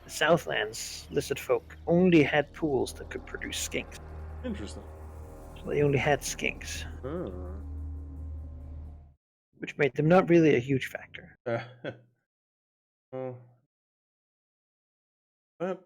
The Southlands lizard folk only had pools that could produce skinks. Interesting. So they only had skinks, Oh. which made them not really a huge factor. Oh. But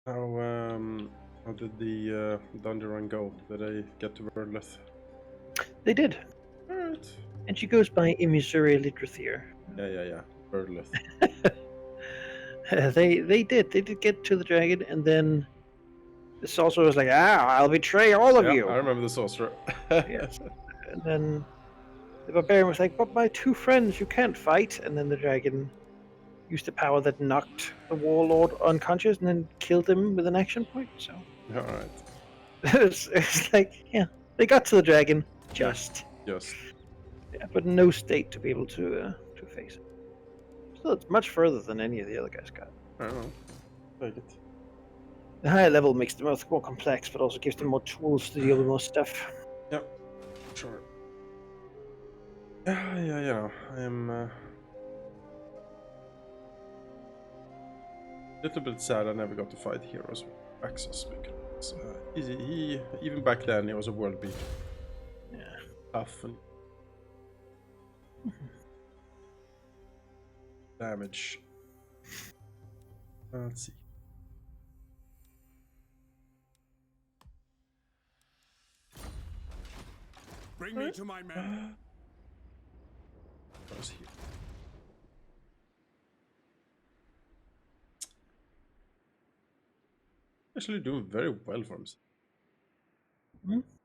how did the dungeon run go? Did I get to Wordless? They did. Alright. And she goes by Emissouri Litrathier. Yeah. Wordless. They did get to the dragon, and then the sorcerer was like, I'll betray all of you. I remember the sorcerer. Yes. And then the barbarian was like, but my two friends you can't fight. And then the dragon used the power that knocked the warlord unconscious and then killed him with an action point. So Alright. it's like, yeah, they got to the dragon just. Yeah, But no state to be able to face it. Still, it's much further than any of the other guys got. I don't know. Take it. The higher level makes them more complex, but also gives them more tools to deal with more stuff. Yep. Sure. Yeah. I am a little bit sad I never got to fight heroes with access because he even back then he was a world beater. Yeah. Tough and damage. Let's see. Bring me to my men. What was here? Actually doing very well for himself.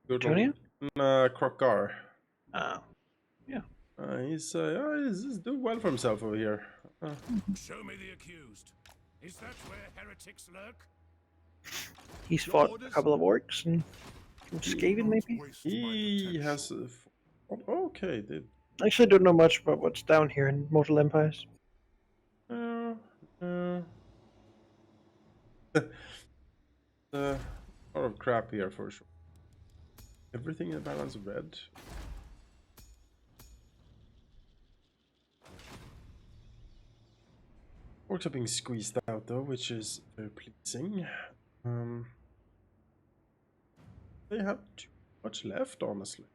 Good Antonio? Krokar. Oh. Yeah. He's doing well for himself over here. Show me the accused. Is that where heretics lurk? He's fought a couple of orcs and Skaven, maybe? He has... okay, they... I actually don't know much about what's down here in Mortal Empires. A lot of crap here for sure. Everything in the balance red. Orcs are being squeezed out though, which is very pleasing. They have too much left, honestly.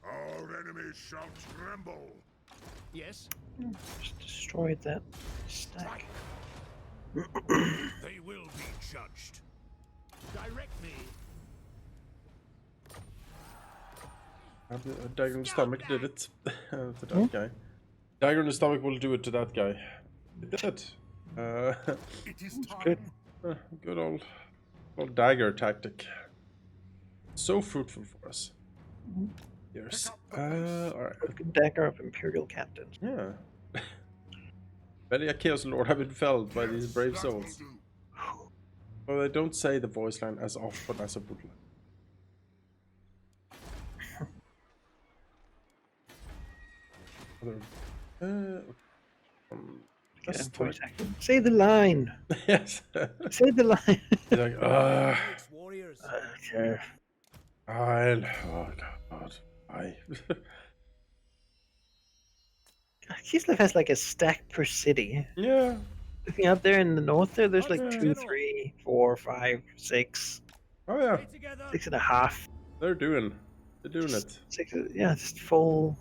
Our enemies shall tremble. Yes. Just destroyed that stack. They will be judged. Direct me. A dagger in the stomach did it to that guy. Dagger in the stomach will do it to that guy. It did. It is Good. Good old dagger tactic. So fruitful for us. Yes. Alright. Good dagger of Imperial captains. Yeah. Many a Chaos Lord have been felled by these brave souls. Well, they don't say the voice line as often as I would like. Say the line. Yes. Say the line. He's like, Warriors. Okay. oh god, why? Kislev has like a stack per city. Yeah. Looking up there in the north there's like 2, 3, 4, 5, 6. Oh yeah. 6.5. They're doing it. 6, yeah, just full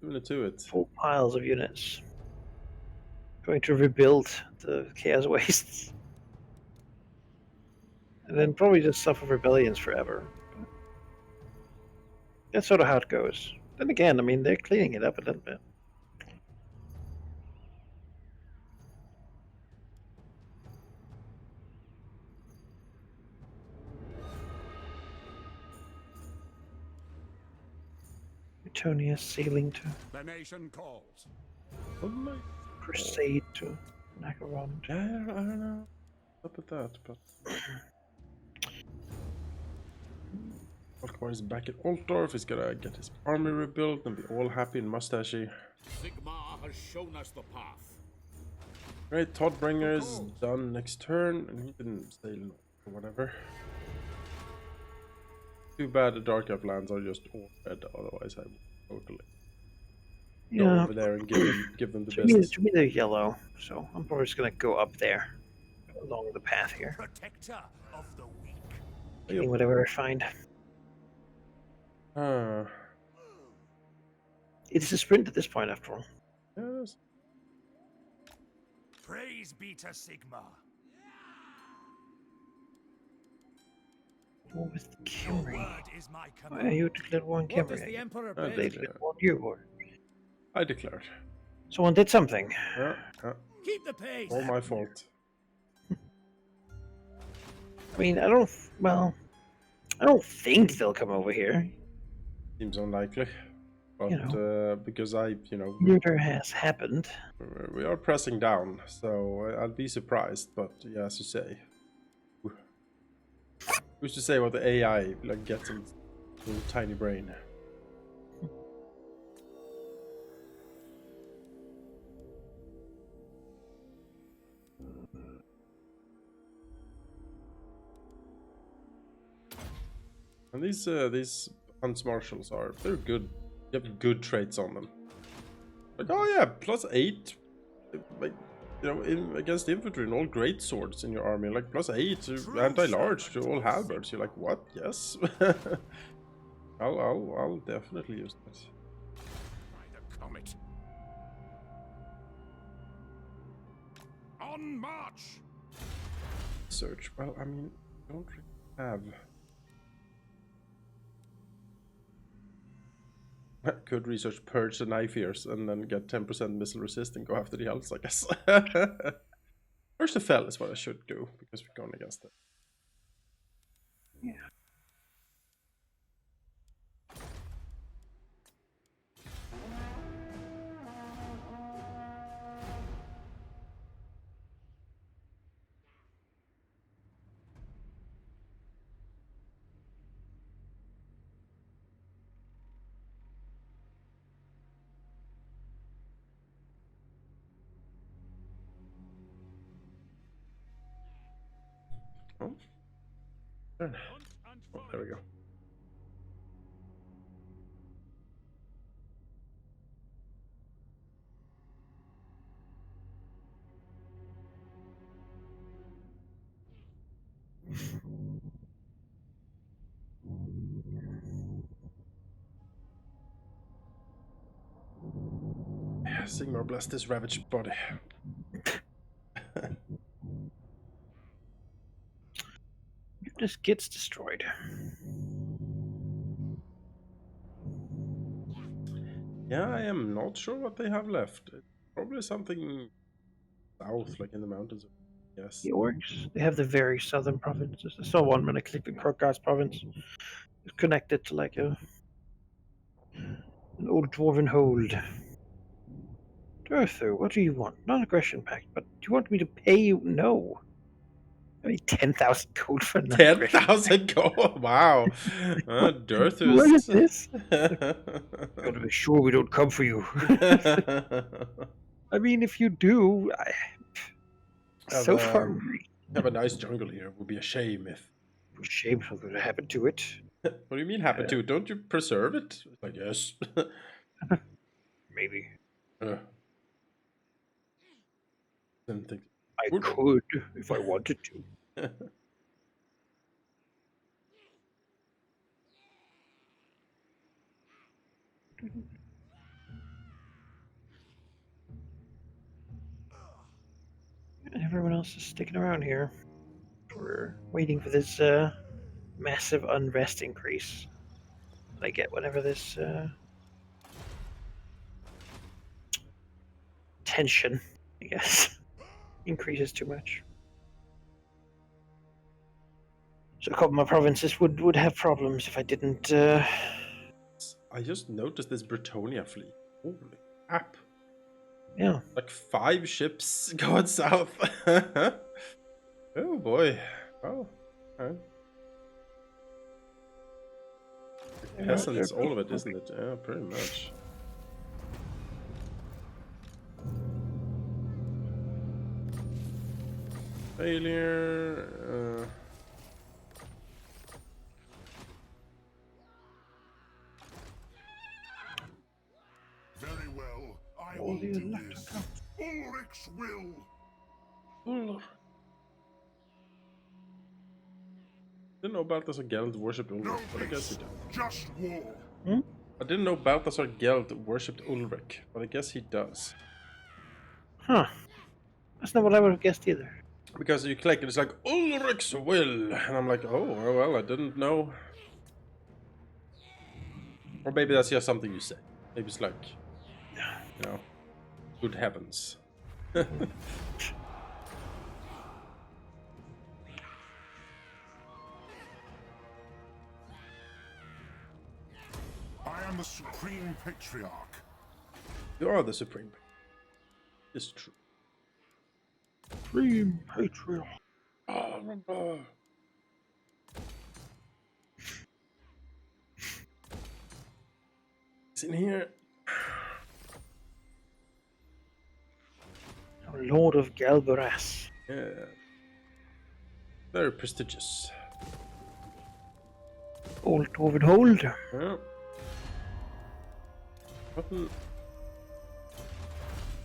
Doing it to it. full piles of units. Going to rebuild the Chaos Wastes. And then probably just suffer rebellions forever. But that's sort of how it goes. Then again, I mean, they're cleaning it up a little bit. Teutonia sailing to The nation calls. Oh my. crusade to Nakarond. Yeah, I don't know. Up at that, but. Alkmaar is back at Altdorf. He's gonna get his army rebuilt and be all happy and mustachy. Sigmar has shown us the path. Great, Todbringer is done next turn, and he didn't sail or whatever. Too bad the Dark Elf lands are just all red, otherwise I would totally go Yeah, over there and give them the to me, business. to me they're yellow, so I'm probably just gonna go up there along the path here, Protector of the weak. getting whatever I find. It's a sprint at this point, after all. Yes. Praise be to Sigmar. War with Your Kimry. word is my Why are command. you declared war on What does Kimry? the Emperor Oh, bid? They declared war on you, or I declared. someone did something. Yeah, Keep the pace. all my fault. I mean, I don't. Well, I don't think they'll come over here. Seems unlikely. But You because Murder has happened. we are pressing down, so I'll be surprised. But yeah, as you say, who's to say what the AI like gets in little tiny brain? And these Hunts Marshals they're good. You have good traits on them. Like, oh yeah, +8. Like, against infantry and all great swords in your army. Like +8 to anti-large to all halberds. You're like, what? Yes. I'll definitely use that. By the comet. On march. Search. Well, I mean, don't really have. Could research Purge the Knife Ears and then get 10% missile resist and go after the elves, I guess. Purge the Fell is what I should do, because we're going against it. Yeah. Oh. Turn. Oh, there we go. Sigmar bless this ravaged body. Just gets destroyed. Yeah, I am not sure what they have left. It's probably something south, like in the mountains. Yes. The orcs, they have the very southern provinces. I saw one when I clicked the Krokgar's province. It's connected to like an old dwarven hold. Durthu, what do you want? Non-aggression pact, but do you want me to pay you? No. I need 10,000 gold for non-aggression. 10,000 gold. Wow. Durthus. What is this? Gotta be sure we don't come for you. I mean, if you do, so far, have a nice jungle here. It would be a shame if. shame something would happen to it. What do you mean happen to it? Don't you preserve it? Like, yes. Maybe. Didn't think. I could if I wanted to. And everyone else is sticking around here. We're waiting for this massive unrest increase. I get whenever this tension, I guess, increases too much. So a couple of my provinces would have problems if I didn't I just noticed this Bretonia fleet. Holy crap. Yeah. Like 5 ships going south. Oh boy. Oh. Okay. Yeah, Peasants, they're all of it, isn't it? Yeah, pretty much. Failure. Very well. I all will the do Elector this. comes. Ulrich's will. Didn't know Balthasar Geld worshipped No Ulrich, but I guess he peace, did. just war. I didn't know Balthasar Geld worshipped Ulrich, but I guess he does. Huh. That's not what I would have guessed either. Because you click and it's like, Ulrich's will! And I'm like, oh, well, I didn't know. Or maybe that's just something you say. Maybe it's like, you know, good heavens. I am the Supreme Patriarch. You are the supreme. It's true. Supreme Patriot. It's in here. Lord of Galbaras. Yeah. Very prestigious. Old Torvid Hold. Yeah. Button.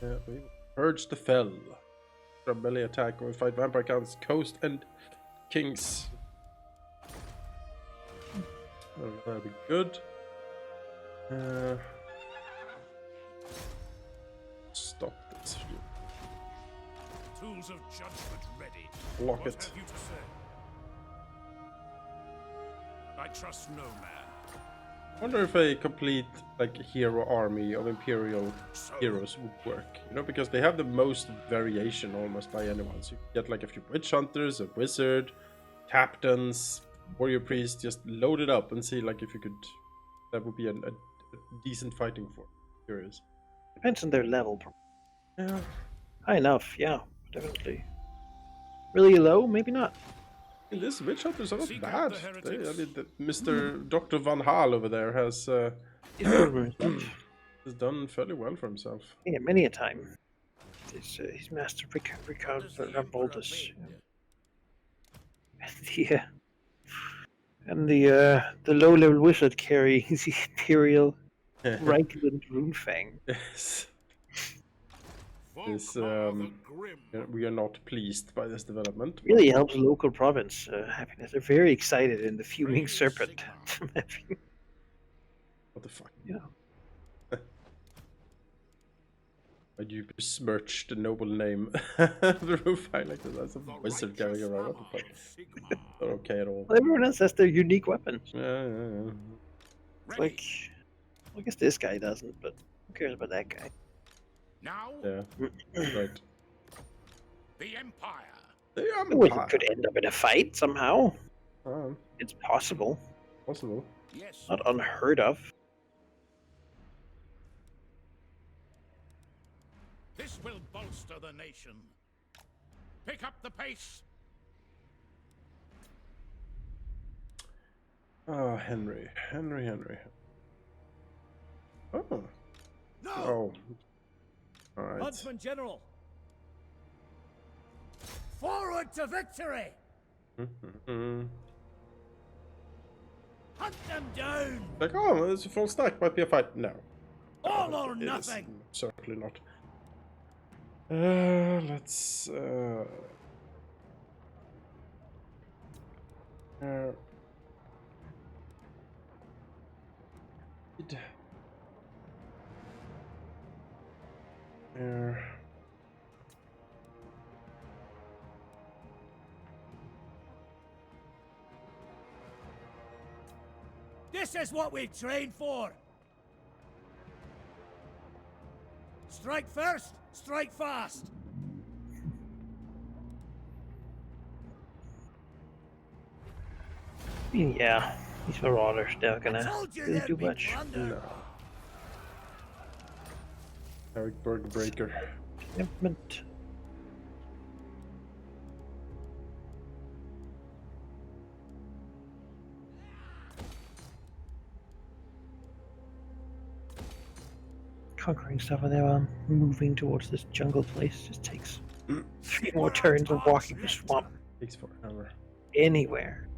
Yeah, we purge the fell. From melee attack when we fight vampire counts, coast and kings. Oh, that'll be good. Stop this. Tools of judgment ready. Lock What it. have you to say? I trust no man. I wonder if a complete like hero army of imperial So, heroes would work. You know, because they have the most variation almost by anyone. So you get like a few witch hunters, a wizard, captains, warrior priest. Just load it up and see like if you could. That would be a decent fighting force. Curious. Depends on their level. Yeah. High enough, yeah, definitely. Really low, maybe not. These witch hunters are not Seek out bad. the heretics. I mean, Mr. Dr. Van Haal over there has He's good with himself. has done fairly well for himself. Yeah, many a time. His master Ricard Ramboldus. And the low-level wizard carry the Imperial Reichland Runefang. Yes. Volkmar the Grim. We are not pleased by this development. Really helps local province happiness. They're very excited in the Fuming Raise Serpent. Sigmar. What the fuck? Yeah. Why do you besmirch the noble name? The roof high like this. That's a The wizard carrying righteous around. What the Rabbi fuck? Sigmar. Not okay at all. Well, everyone else has their unique weapons. Yeah. It's Ready. like, I guess this guy doesn't, but who cares about that guy? Now, Yeah. Right. the Empire. The The wizard could end up in a fight somehow. It's possible, Possible. Yes. not unheard of. This will bolster the nation. Pick up the pace. Oh, Henry. Oh. No. Oh. Alright. Huntsman General! Forward to victory! Hunt them down! Like, oh, it's a full stack. Might be a fight. No. All or It is nothing! certainly not. Let's. This is what we trained for! Strike first, strike fast! Yeah, These marauders never I gonna told you really there'd do be much. plunder. No. Eric Berg Breaker. Encampment. Conquering stuff, and then moving towards this jungle place just takes 3 more turns of walking the swamp Takes forever. anywhere.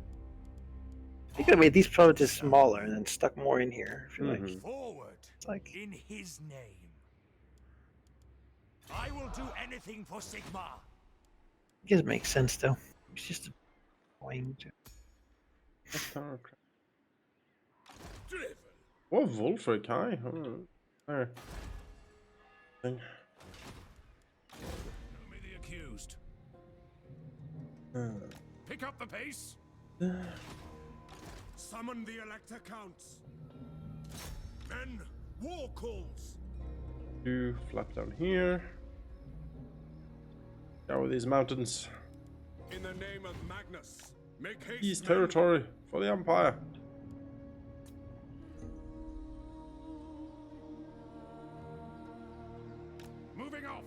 I think I made these provinces smaller and then stuck more in here. I feel like Mhm. Forward it's like in his name. I will do anything for Sigmar. it doesn't make sense though. It's just annoying. Driven. Oh, Wolfric, hi. Oh, there. Thing. Show me the accused. Pick up the pace. Summon the Elector counts. Men, war calls. You flap down here. Down these mountains. In the name of Magnus, make haste. East men. territory for the Empire. Moving off.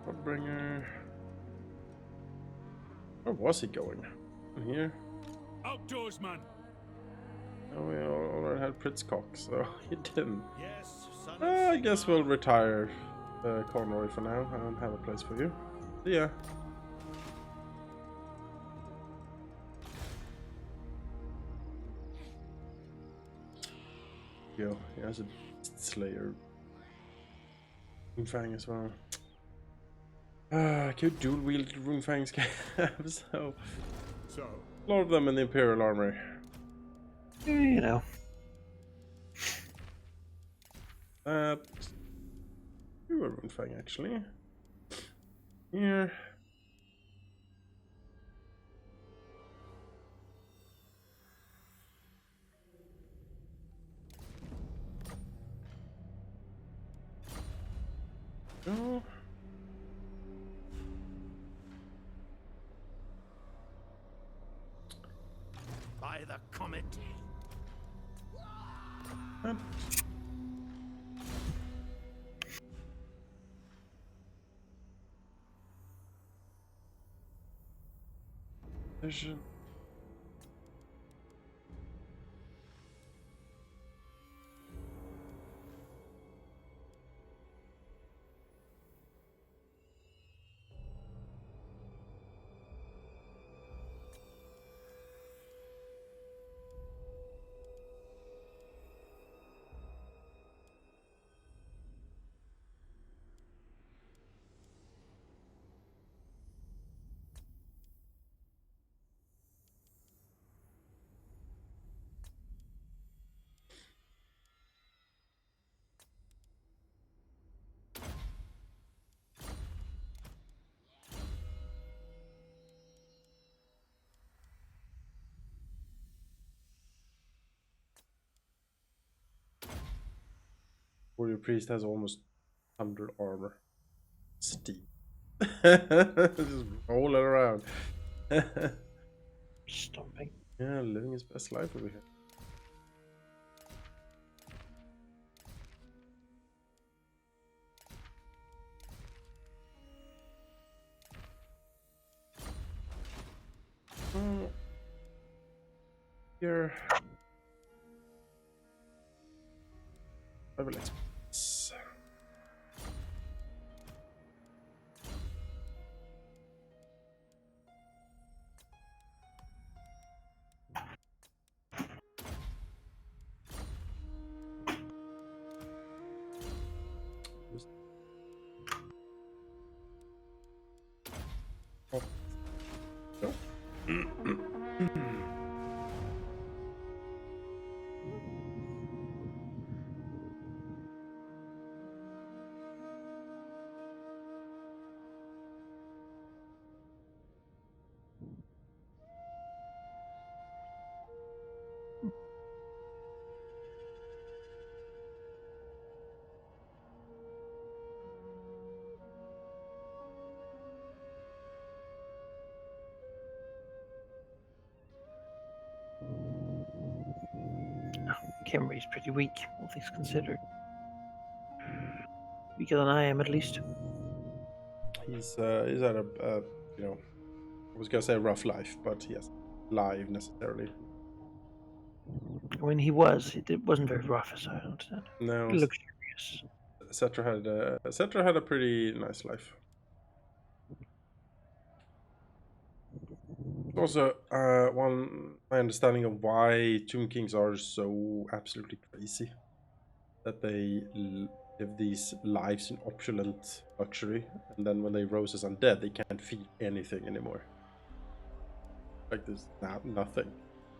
Bloodbringer. Where was he going? In here? Outdoors, man. Oh, we already had Pritzcock, so he didn't. Yes, son of I guess we'll Sigmar. retire Conroy for now. I don't have a place for you. See ya. Yo, he has a Slayer. Runefang as well. Could dual wield Runefangs have so. So, A lot of them in the Imperial Armory. you know. You a Runefang actually. Here. Go. By the comet. That. Vision. Warrior Priest has almost 100 armor. Steam. Just roll it around. Stomping. Yeah, living his best life over here. Oh. Here. I will express. Oh. No. can't remember, he's pretty weak, all things considered. Weaker than I am, at least. He's had a you know, I was gonna say a rough life, but he hasn't live necessarily. When he was, it wasn't very rough, as I understand. No, Luxurious. Cetra had a pretty nice life. Also, my understanding of why Tomb Kings are so absolutely crazy, that they live these lives in opulent luxury, and then when they rose as undead, they can't feel anything anymore. Like there's nothing,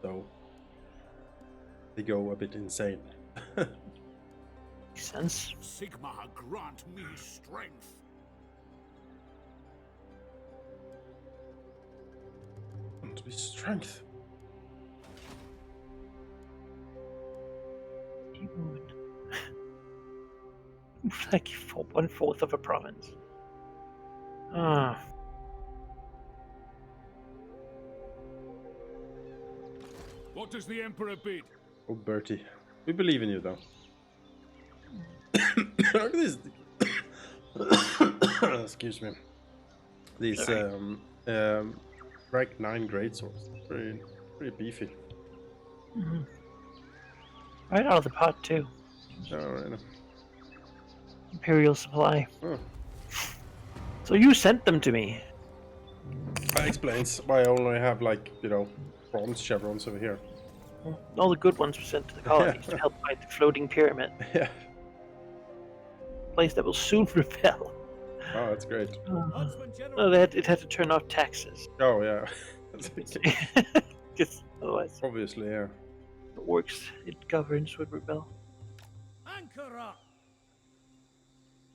so they go a bit insane. Makes sense. Sigma grant me strength. To be strength. Even like 1/4 of a province. Ah. What does the Emperor bid? Oh, Bertie, we believe in you, though. Look at this. Excuse me. These rank 9 great swords, pretty beefy. Mm-hmm. Right out of the pot too. Oh, right. Imperial supply. Oh. So you sent them to me. That explains why I only have, like, you know, bronze chevrons over here. All the good ones were sent to the colonies to help fight the floating pyramid. Yeah. Place that will soon rebel. Oh, that's great. Huntsman General. No, it had to turn off taxes. Oh, yeah. Because otherwise, Obviously, yeah. the works it governs would rebel. Anchor up.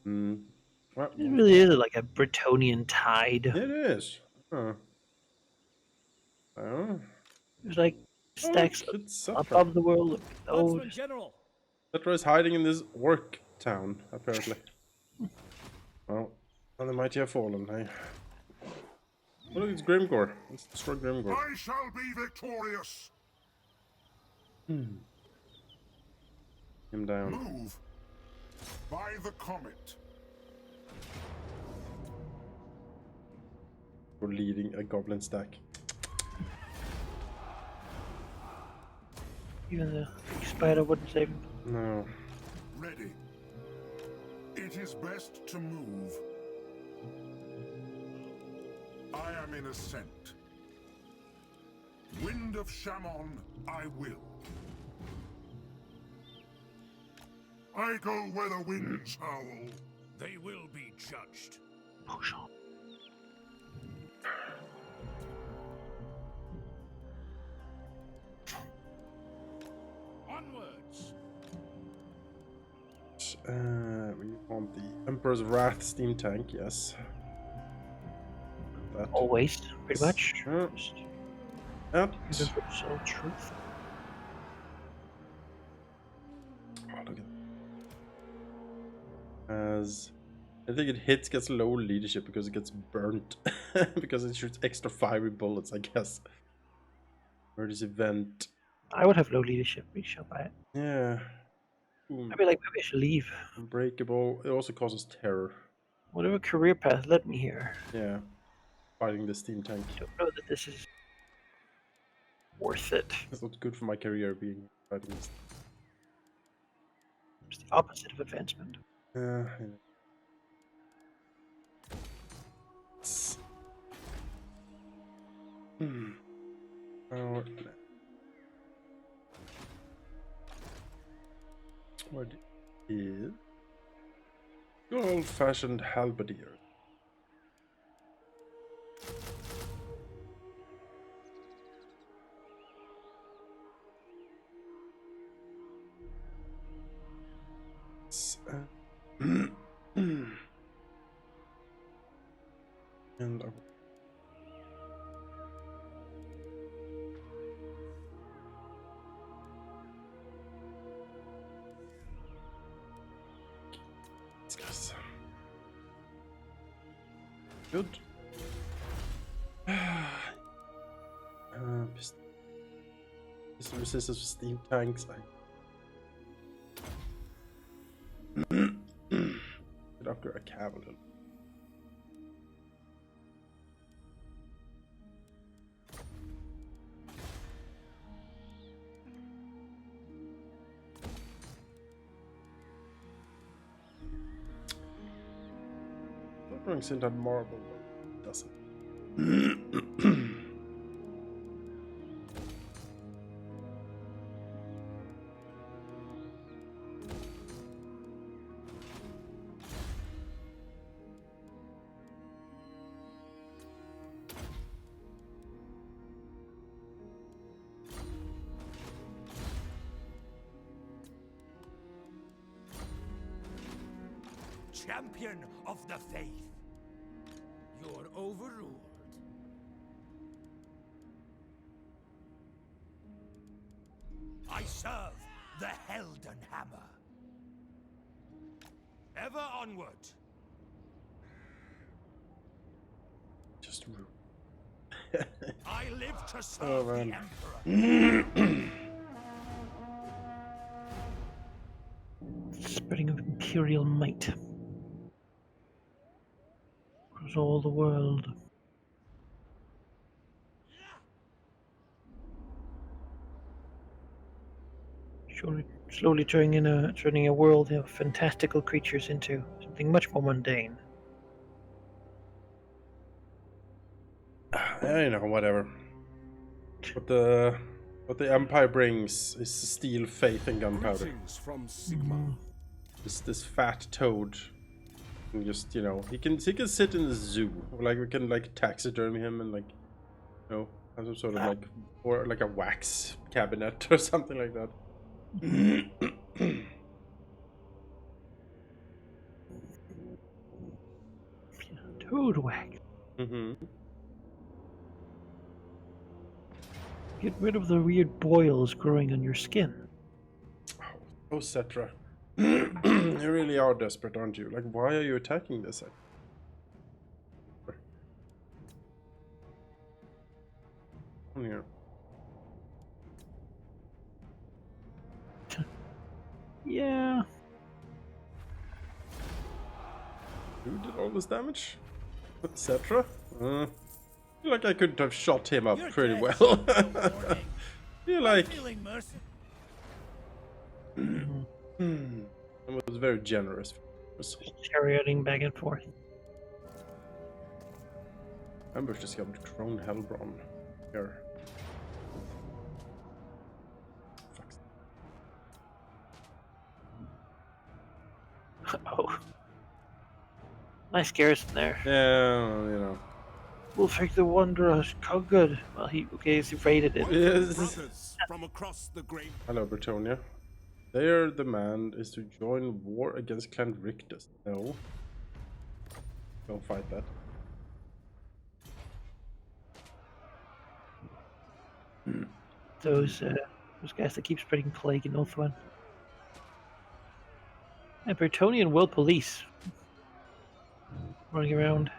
Hmm. Well, It really is like a Bretonian tide. it is. Huh. Oh. It's like stacks Look, it's Cetra. above the world. Oh, Huntsman General. Cetra is hiding in this work town, apparently. Well, and the mighty have fallen, hey. Oh, look, it's Grimgore. Let's destroy Grimgore. I shall be victorious. Him down. Move by the comet. For leading a goblin stack. even the big spider wouldn't save him. No. Ready. It is best to move. I am in ascent. Wind of Shammon, I will. I go where the winds howl. They will be judged. Push on. Onwards. We want the Emperor's Wrath steam tank, yes. That. Always, pretty much. Yeah. Just That. even for so truth. Oh, look at that. As I think it hits gets low leadership because it gets burnt. Because it shoots extra fiery bullets, I guess. Where this event. I would have low leadership. We shall buy it. Yeah. Boom. I'd be like, maybe I should leave. Unbreakable. It also causes terror. Whatever career path led me here. Yeah. Fighting the steam tank. I don't know that this is worth it. It's not good for my career being fighting this. It's the opposite of advancement. Yeah. Oh, what is good old-fashioned halberdier? And these guys. Good. Pistol resistance for steam tanks. upgrade. I can a little. That brings in that marble, but it doesn't. Champion of the faith. You're overruled. I serve the Helden Hammer. Ever onward. Just rude. I live to serve Oh, the man. Emperor. Spreading of imperial might across all the world. Surely, slowly turning a world of fantastical creatures into something much more mundane. You know, whatever. What the Empire brings is steel, faith, and gunpowder. Greetings from Sigma. This fat toad, and just, you know, he can sit in the zoo. Like, we can like taxidermy him and like, you know, have some sort of like, or like a wax cabinet or something like that. Toad wax. Get rid of the weird boils growing on your skin. Oh, Cetra. You really are desperate, aren't you? Like, why are you attacking this? Come here. Yeah. Who did all this damage? Cetra? I feel like I could have shot him up You're pretty dead. well. No warning. Feel like Feeling mercy. it was very generous. Charioting back and forth. Ambush discovered Crone Hellbron. Here. Oh. Nice garrison there. Yeah, you know. Wolfric the Wanderer. How good. Well, he raided it. Yes. Brothers from across the great. Hello, Bretonia. Their demand is to join war against Clan Rictus. No. Don't fight that. Those guys that keep spreading plague in Oathwan. And Bretonian World Police running around.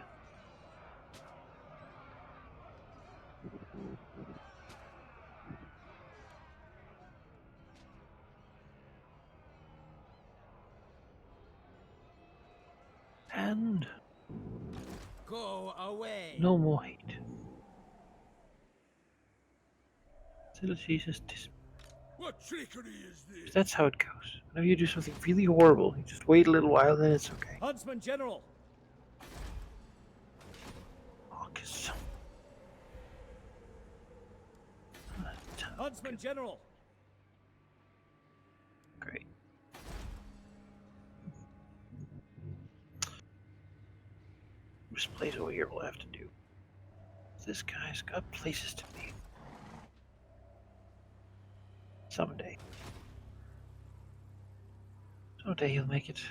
And Go away. no more hate. Facilities just What trickery is this? that's how it goes. Whenever you do something really horrible, you just wait a little while, then it's okay. Huntsman General. Marcus. Huntsman General. Great. This place over here will have to do. This guy's got places to be. Someday. Someday he'll make it.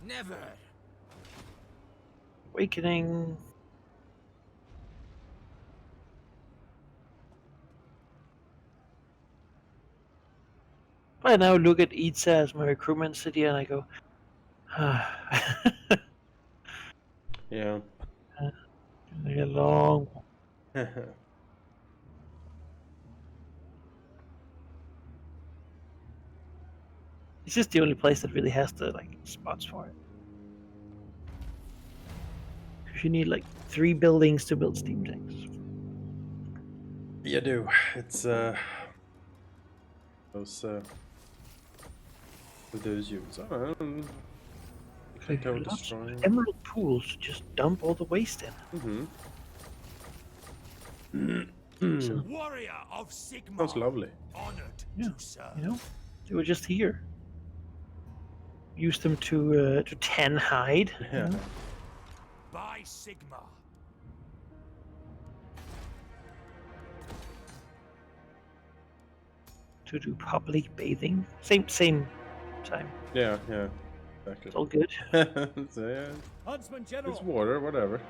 Never. Awakening. I now look at Itza as my recruitment city and I go, Yeah. a long. It's just the only place that really has the like spots for it. Because you need like 3 buildings to build steam tanks. You do. It's those with those units. I don't know. Like, Tower lots of destroyer. emerald pools, just dump all the waste in. So, Warrior of Sigma. Sounds lovely. Honored yeah, to serve. you know, they were just here. Use them to tan hide. You Yeah. know? By Sigma. To do public bathing. Same time. Yeah, yeah. Exactly. It's all good. So, yeah, Huntsman it's General. water, whatever.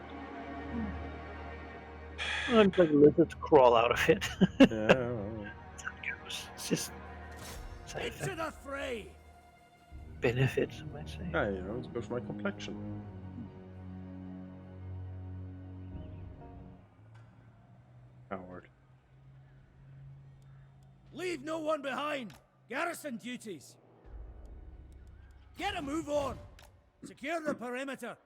Sometimes like lizards crawl out of it. Yeah. That's how it goes. It's just side Into effect. the fray. Benefits, I might say. Yeah, you know, it's good for my complexion. Coward. Leave no one behind. Garrison duties. Get a move on. Secure the perimeter.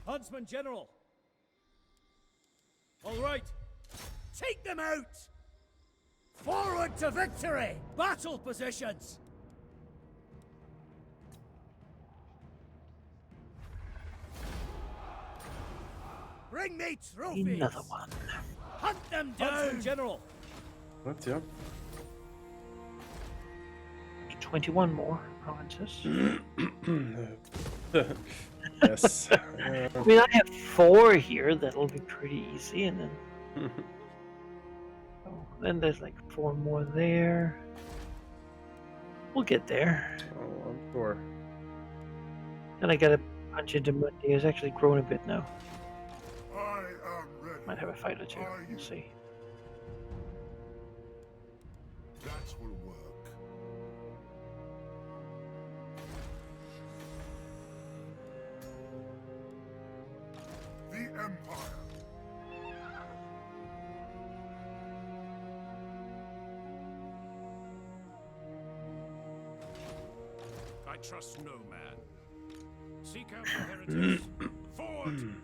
Huntsman General. All right. Take them out. Forward to victory. Battle positions. Bring me trophies. Another one. Hunt them down. Huntsman General. What, yeah? 21 more provinces. Yes. I mean, I have 4 here. That'll be pretty easy, and then then there's like 4 more there. We'll get there. Oh, I'm sure. And I gotta punch into Monday. It's actually grown a bit now. I am ready. Might have a fight or two. We'll see. That will work. The Empire. I trust no man. Seek out the heretics. Forward!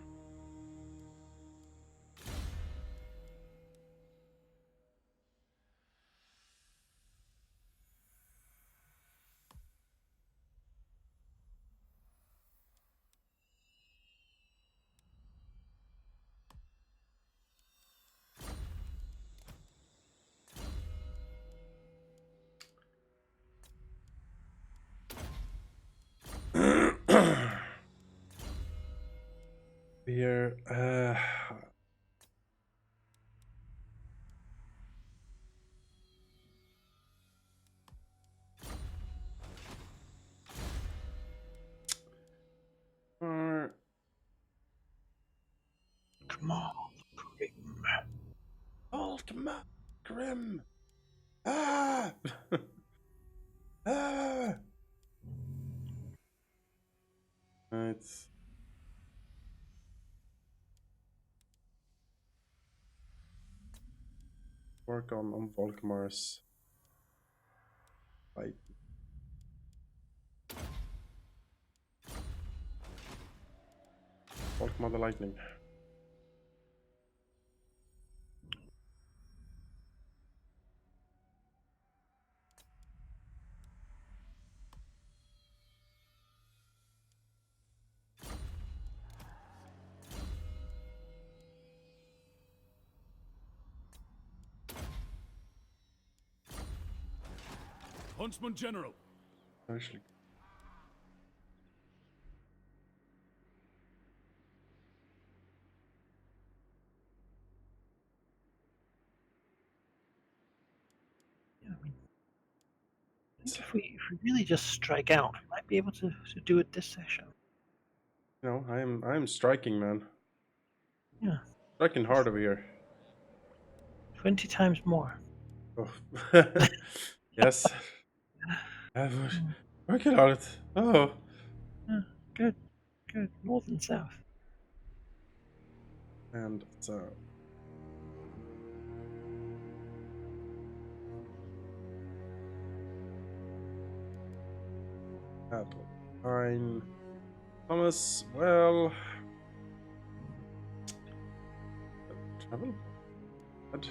We're Come on, Grim. Ultimate Grim. Ah! Ah! It's work on Volkmar's fight. Volkmar the Lightning. Huntsman General. Actually, think if we really just strike out, we might be able to do it this session. You know, I am striking, man. Yeah, Striking hard over here. 20 times more. Oh. Yes. I'm working on it. Oh. Yeah, good, good. North and south. And so. Apple. Fine. Thomas, well. Travel? But.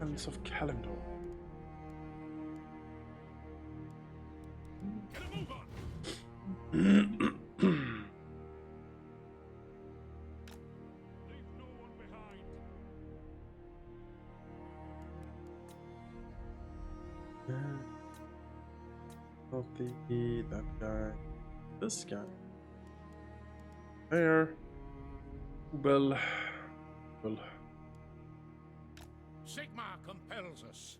Hands of Calendar. Get a move on! Leave no one behind. Not that guy. This guy. There. Well. Sigma compels us.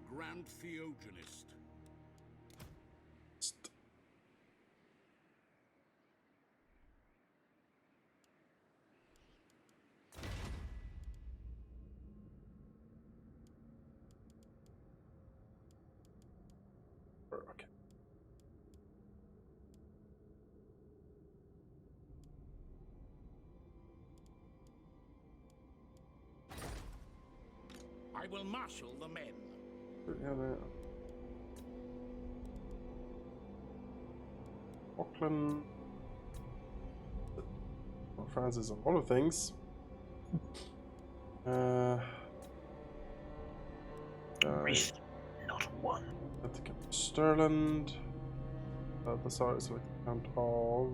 Grand Theogenist. Okay. I will marshal the men. Auckland. Well, France is a lot of things. Greece, not one. Stirland. The Tsar is like Count Hall.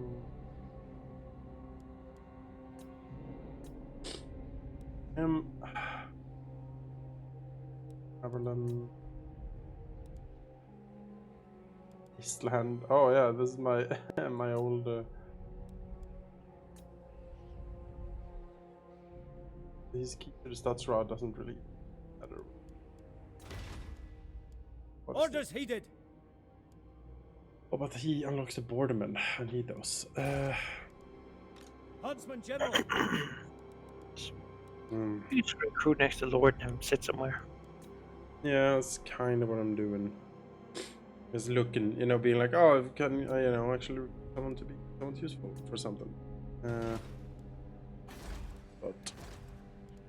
Haberland. Eastland. Oh yeah, this is my my old. His key to the Stadsrad doesn't really matter. Orders heeded. Oh, but he unlocks the Borderman. I need those. Huntsman General. You just recruit next to Lord and have him sit somewhere. Yeah, that's kind of what I'm doing. Just looking, you know, being like, oh, can I, you know, actually someone's useful for something. But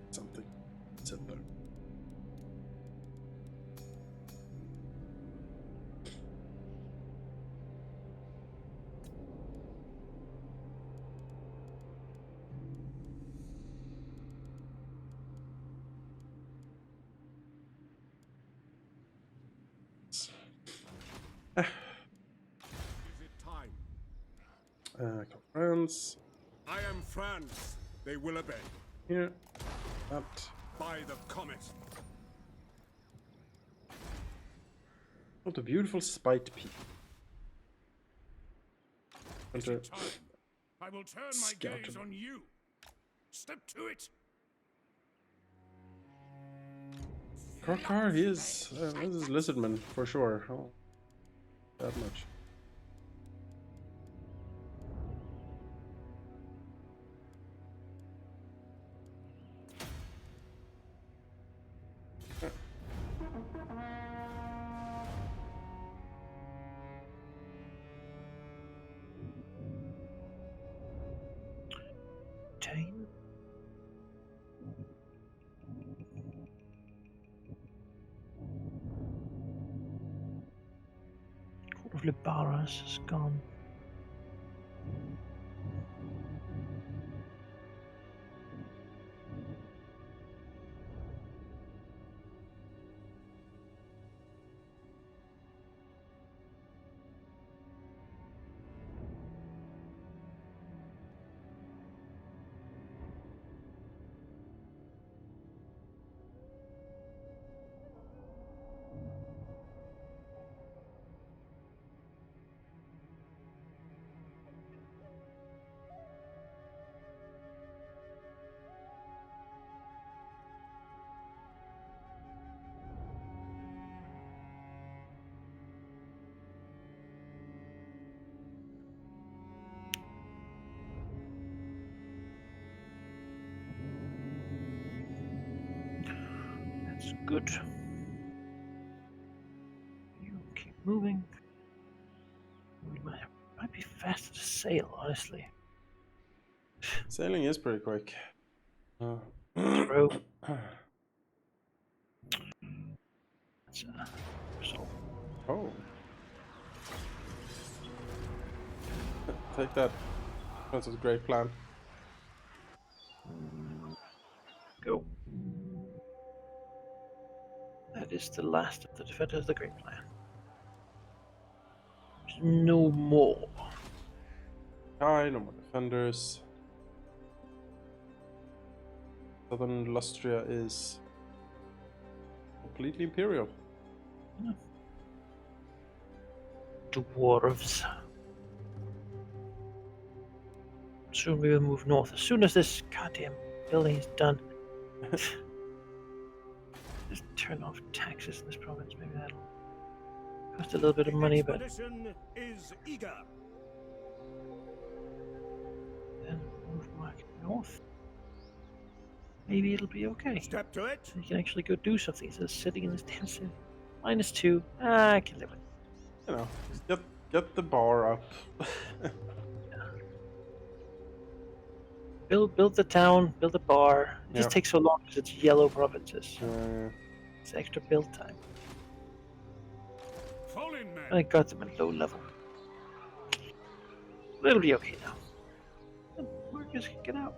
something sit there. Is it time? Conference. I am France. They will obey. Here. That. By the comet. What a beautiful spite peak. Is it time? I will turn my Scout gaze him. on you. Step to it. Krokar, he is. This is Lizardman for sure. Oh, that much. Tane? Court of Libaras is gone. It's good. You keep moving. We might be faster to sail, honestly. Sailing is pretty quick. True. So Oh. Take that. That's a great plan. go. That is the last of the defenders of the Great Plan. There's no more. No more defenders. Southern Lustria is completely imperial. Dwarves. Soon we will move north. As soon as this goddamn building is done. Just turn off taxes in this province. Maybe that'll cost a little bit of money, but Expedition is eager. then move market north. Maybe it'll be okay. Step to it. You can actually go do something instead of sitting in this damn city. -2. I can live with it. You know, just get the bar up. Build the town, build a bar. It just Yeah. takes so long because it's yellow provinces. Uh, It's extra build time. Fall in, men. I got them at low level. It'll be okay now. Marcus, get out.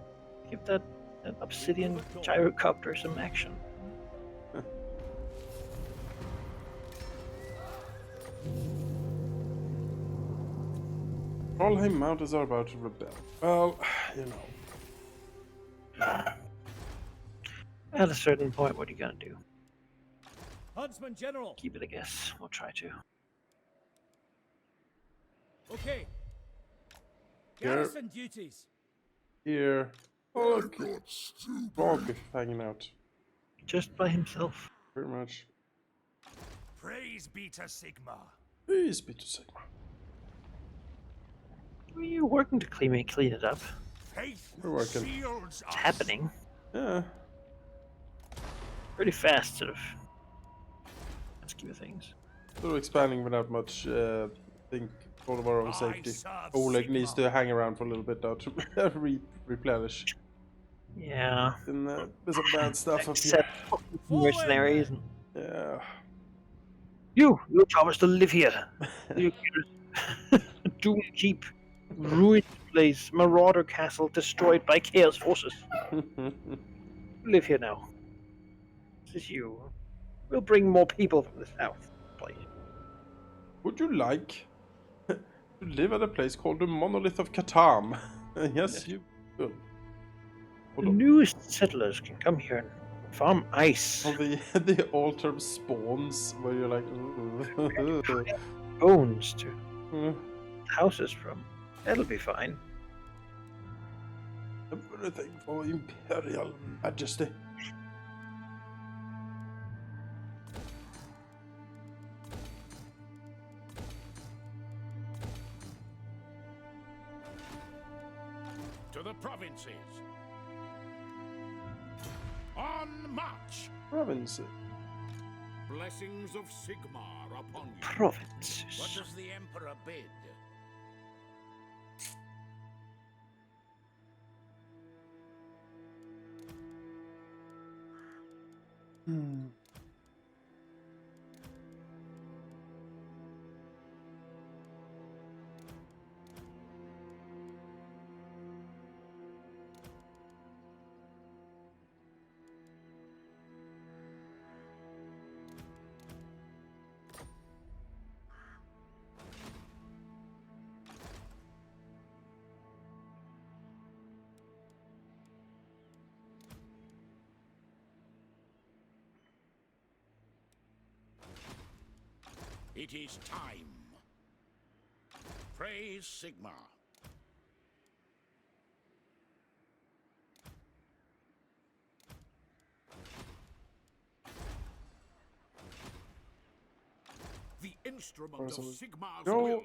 Give that obsidian gyrocopter some action. Trollheim Mountains are about to rebel. Well, you know. At a certain point, what are you gonna do? Huntsman General. Keep it, I guess. We'll try to. Okay. Here. Garrison duties. Here. Oh, look. Got stupid. Frog hanging out. Just by himself. Pretty much. Praise be to Sigma. Please be to Sigma. Are you working to clean it up? Faith We're working. shields us. It's happening. Yeah. Pretty fast, sort of. Scheme of things. Sort of expanding without much, think, all of our own I safety. serve Oleg needs Sigma. to hang around for a little bit now to replenish. Yeah. And there's some bad stuff up Except here. fucking mercenaries. And Yeah. your job is to live here. You Doom Keep, ruined place, marauder castle destroyed by chaos forces. Live here now. This is you. We'll bring more people from the south. Please. Would you like to live at a place called the Monolith of Catan? Yes, you will. The Hold on. newest settlers can come here and farm ice. All the altar spawns where you're like, Bones to "Uh, houses from. That'll be fine. everything for Imperial Majesty. To the provinces. On march. Province. Blessings of Sigmar upon you. Provinces. What does the Emperor bid? Hmm. It is time. Praise Sigmar. The instrument of Awesome. Sigmar's Go. will.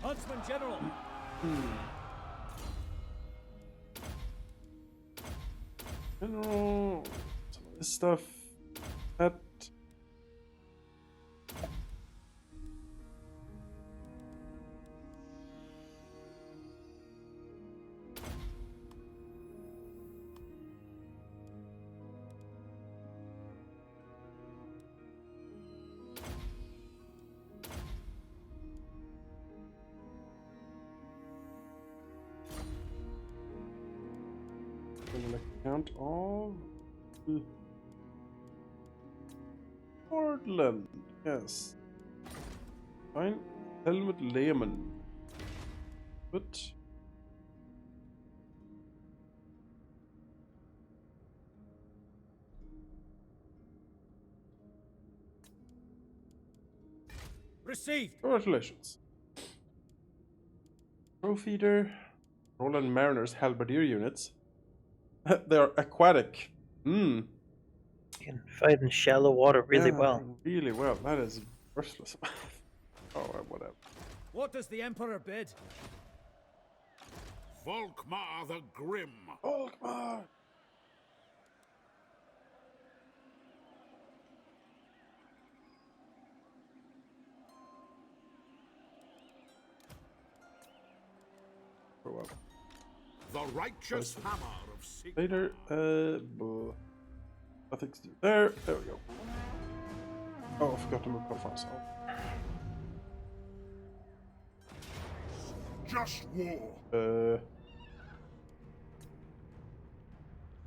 Huntsman General. General, some of this stuff. That. An account of Portland, yes. Fine. Helmut Lehman. But Received. congratulations. Pro feeder, Roland Mariners Halberdier units. They are aquatic. You can fight in shallow water really well. Really well. That is worthless. Oh, whatever. What does the Emperor bid? Volkmar the Grim. Volkmar! Oh, well. The righteous hammer of Sigmar. Later, nothing to do there. There we go. Oh, I forgot to move profiles. Just war.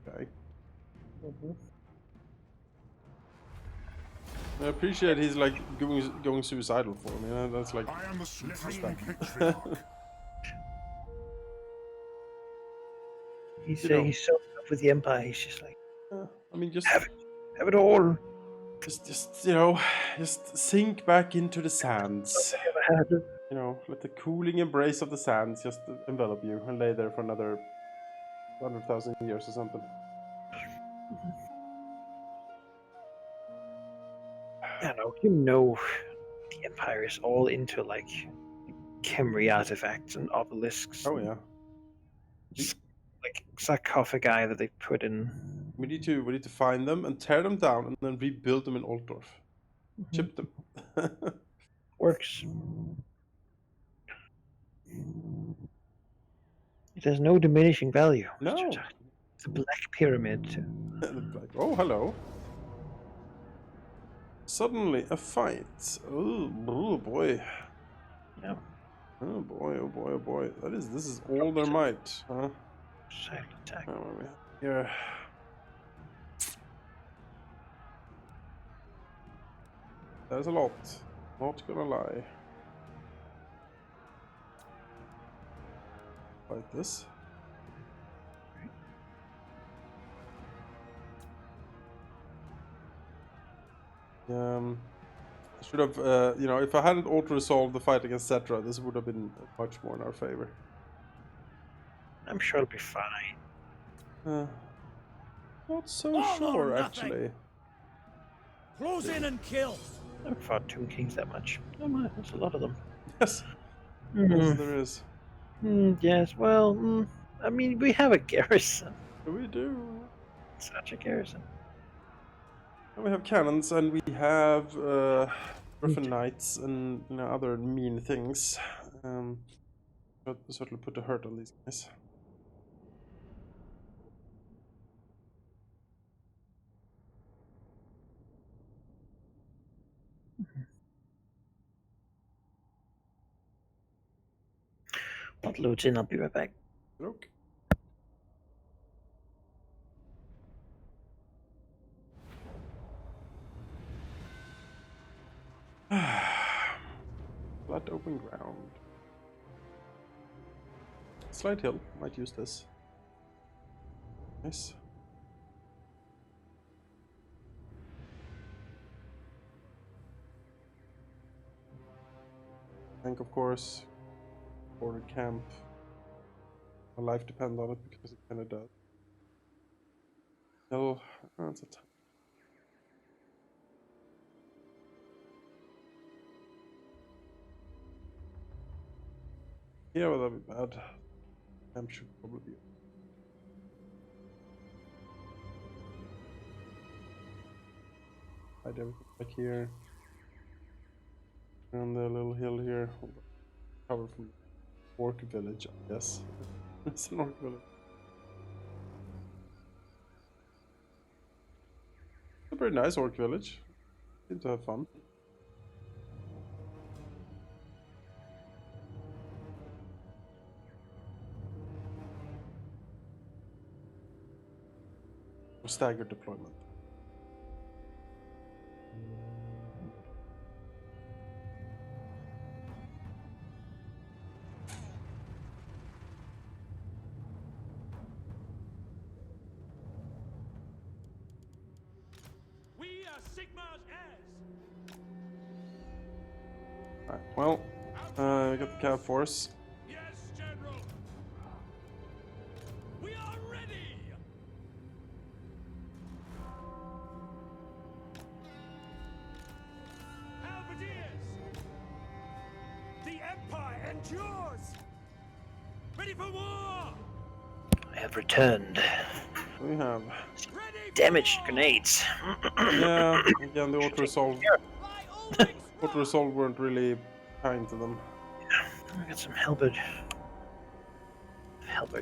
Okay. I appreciate he's like going suicidal for me. That's like. I am the supreme patriarch. He's You know. he's so in love with the Empire. He's just like, I mean, just have it all. just just sink back into the sands. Never had it. You know, let the cooling embrace of the sands just envelop you and lay there for another 100,000 years or something. I don't know, the Empire is all into like Khemri artifacts and obelisks. Oh yeah. Like sarcophagi that they put in. We need to find them and tear them down and then rebuild them in Altdorf. Chip them. Works. It has no diminishing value. No. It's a black pyramid. Like, oh, hello. Suddenly a fight. Oh boy. Yeah. Oh boy, oh boy, oh boy. This is all their might, huh? Silent attack. Oh, what we have here. There's a lot. Not gonna lie. Like this. I should have, you know, if I hadn't auto-resolved the fight against Cetra, this would have been much more in our favor. I'm sure it'll be fine. Not so All or sure, nothing. actually. Close in and kill. I haven't fought Tomb Kings that much. Oh my, there's a lot of them. Yes, Mm. yes, there is. Yes, well, I mean, we have a garrison. We do. Such a garrison. And we have cannons, and we have Griffin Knights, and you know other mean things. But we certainly put a hurt on these guys. What loads in? I'll be right back. Okay. Flat open ground. Slight hill. Might use this. Nice. Tank, of course. Border camp. My life depends on it because it kind of does. Hill. Oh, it's a ton. here, well, that'd be bad. Camp should probably be. Hide everything back here. And the little hill here. Cover from Orc Village, I guess. It's an Orc Village. It's a pretty nice Orc Village. Seem to have fun. Staggered deployment. We are Sigmar's heirs. Alright, well, we got the Cav Force. Yes, General. We are ready. Halberdiers. The Empire endures. Ready for war. I have returned. We have. Ready for Damaged war. grenades. Yeah, again, the auto-resolve. Fly all wings front. Auto-resolve weren't really kind to them. I got some halberd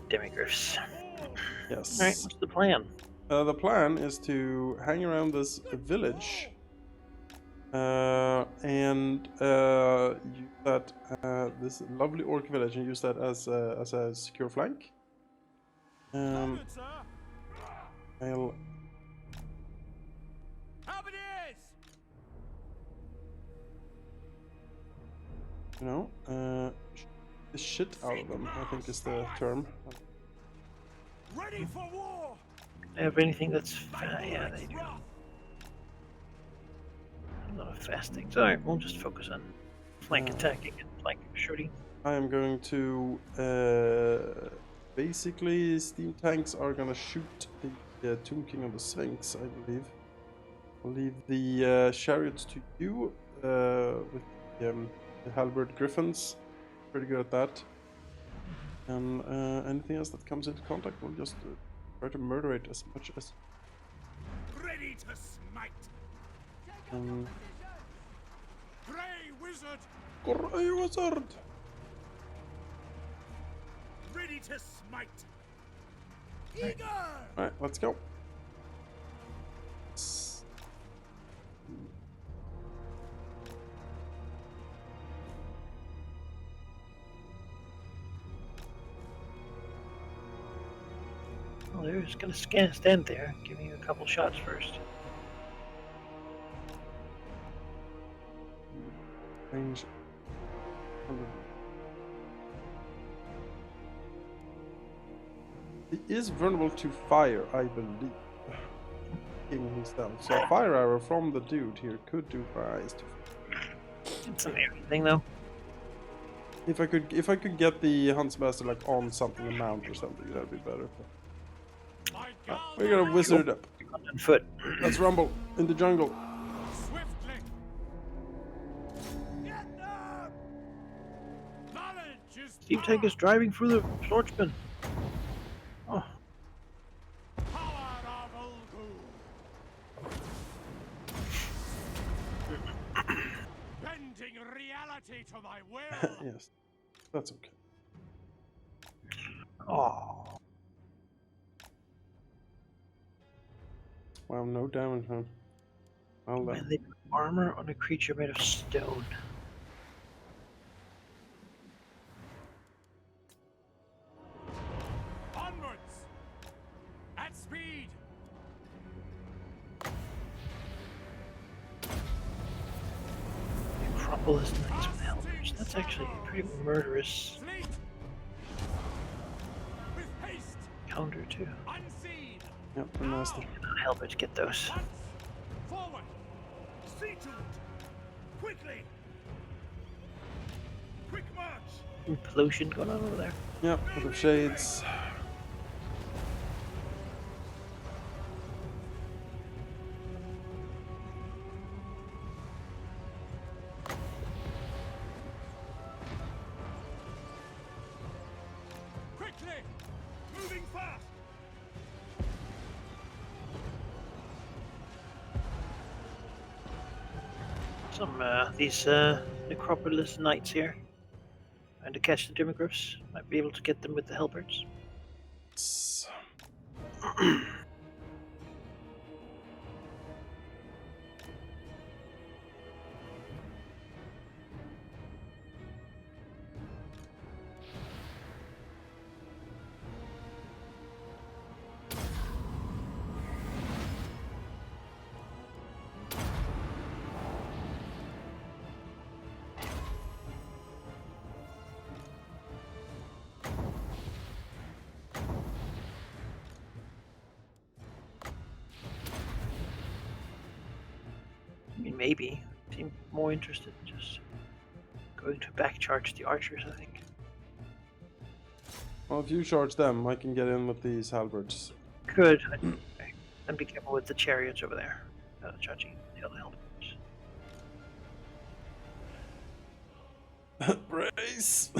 demigriffs. Yes. Alright, what's the plan? The plan is to hang around this village and use that this lovely orc village and use that as a secure flank. Noted, sir. I'll Halberdiers. shoot the shit out of them, I think is the term. Ready for war. Do I have anything that's yeah, they do. A lot of fast things. Alright, we'll just focus on flank attacking and flank shooting. I am going to basically steam tanks are gonna shoot the Tomb King of the Sphinx, I believe. I'll leave the chariots to you with the halberd griffins. Pretty good at that. And anything else that comes into contact, we'll just try to murder it as much as. Ready to smite. Um, Grey wizard. Grey Wizard! Ready to smite. Eager. Alright, let's go. Well, they're just gonna stand there, give you a couple shots first. Range. 100. He is vulnerable to fire, I believe. King himself. So a fire arrow from the dude here could do eyes to. It's an area thing though. If I could get the Huntsmaster like on something, a mount or something, that'd be better. We got a wizard up. On foot. Let's rumble in the jungle. Swiftly. Get them. Knowledge is Steam tank is driving through the swordsman. Oh, power of Ulgu. Bending reality to my will. Yes, that's okay. oh. Wow, no damage, huh? Well Man, done. they put armor on a creature made of stone. Onwards. At speed. Crumple his knights with helmets. That's actually a pretty murderous Fleet. With haste. counter too. Unseen. Yep, they're nasty. Helmets, get those. Once. Forward. See to it. Quickly. Quick march. Pollution going on over there. Yep, bit of shades. fast! Some these necropolis knights here, trying to catch the demigryphs. Might be able to get them with the halberds. I mean, maybe. Seem more interested in just going to backcharge the archers, I think. Well, if you charge them, I can get in with these halberds. Good. Okay. And be careful with the chariots over there. Charging the other halberds. Brace!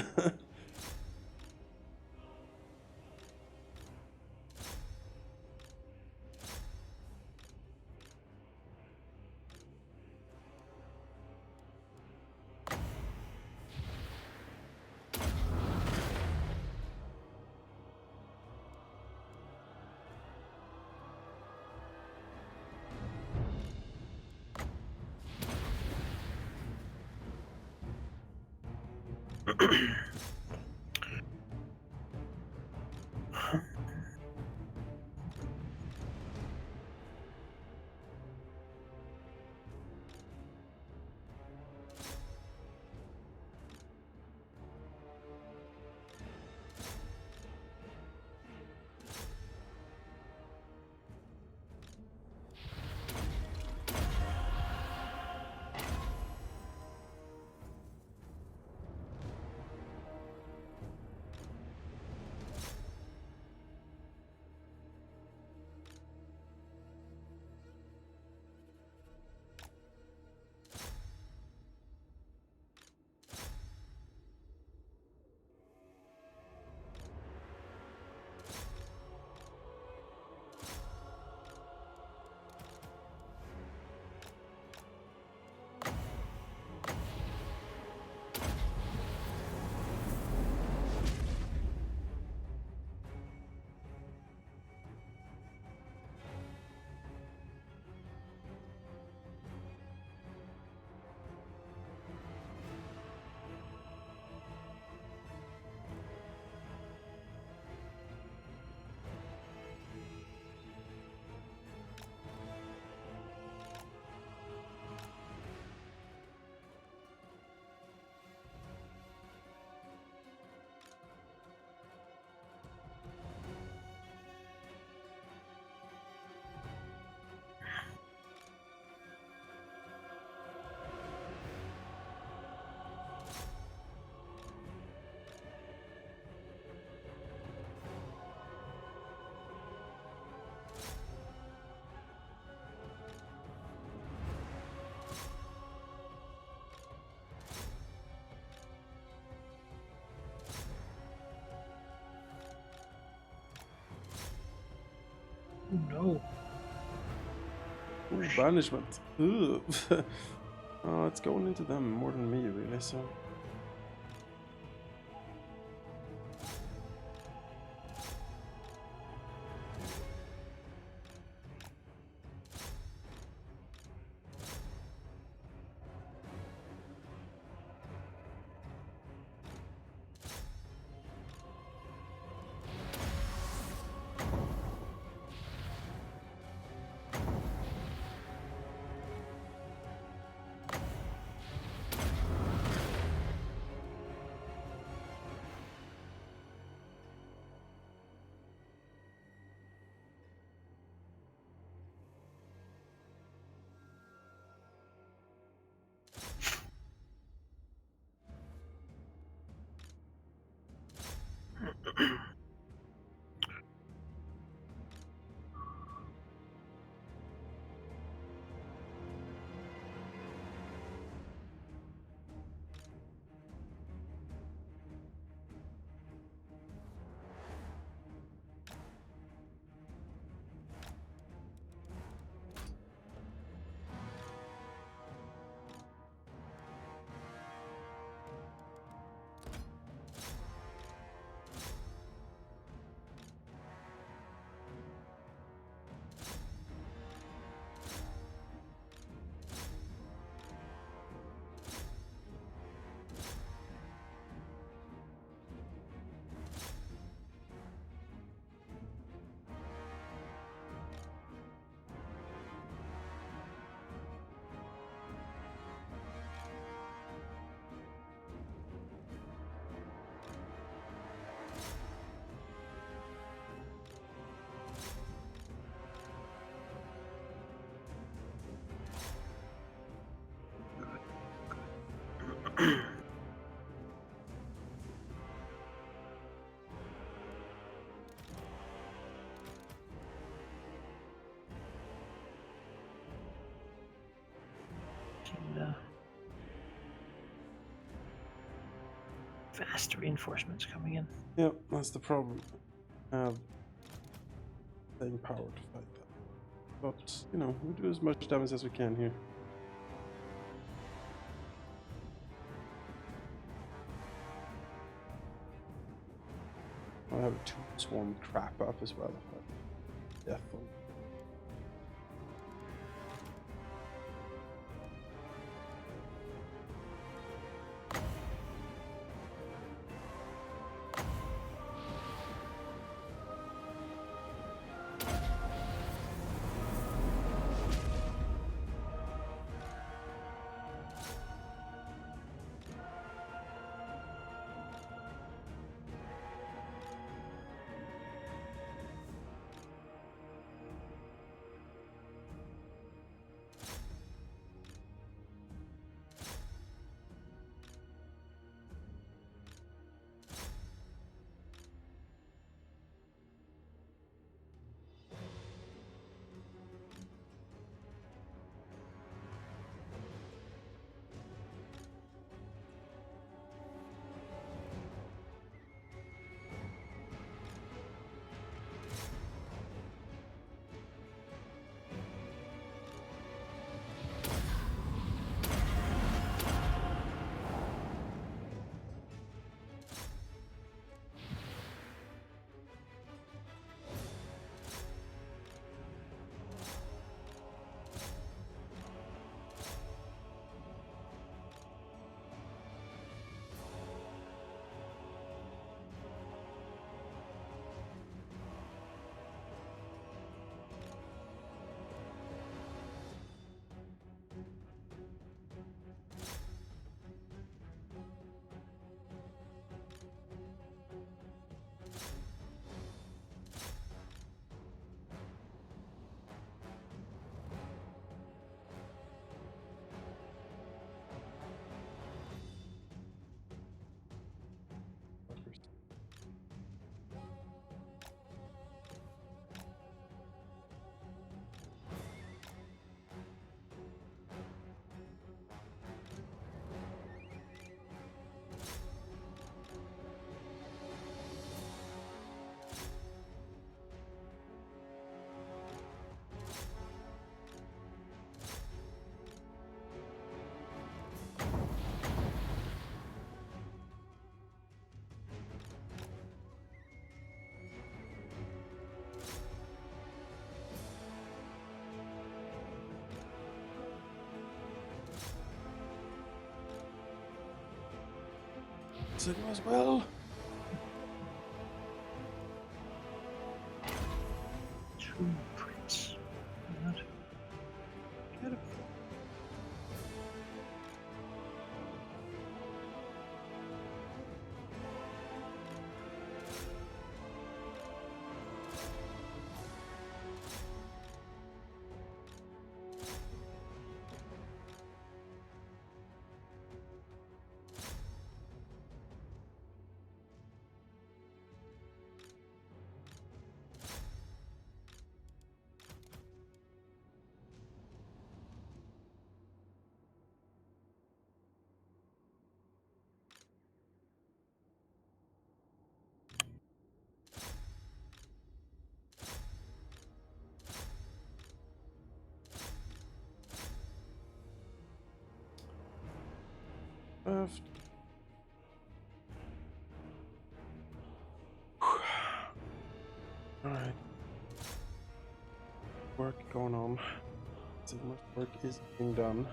Oh no. Ooh, banishment. Ugh. Oh, it's going into them more than me, really, so... fast reinforcements coming in. Yeah, that's the problem. Have staying power to fight that. But, you know, we do as much damage as we can here. I have a 2 swarm crap up as well. Definitely. Signal as well. Two prints. Not get it. Left. Alright. Work going on. So much work is being done.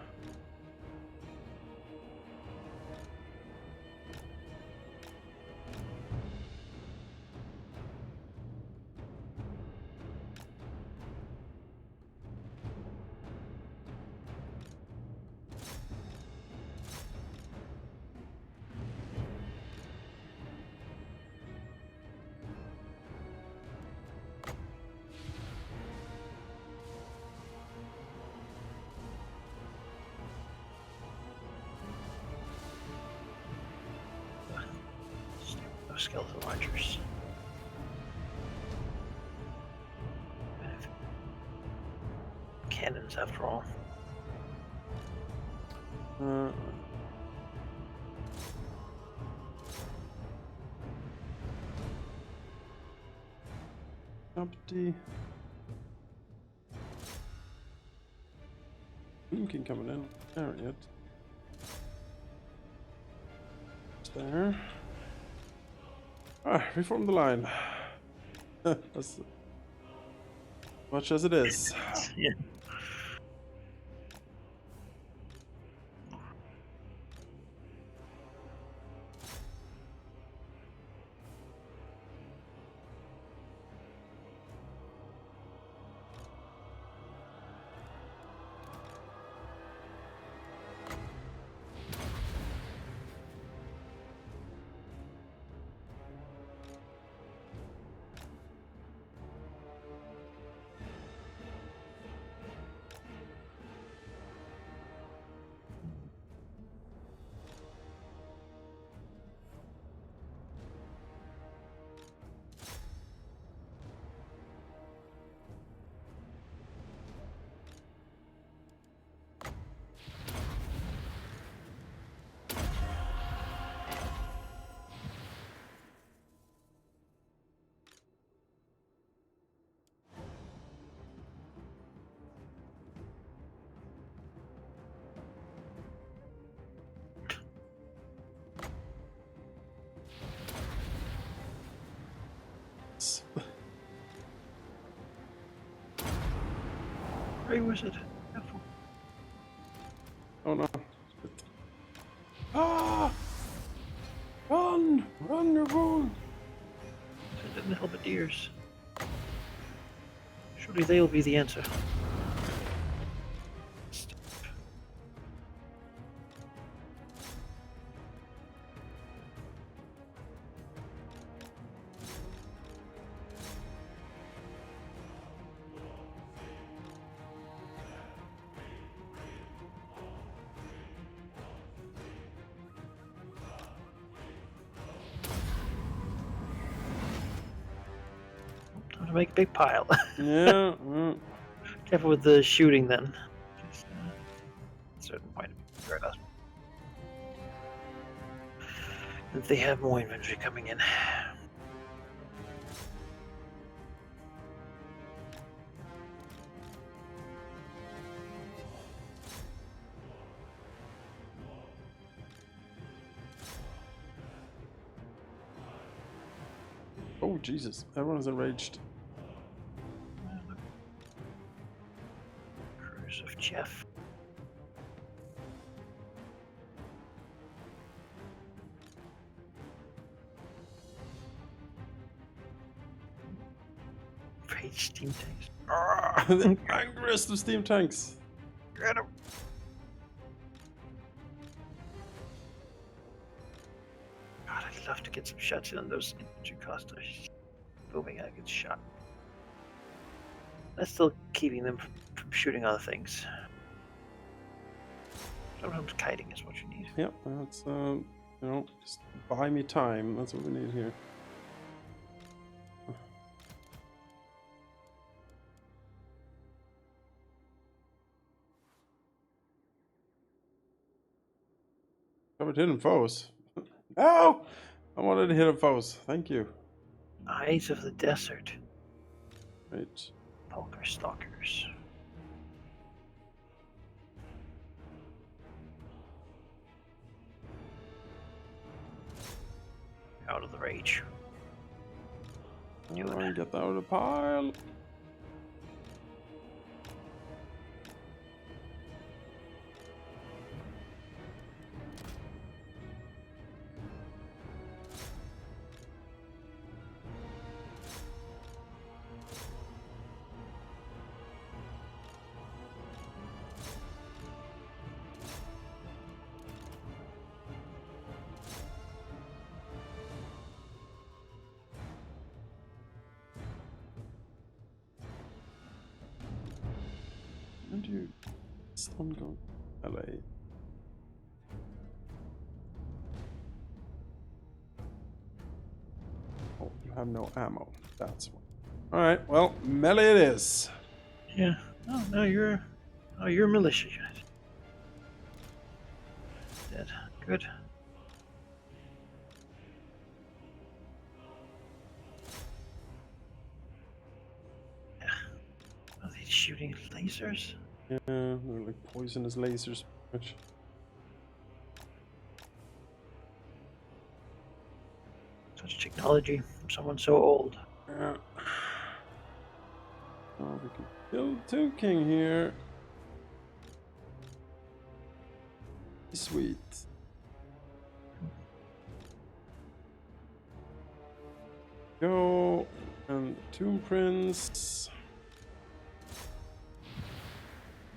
No skeleton launchers. Cannons, after all. Empty. Lincoln coming in. There yet. There. Ah, reform the line. As much as it is. Yeah. Where was it? Careful. Oh no. Ah! Run! Run, you're wrong! Send in the halberdiers. Surely they'll be the answer. Time to make a big pile. Yeah, well, Careful with the shooting then. Just, at a certain point, it hurt us. If they have more infantry coming in. oh Jesus, everyone's enraged. Cruise of Jeff. Rage steam tanks. The angriest of steam tanks. Get him. God, I'd love to get some shots in on those infantry clusters. Moving, I get shot. That's still keeping them from shooting other things. Sometimes kiting is what you need. Yep, that's you know, just buy me time. That's what we need here. Covered hidden foes. No! I wanted hidden foes. Thank you. Eyes of the Desert. Right. Polgar Stalkers. Out of the rage. Do it. Oh, get that out of the pile. And you stun go LA. Oh, you have no ammo. That's one. Alright, well, melee it is. Yeah. Oh, no, you're a militia unit. Dead. Good. shooting lasers? Yeah, they're like poisonous lasers. Which Such technology from someone so old. oh, we can kill 2 king here. Sweet. Go and Tomb Prince.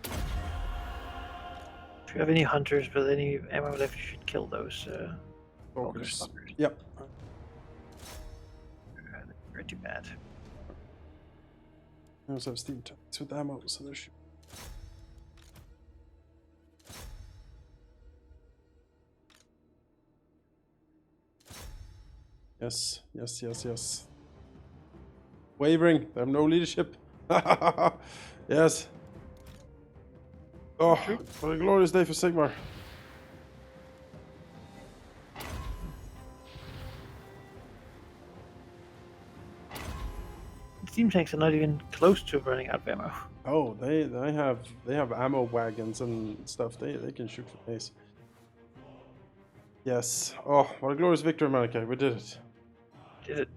If you have any hunters with any ammo left, you should kill those Focus. fuckers. Yep. Pretty bad. I also have steam tanks with ammo, so there should. Yes, yes, yes, yes. Wavering. They have no leadership. Yes. Oh, what a glorious day for Sigmar. Steam tanks are not even close to running out of ammo. Oh, they have ammo wagons and stuff. They can shoot for days. Yes. Oh, what a glorious victory, Manaki. We did it. Did it?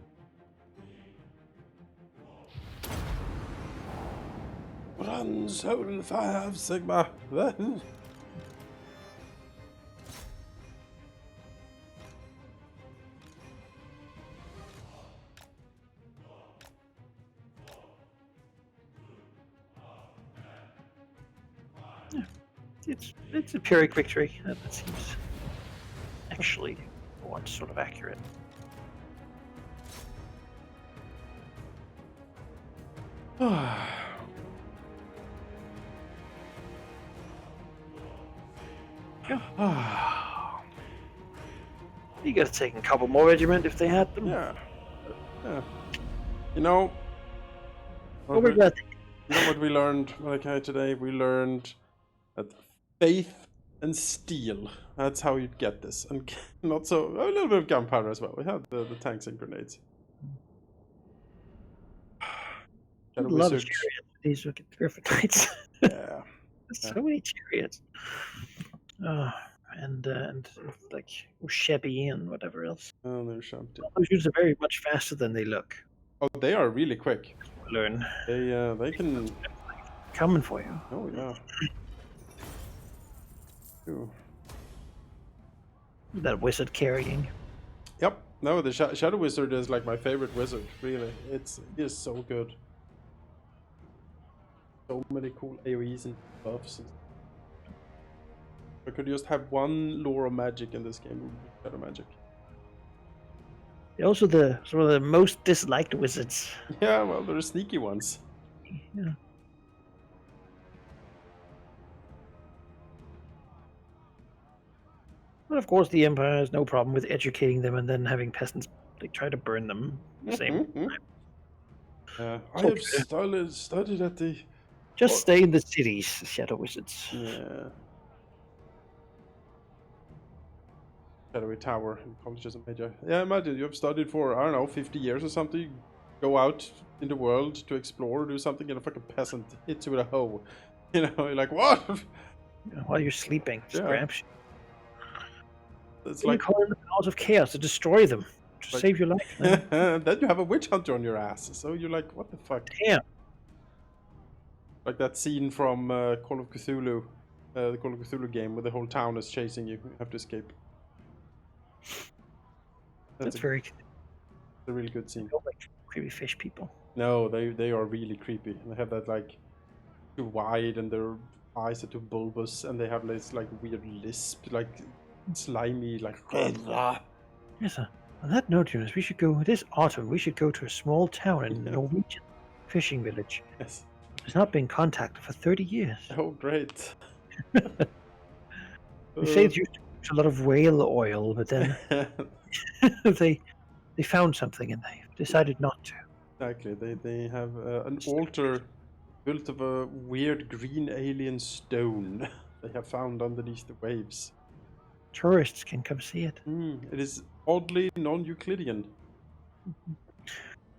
Run, soul, fire, Sigma. It's a Pyrrhic victory. That seems actually once sort of accurate. You could have taken a couple more regiment if they had them. Yeah. Yeah. You know. Oh my god. You know what we learned, Malachi, today? We learned that faith and steel. That's how you get this. And not so... A little bit of gunpowder as well. We had the tanks and grenades. A lot of chariots. These look at perfect knights. Yeah. So many chariots. And like Ushebi and whatever else. Oh, they're shanty. Those units are very much faster than they look. Oh, they are really quick. Learn. They can... Coming for you. Oh, yeah. Ooh. That wizard carrying. Yep. No, the Shadow Wizard is like my favorite wizard, really. He is so good. So many cool AoEs and buffs. I could just have one lore of magic in this game, it would be Shadow Magic. They're also some of the most disliked wizards. Yeah, well, they're sneaky ones. Yeah. But of course, the Empire has no problem with educating them and then having peasants they try to burn them. Same. I have studied at the... Just stay in the cities, Shadow Wizards. Yeah. Shadowy Tower in colleges and major. Yeah, imagine you have studied for, I don't know, 50 years or something. You go out in the world to explore, do something, and a fucking peasant hits you with a hoe. You know, you're like, what? While you're sleeping, just grabs you. It's like you call in the powers of chaos to destroy them, to like, save your life. Then you have a witch hunter on your ass. So you're like, what the fuck? Yeah. Like that scene from Call of Cthulhu, the Call of Cthulhu game, where the whole town is chasing you. You have to escape. That's very. It's a really good scene. They don't like creepy fish people. No, they are really creepy. They have that like too wide, and their eyes are too bulbous, and they have this like weird lisp, like slimy, like. Yes, on that note, Jonas, we should go this autumn. We should go to a small town in a Norwegian fishing village. Yes. It's not been contacted for 30 years. Oh, great. They say it's used to produce a lot of whale oil, but then they found something and they decided not to. Exactly. They have an altar built of a weird green alien stone they have found underneath the waves. Tourists can come see it. It is oddly non-Euclidean.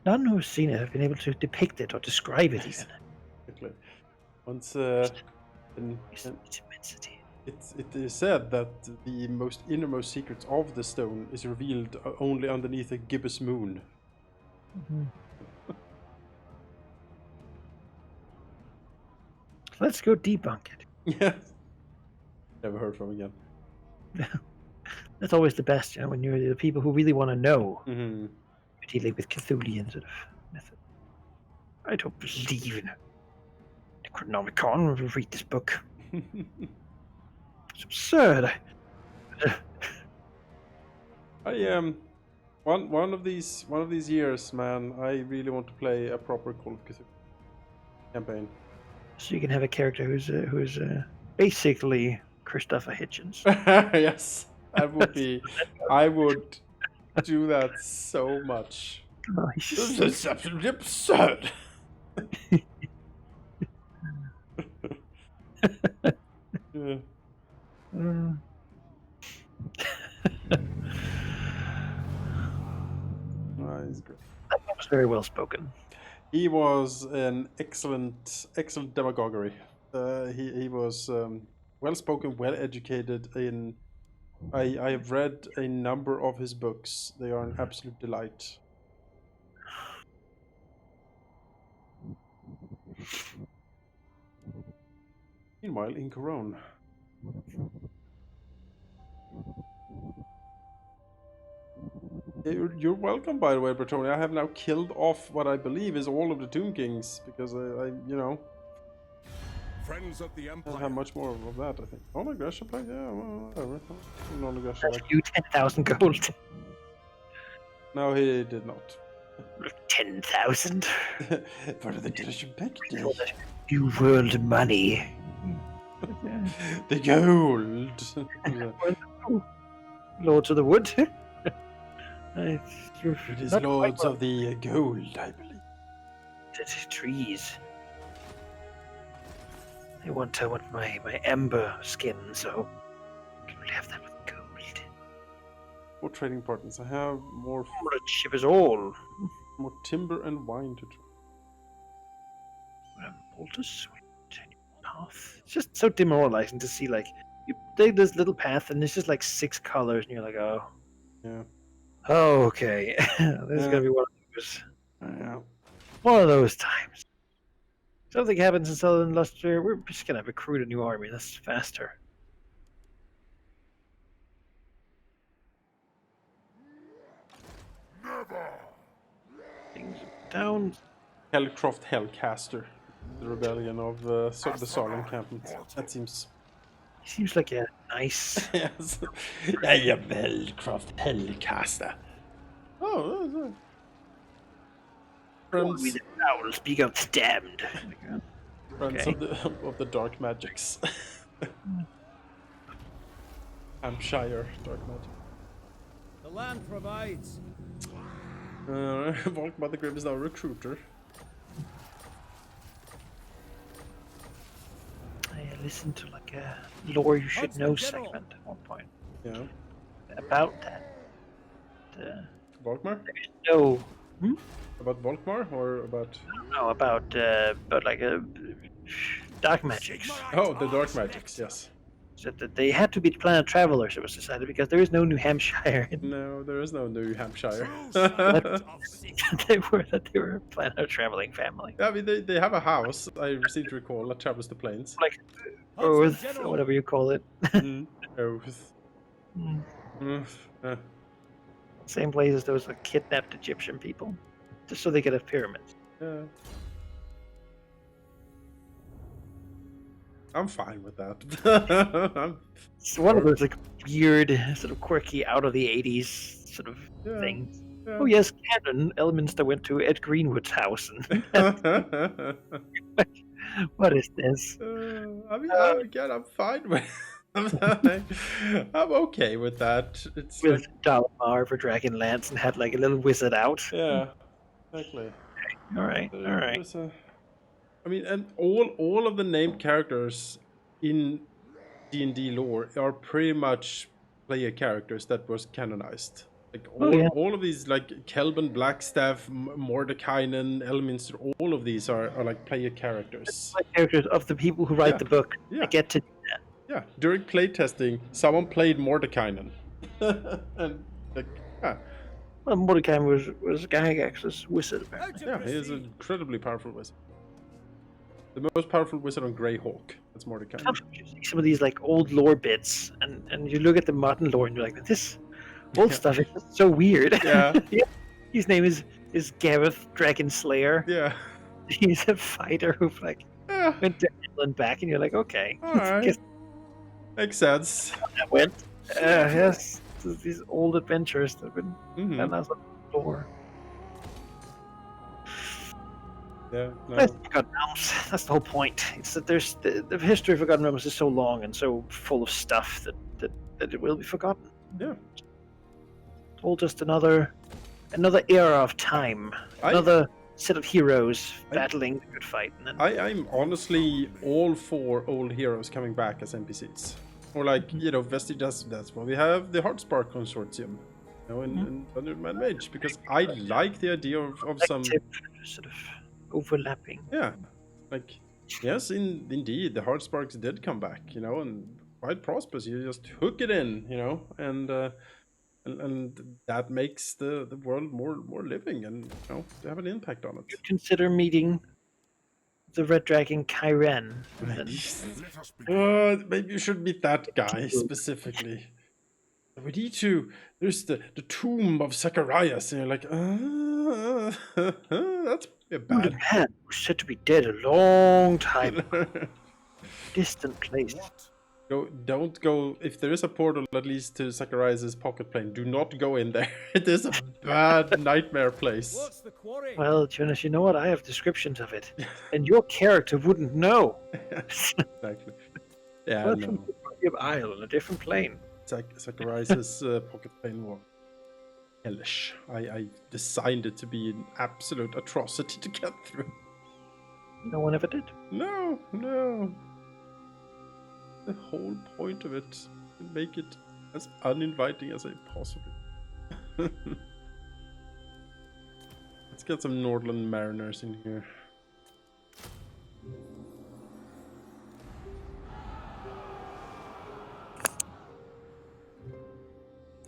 None who've seen it have been able to depict it or describe it even. Exactly. Once, Its immensity. it is said that the most innermost secrets of the stone is revealed only underneath a gibbous moon. Let's go debunk it. Yeah. Never heard from again. That's always the best, you know, when you're the people who really want to know. Mm-hmm. You're dealing with Cthulian sort of method. I don't believe in Necronomicon. We'll read this book. It's absurd. I one of these years, man, I really want to play a proper Call of Cthulhu campaign. So you can have a character who's basically Christopher Hitchens. Yes, that would be. I would do that so much. Oh, he's just This is absolutely absurd. Yeah. Mm. He's great. That was very well spoken. He was an excellent demagoguery. He was well spoken, well educated. I have read a number of his books. They are an absolute delight. Meanwhile, in Corone. You're welcome, by the way, Bertoni. I have now killed off what I believe is all of the Tomb Kings because I you know, Friends of the I don't Empire. have much more of that. I think. Oh my gosh, yeah, well, whatever. No aggression, like. You 10,000 gold. No, he did not. 10,000. For the diligent back day. New world money. The gold. Lords of the Wood. It is lords of the gold, I believe. Trees. I want my ember skin, so I can only have that with gold. More trading partners. I have more Ship is all. timber and wine to trade. Boltus, path. It's just so demoralizing to see, like, you take this little path and it's just like 6 colors, and you're like, oh. Yeah. Oh, okay. This is gonna be Yeah. one of those times. Something happens in Southern Luster, we're just gonna recruit a new army. That's faster. Never. Things down. Hellcroft Hellcaster. The rebellion of the Soul encampment. That seems. He seems like a nice. Yes. I am Hellcroft Hellcaster. Oh, that's We friends, the owls be got damned. friends Okay. of the dark magics. Hampshire dark magic. The land provides. Volkmar the Grim is now a recruiter. I listened to like a lore you should know General. segment at one point Yeah. about that. Volkmar? There's no. About Volkmar or about? No, about like dark magics. Oh, the dark magics. Yes. So that they had to be planet travelers, it was decided, because there is no New Hampshire. No, there is no New Hampshire. They were a planet traveling family. I mean, they have a house. I seem to recall that travels the plains. Like Oath, or whatever you call it. Oath. Same place as those like kidnapped Egyptian people, just so they could have pyramids. Yeah. I'm fine with that. It's one of those like weird, sort of quirky, out of the '80s sort of Yeah. things. Yeah. Oh yes, canon elements that went to Ed Greenwood's house. And what is this? I mean, again, I'm fine with. I'm okay with that. It's With like, Dalamar for Dragonlance and had like a little wizard out. yeah, exactly. All right, all right. There's I mean, and all of the named characters in D&D lore are pretty much player characters that was canonized. Like Oh, yeah. all of these, like Kelban, Blackstaff, Mordekainen, Elminster, all of these are like player characters. Like characters of the people who write Yeah. the book. Yeah. I get to do that. Yeah, during playtesting, someone played Mordekainen. And like, yeah, Well, Mordecai was Gygax's wizard, apparently. Out to yeah, he is an proceed. incredibly powerful wizard. The most powerful wizard on Greyhawk. That's Mordekainen. Sometimes you see some of these like old lore bits, and you look at the modern lore, and you're like, this old stuff is just so weird. Yeah. His name is Gareth Dragon Slayer. Yeah. He's a fighter who like Yeah. went to England back, and you're like, okay, All right. guess Makes sense. that went. Yes, these old adventures that have been Mhm. done as a lore. Yeah. No. That's Forgotten Realms. That's the whole point. It's that there's the history of Forgotten Realms is so long and so full of stuff that it will be forgotten. Yeah. It's all just another era of time. Another set of heroes battling the good fight. And then I'm honestly all for old heroes coming back as NPCs. Or like, Vestiges, that's why we have the Heartspark Consortium. In Thunderman Mage, because I like the idea of some... collective sort of overlapping. Yeah. Like, yes, indeed, the Heartsparks did come back, and quite prosperous. You just hook it in, and that makes the world more living, and they have an impact on it. Consider meeting the Red Dragon Kyren. Maybe. And Let us begin. Maybe you should meet that guy specifically. We need to. There's the tomb of Zacharias, and you're like, that's the bad. man was said to be dead a long time ago. Distant place. What? Don't go. If there is a portal, at least to Zacharias' pocket plane, do not go in there. It is a bad nightmare place. What's the quarry? Well, Jonas, you know what? I have descriptions of it, and your character wouldn't know. Exactly. Yeah, Well, no. from the Body of Isle on a different plane. Zacharias' pocket plane was hellish. I designed it to be an absolute atrocity to get through. No one ever did. No. The whole point of it is to make it as uninviting as I possibly. Let's get some Nordland Mariners in here.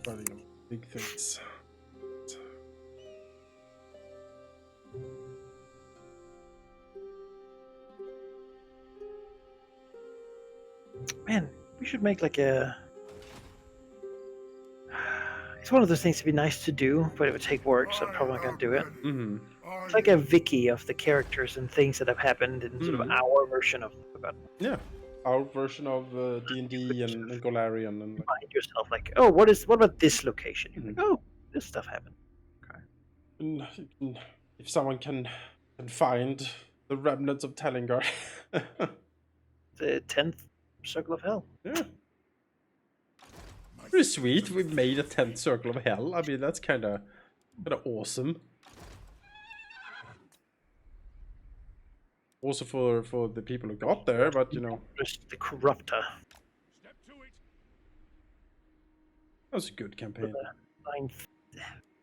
Starting big things. Man, we should make like a. It's one of those things that'd be nice to do, but it would take work, so I'm probably not gonna do it. Mm-hmm. It's like a wiki of the characters and things that have happened in sort of our version of Forgotten. Yeah, our version of D&D and Golarion and Find yourself like, oh, what about this location? You're like, oh, this stuff happened. And if someone can find the remnants of Talingard. The 10th Circle of Hell. Yeah. Pretty sweet. We made a 10th Circle of Hell. I mean, that's kind of awesome. Also for the people who got there, but Just the Corruptor. Step to it. that was a good campaign. The 9th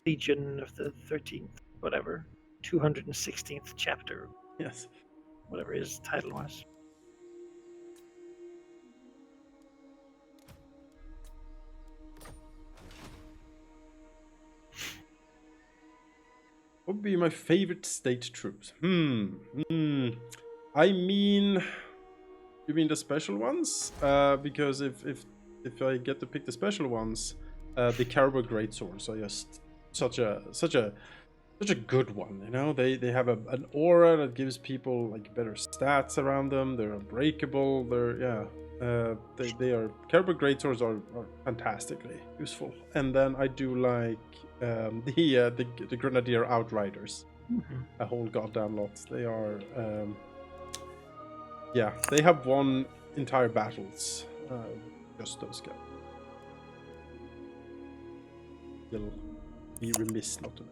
Legion of the 13th, whatever. 216th chapter, Yes. whatever his title was. What would be my favorite state troops? I mean, you mean the special ones? Because if I get to pick the special ones, the Caribou Greatswords are just such a good one. They have an aura that gives people like better stats around them. They're unbreakable. They are Caribou Greatswords are fantastically useful. And then I do like the Grenadier Outriders. Mm-hmm. A whole goddamn lot. They are they have won entire battles. Just those guys. You'll be remiss not to know.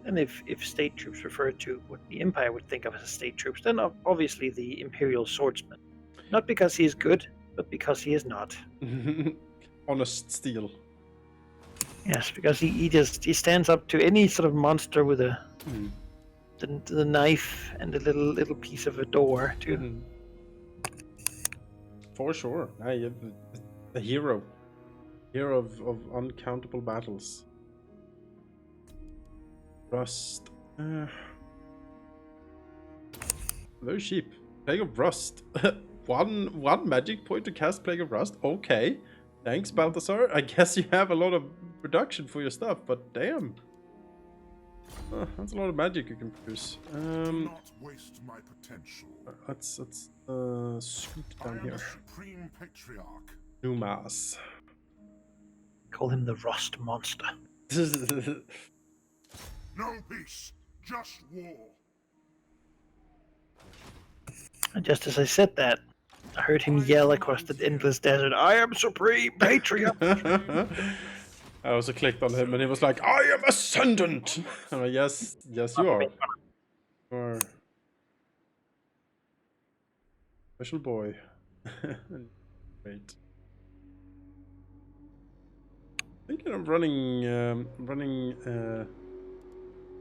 And if state troops refer to what the Empire would think of as state troops, then obviously the Imperial Swordsman. Not because he is good, but because he is not. Honest steel. Yes, because he stands up to any sort of monster with a the knife and a little piece of a door too. Mhm. For sure. A hero. Hero of uncountable battles. Rust. Very cheap. Plague of Rust. one magic point to cast Plague of Rust. Okay. Thanks, Balthasar. I guess you have a lot of production for your stuff, but damn. That's a lot of magic you can produce. Do not waste my potential. Let's scoot I down am here. the Supreme Patriarch. Numas. Call him the Rust Monster. No peace, just war. And just as I said that, I heard him yell across the endless desert, "I am Supreme Patriarch!" I also clicked on him and he was like, I am ascendant! I'm like, yes, you are. You are. Special boy. Great. Thinking of running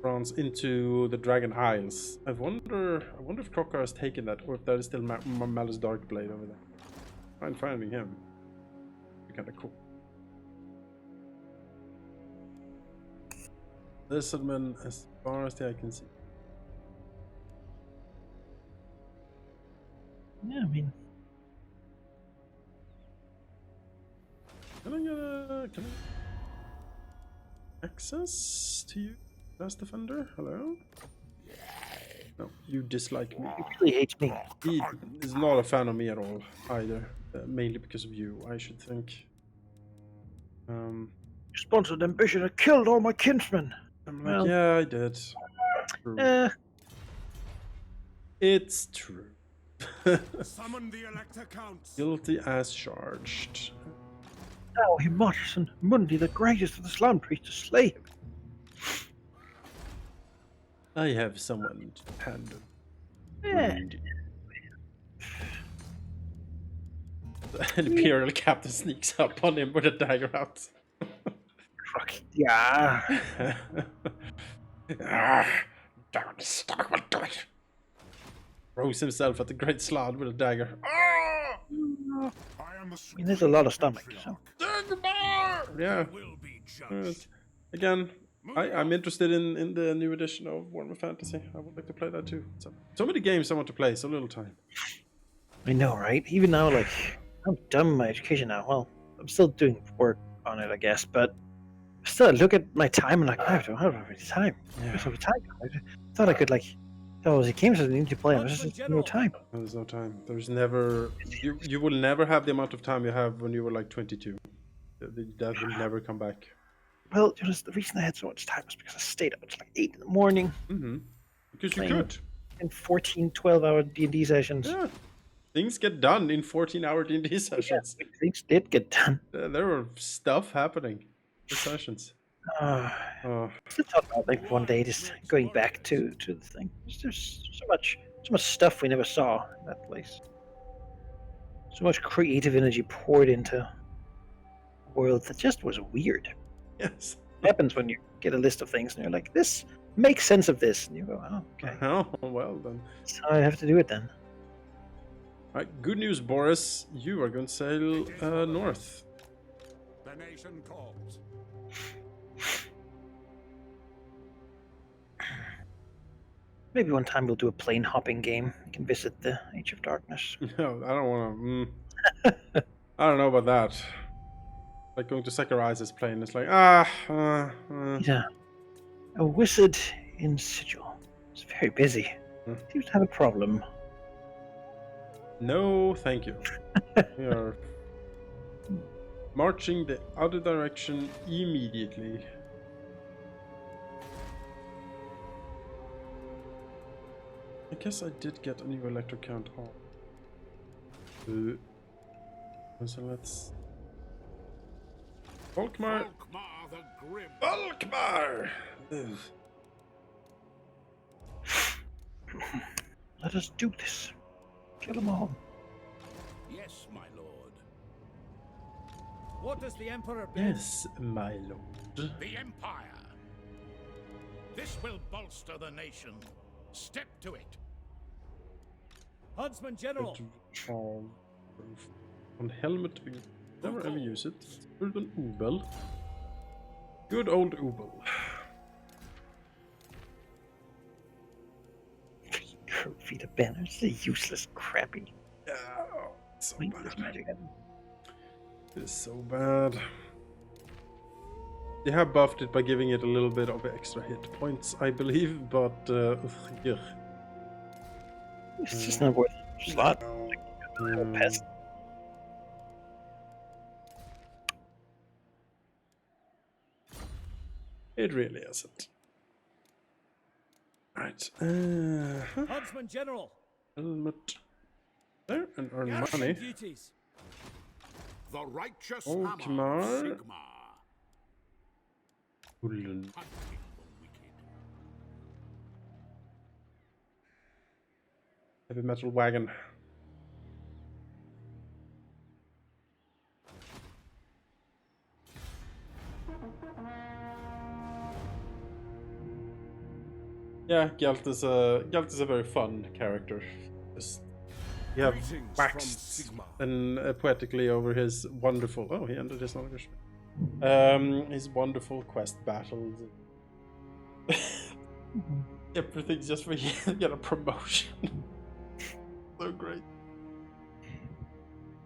France into the Dragon Isles. I wonder if Krokar has taken that, or if that is still Malice Darkblade over there. I'm finding him. Be kind of cool. This settlement, as far as the eye can see. Yeah, I mean, Can I access to you, Last Defender? Hello? No, you dislike me. he really hates me. He is not a fan of me at all, either. Mainly because of you, I should think. You sponsored ambition and killed all my kinsmen. I'm like, Well, yeah, I did. True. It's true. Summon the Elector Counts. Guilty as charged. Now he marches and Mundi, the greatest of the slum priests, to slay him. I have someone to handle. Yeah. The Imperial captain sneaks up on him with a dagger out. Fuck yeah. Don't stop will do it. Throws himself at the great slot with a dagger. I am the I mean, there's a lot of stomach. So. Yeah. will be Yes. Again, I'm interested in the new edition of Warhammer Fantasy. I would like to play that too. So many games I want to play, so little time. I know, right? Even now, like, I'm done with my education now. Well, I'm still doing work on it, I guess, but still, I look at my time and like, I don't have any time. I don't have time. I thought I could, like, there was games I need to play. There's just no time. There's no time. There's never. You will never have the amount of time you have when you were like 22. That will never come back. Well, the reason I had so much time was because I stayed up until like 8 in the morning. Mm-hmm. Because you Playing. could. In 14, 12-hour D&D sessions. Yeah. Things get done in 14-hour D&D sessions. Yeah, things did get done. There were stuff happening in sessions. I still thought about like one day just going back to the thing. There's so much stuff we never saw in that place. So much creative energy poured into a world that just was weird. Yes. It happens when you get a list of things and you're like, this makes sense of this, and you go, oh, okay. Oh, well then. So I have to do it then. Alright, good news, Boris. You are going to sail north. The nation calls. Maybe one time we'll do a plane hopping game. We can visit the Age of Darkness. No, I don't want to. I don't know about that. Like going to Zacharias' plane, it's like, Yeah. A wizard in Sigil. It's very busy. Seems to have a problem. No, thank you. We are marching the other direction immediately. I guess I did get a new Elector count on. So let's... Volkmar! Volkmar the Grim. Volkmar! Ugh. Let us do this. Kill them all. Yes, my lord. What does the Emperor bid? Yes, my lord. The Empire. This will bolster the nation. Step to it. Huntsman General. On helmet, never ever use it. Put it on Ubel. Good old Ubel. Vita banners, the useless, crappy. Yeah, so Pointless bad. magic. It's so bad. They have buffed it by giving it a little bit of extra hit points, I believe, but yeah. It's just not worth a slot. Pest. It really isn't. Right. Huntsman General. Helmet. There, and earn Garrison money. duties. The righteous Alkmaar. hammer of Sigmar. Ullen. Hunting the wicked. Heavy metal wagon. Yeah, Gelt is a very fun character. Just, you have Greetings from waxed Sigmar. and poetically over his wonderful. Oh, he ended his knowledge. His wonderful quest battles. Everything's just for you to get a promotion. So great.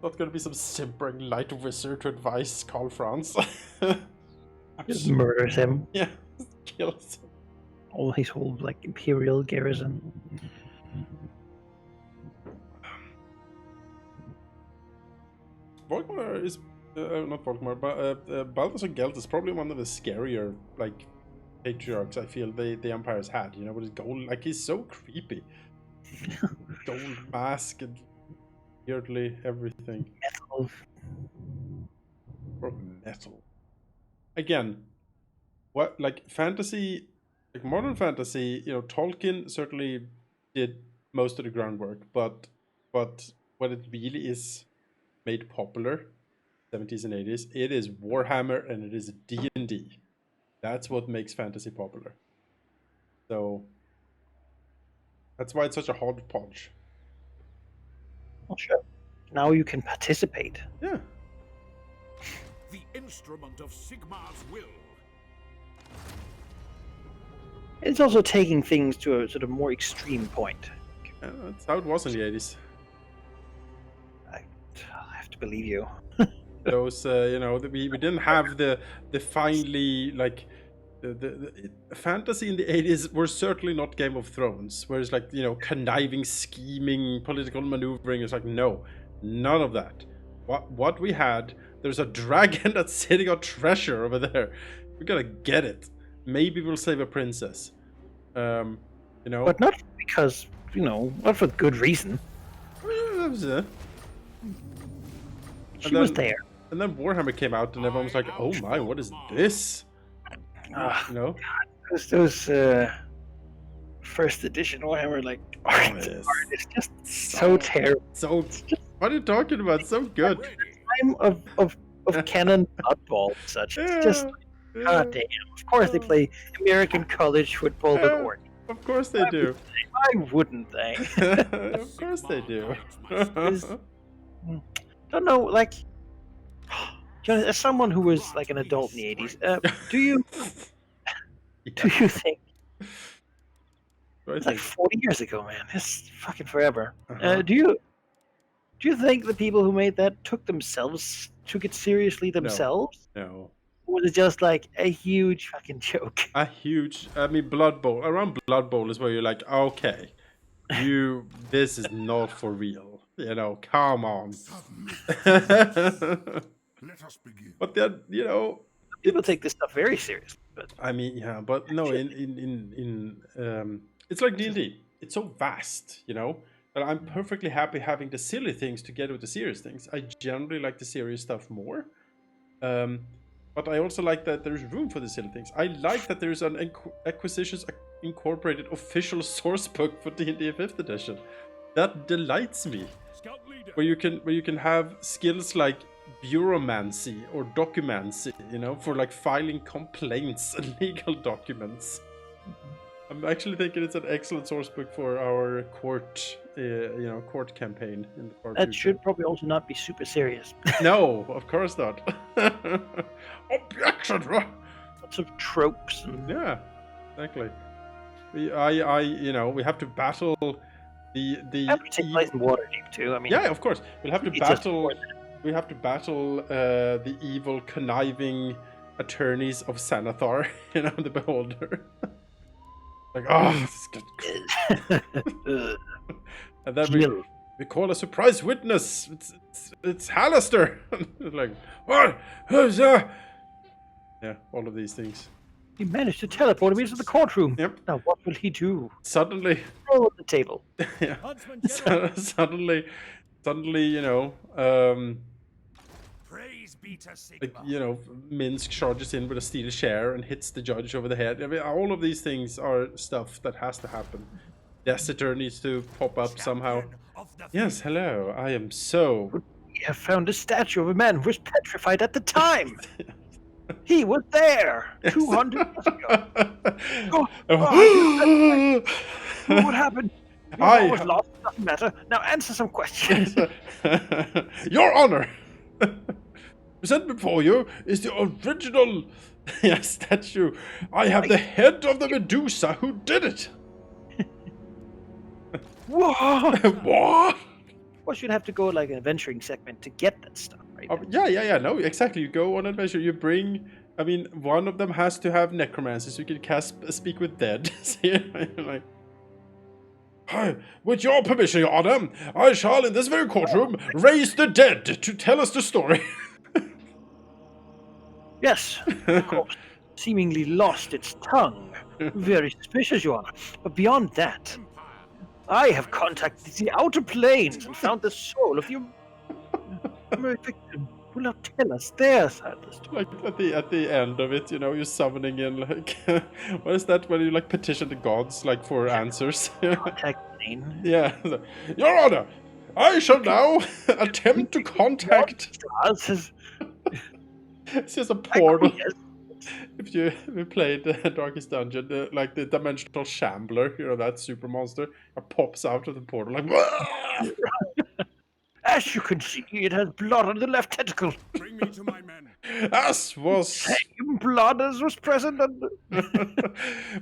Not gonna be some simpering light wizard to advise Karl Franz. Just murders him. Yeah, kills him. All his whole like imperial garrison. Volkmar is not Volkmar, but Balthasar Gelt is probably one of the scarier like patriarchs I feel the Empire's had. You know, with his gold, like he's so creepy. Gold mask and weirdly everything. Metal. Or metal. Again, what like fantasy, like modern fantasy, you know, Tolkien certainly did most of the groundwork, but what it really is made popular, 70s and 80s, it is Warhammer and it is D&D. That's what makes fantasy popular. So that's why it's such a hodgepodge. Well, sure. Now you can participate. Yeah. The instrument of Sigmar's will. It's also taking things to a sort of more extreme point. Yeah, that's how it was in the 80s. I have to believe you. Those, you know, we didn't have the finely like the fantasy in the 80s were certainly not Game of Thrones, where it's like, you know, conniving, scheming, political maneuvering. It's like, no, none of that. What we had, there's a dragon that's sitting on treasure over there. We gotta get it. Maybe we'll save a princess. You know, But not because, you know, not for good reason. that was it. She And was then- there. And then Warhammer came out, and everyone was like, "Oh my, what is this?" Ah, You know, those first edition Warhammer like art yes. is just so terrible. So, what are you talking about? So good. Ready. Time of cannon nutball and such. It's just god damn. Of course they play American college football with Yeah. orc. Of course they do. Why wouldn't they? Of course they do. Don't know, like John, as someone who was like an adult in the 80s, do you think Right it's like 40 years ago, man? It's fucking forever. Uh-huh. Do you think the people who made that took it seriously themselves? No. Or was it just like a huge fucking joke? A huge, I mean, Blood Bowl. Around Blood Bowl is where you're like, okay, this is not for real. You know, come on. Let us begin. But then, you know, People take this stuff very seriously, but I mean, yeah, but no, in it's like D&D. It's so vast, you know, that I'm perfectly happy having the silly things together with the serious things. I generally like the serious stuff more. But I also like that there's room for the silly things. I like that there's an Acquisitions Incorporated official source book for D&D 5th edition. That delights me. Scout leader. Where you can have skills like bureaumancy or documancy, you know, for like filing complaints and legal documents. I'm actually thinking it's an excellent source book for our court, court campaign in the far That future. should probably also not be super serious. No, of course not. Objection! Lots of tropes and Yeah, exactly. We have to battle the that would take place in Waterdeep too. I mean, Yeah, of course. We'll have to it's just battle. worth We have to battle the evil, conniving attorneys of Sanathar, the Beholder. Like, oh, this is and then Jill. we call a surprise witness. It's Hallister. Like, what? Who's that? Yeah, all of these things. He managed to teleport him into the courtroom. Yep. Now what will he do? Suddenly, Roll at the table. yeah. Huntsman General, Suddenly, Praise be to like, Sigma. Minsk charges in with a steel chair and hits the judge over the head. I mean, all of these things are stuff that has to happen. Desitor needs to pop up somehow. Champion of the Yes, hello. I am so. We have found a statue of a man who was petrified at the time. He was there 200 years ago. What happened? Your I law was ha- lost. Doesn't matter. Now answer some questions. Your Honor, present before you is the original statue. I have the head of the Medusa who did it. Whoa! What? Well, you'd have to go like an adventuring segment to get that stuff, right? Yeah. No, exactly. You go on adventure. You bring. I mean, one of them has to have necromancy, so you can cast Speak with Dead. Like, "Hi, with your permission, Your Honor, I shall, in this very courtroom, raise the dead to tell us the story." Yes, of course. Seemingly lost its tongue. Very suspicious, Your Honor. But beyond that, I have contacted the outer planes and found the soul of the victim. Will not tell us their side of the story. Like at the end of it, you're summoning in like what is that when you like petition the gods like for answers? Contact plane. Yeah. Your Honor, I shall now attempt to contact. It's just a portal. If you played Darkest Dungeon, like the dimensional shambler, that super monster, pops out of the portal like. As you can see, it has blood on the left tentacle. Bring me to my men. As was. Same blood as was present on the...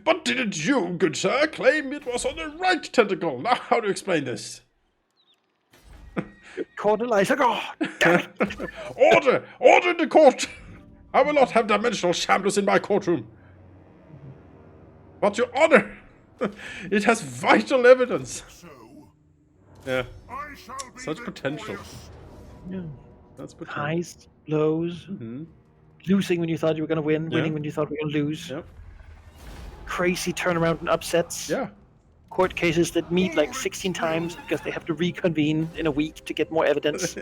But didn't you, good sir, claim it was on the right tentacle? Now, how to explain this? Cornelius, oh, damn it. Order! Order in the court! I will not have dimensional shamblers in my courtroom. But, Your Honor, it has vital evidence. So, Yeah, I shall be such potential. victorious. Yeah. That's potential. Highs, lows, Mm-hmm. losing when you thought you were going to win, Yeah. winning when you thought you were going to lose. Yep. Crazy turnaround and upsets. Yeah. Court cases that meet like 16 times because they have to reconvene in a week to get more evidence.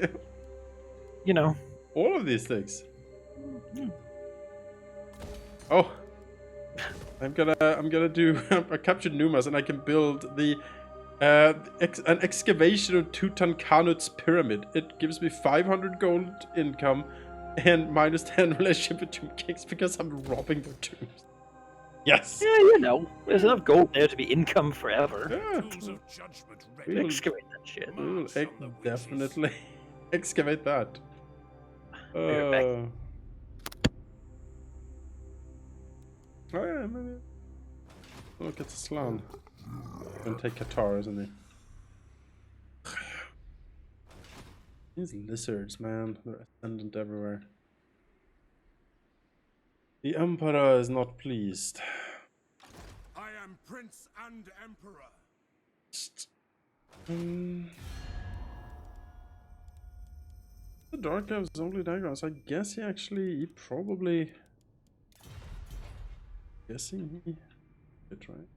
All of these things. Oh, I'm gonna do I captured Numas and I can build the an excavation of Tutankhamun's pyramid. It gives me 500 gold income and -10 relationship with Tomb Kings because I'm robbing their tombs. Yes. Yeah, there's enough gold there to be income forever. Yeah. Tools of judgment We ready. will- Excavate that shit. We will definitely excavate that. right back. Oh yeah, maybe. Look at the slan. Gonna take Qatar, isn't he? These lizards, man, they're ascendant everywhere. The Emperor is not pleased. I am Prince and Emperor. The Dark Elves only diagrams. I guess he probably. Guessing he did right.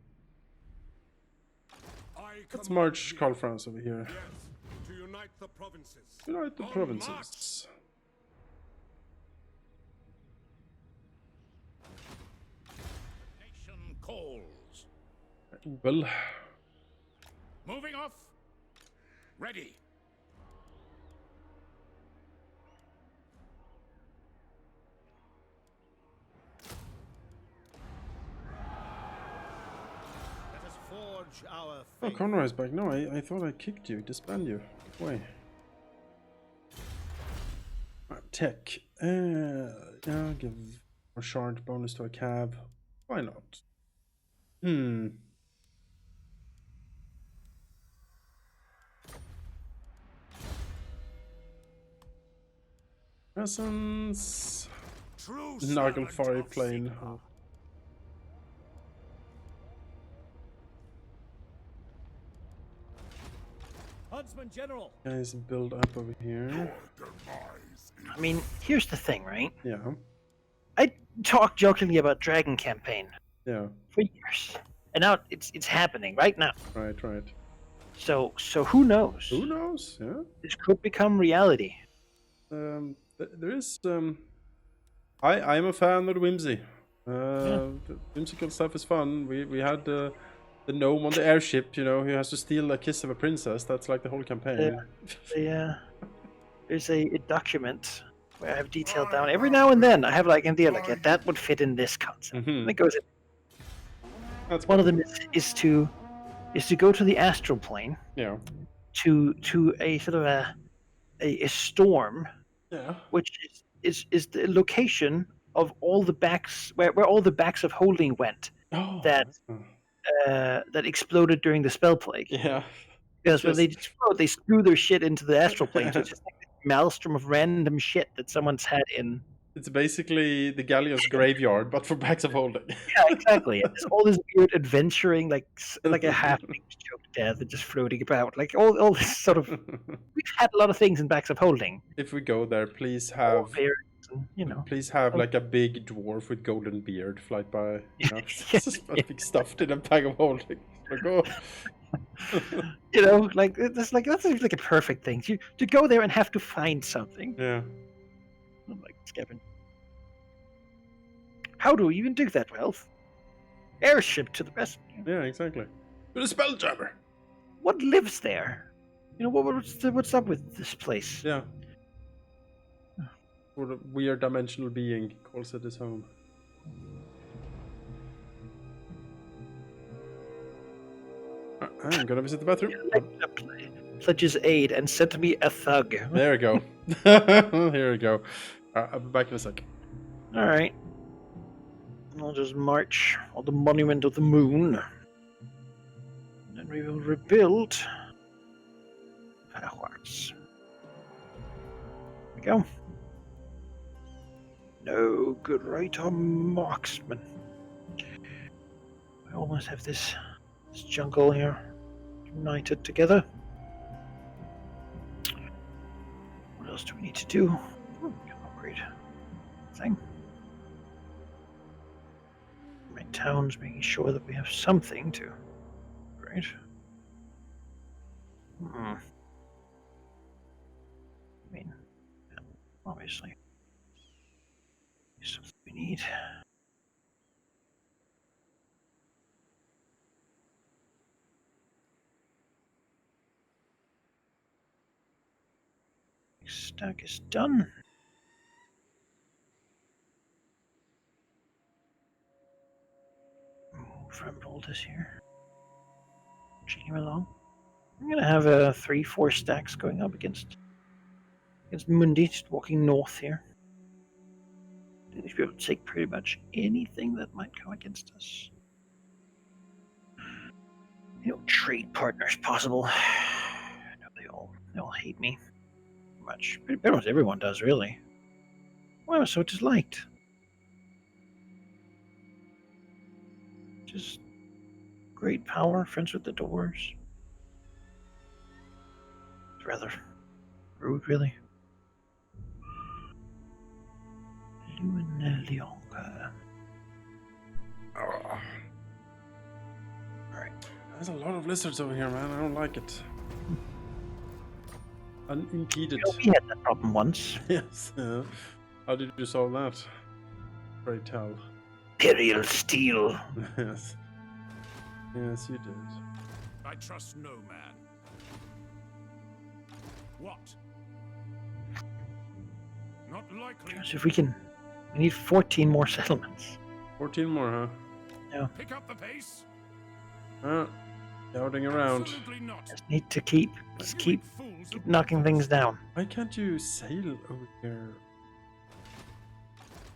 Let's march Karl Franz over here. Yes, to unite the provinces. Unite the On provinces. nation calls. Well, Moving off. Ready. forge our Oh, faith. Conroy's back. No, I thought I kicked you, disband you. Go away. Tech. Yeah, give a shard bonus to a cab. Why not? Presence. True Nagel servant fire of plane. Sigmar. Huntsman General. Guys, build up over here. Demise I mean, here's the thing, right? Yeah, I talked jokingly about Dragon Campaign yeah. for years, and now it's happening right now. Right. So who knows? Who knows? Yeah. This could become reality. There is. I'm a fan of the whimsy. The whimsical stuff is fun. We had the gnome on the airship, you know, who has to steal a kiss of a princess. That's like the whole campaign. There's a document where I have detailed down every now and then. I have like an idea, like yeah, that would fit in this concept. Mhm. And it goes in. That's One of them is to go to the astral plane yeah. to a sort of a storm, Yeah. which is the location of all the backs where all the backs of holding went Oh. that that exploded during the spell plague. Yeah. Because when they Just- explode, they screw their shit into the astral plane. So it's just like a maelstrom of random shit that someone's had in. It's basically the galleon's graveyard, but for backs of holding. Yeah, exactly. And there's all this weird adventuring, like a half choked to death and just floating about. Like all this sort of. We've had a lot of things in backs of holding. If we go there, please All have variants and, you know. please have like a big dwarf with golden beard fly by. You know, Yeah, just being stuffed in a bag of holding. Like, oh. You know, like that's like a perfect thing. To go there and have to find something. Yeah. I'm like, Skevin. How do we even do that, Ralph? Airship to the rescue. Yeah, exactly. To the spelljammer. What lives there? You know, what's up with this place? Yeah. What a weird dimensional being calls it his home. I'm gonna visit the bathroom. Elector pledges aid and sent me a thug. There we go. Here we go. I'll be back in a sec. All right. I'll just march on the monument of the moon. Then we will rebuild Fireworks. There we go. No good right on marksman. We almost have this jungle here united together. What else do we need to do? Upgrade thing. My town's making sure that we have something to upgrade. I mean, yeah, obviously, something we need. Stack is done. Move all this here. Checking along. I'm gonna have 3-4 stacks going up against Mundi, just walking north here. They should be able to take pretty much anything that might come against us. You know, trade partners possible. I know they all hate me. Much. Pretty much everyone does, really. Well, so disliked. Just great power, friends with the doors. It's rather rude, really. Luinelionka. Oh. Alright. There's a lot of lizards over here, man. I don't like it. Unimpeded. You know, we had that problem once. Yes. How did you solve that? Pray tell. Imperial steel. Yes. Yes, you did. I trust no man. What? Not likely. So if we need 14 more settlements. 14 more, huh? Pick up the pace. Scouting around. Absolutely not. Just need to keep You fools keep of knocking things down. Why can't you sail over here?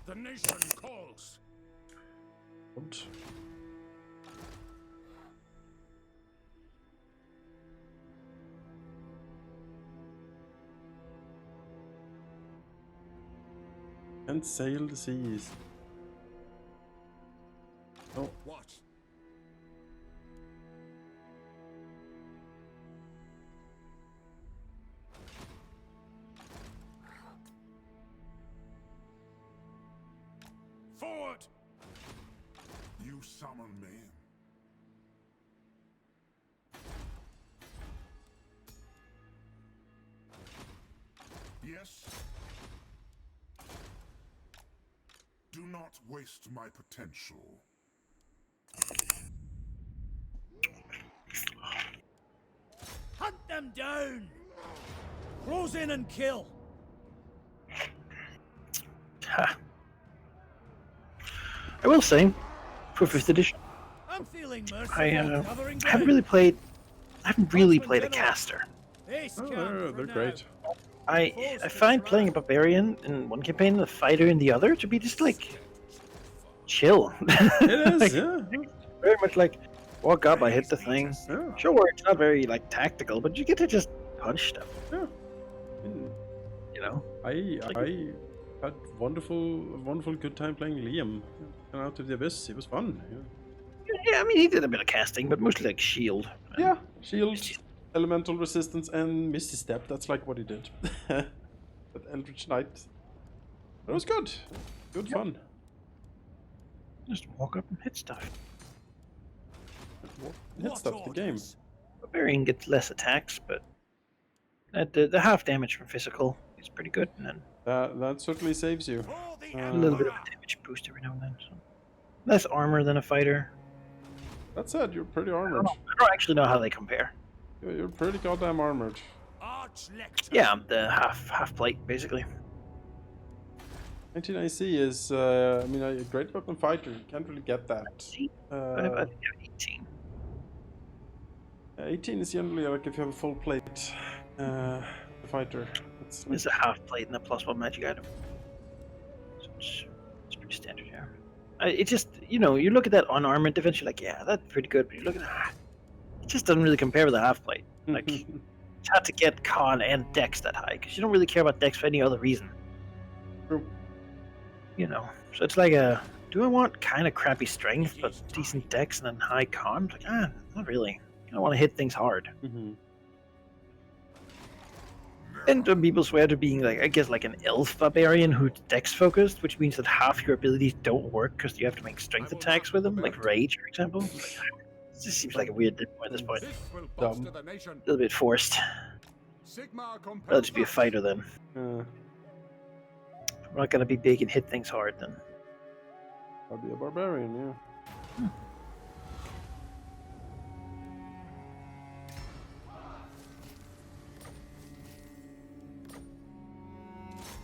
the nation calls. What? Can't sail the seas. Oh, What? Forward! You summon me. Yes? Do not waste my potential. Hunt them down! Close in and kill! Ha. I will say, for 5th edition, I'm feeling merciful, I covering haven't ground. really played. I haven't really Huntsman played a General. caster. Base oh camp they're for now. great. I find playing a barbarian in one campaign and a fighter in the other to be just like chill. It is, Like, yeah. very much like walk up, I hit the thing. Yeah. Sure, it's not very like tactical, but you get to just punch stuff. Yeah. Mm. You know, I had wonderful good time playing Liam. And Out of the Abyss. It was fun. yeah. I mean, he did a bit of casting, but mostly like shield. Yeah. Shield, elemental resistance, and Misty Step. That's like what he did. But Eldritch Knight. That was good. Good fun. Just walk up and hit stuff. Hit stuff the game. Barbarian gets less attacks, but the half damage from physical is pretty good, and then That certainly saves you. For the a little bit of Emperor. a damage boost every now and then. So. Less armor than a fighter. That said, you're pretty I armored. don't actually know how they compare. You're pretty goddamn armored. Arch Lecter. Yeah, the half plate basically. 19 IC is, I mean, a great weapon fighter. You can't really get that. I Uh, think I have 18. 18 is generally like if you have a full plate fighter. It's like, It's a half plate and a +1 magic item. So it's pretty standard, yeah. It just, you know, you look at that unarmored defense, you're like, yeah, that's pretty good. But you look at it just doesn't really compare with the half plate. Like, it's hard to get con and dex that high because you don't really care about dex for any other reason. True. You know, so it's like do I want kind of crappy strength but decent dex and then high con? Like, not really. I want to hit things hard. Mhm. And people swear to being like, I guess, like an elf barbarian who's dex focused, which means that half your abilities don't work because you have to make strength attacks with them, like rage, for example. It just seems like a weird thing at this point. This will Dumb. bolster the nation. A little bit forced. Sigma I'll just be a fighter then. Uh, I'm not gonna be big and hit things hard then. I'll be a barbarian, yeah.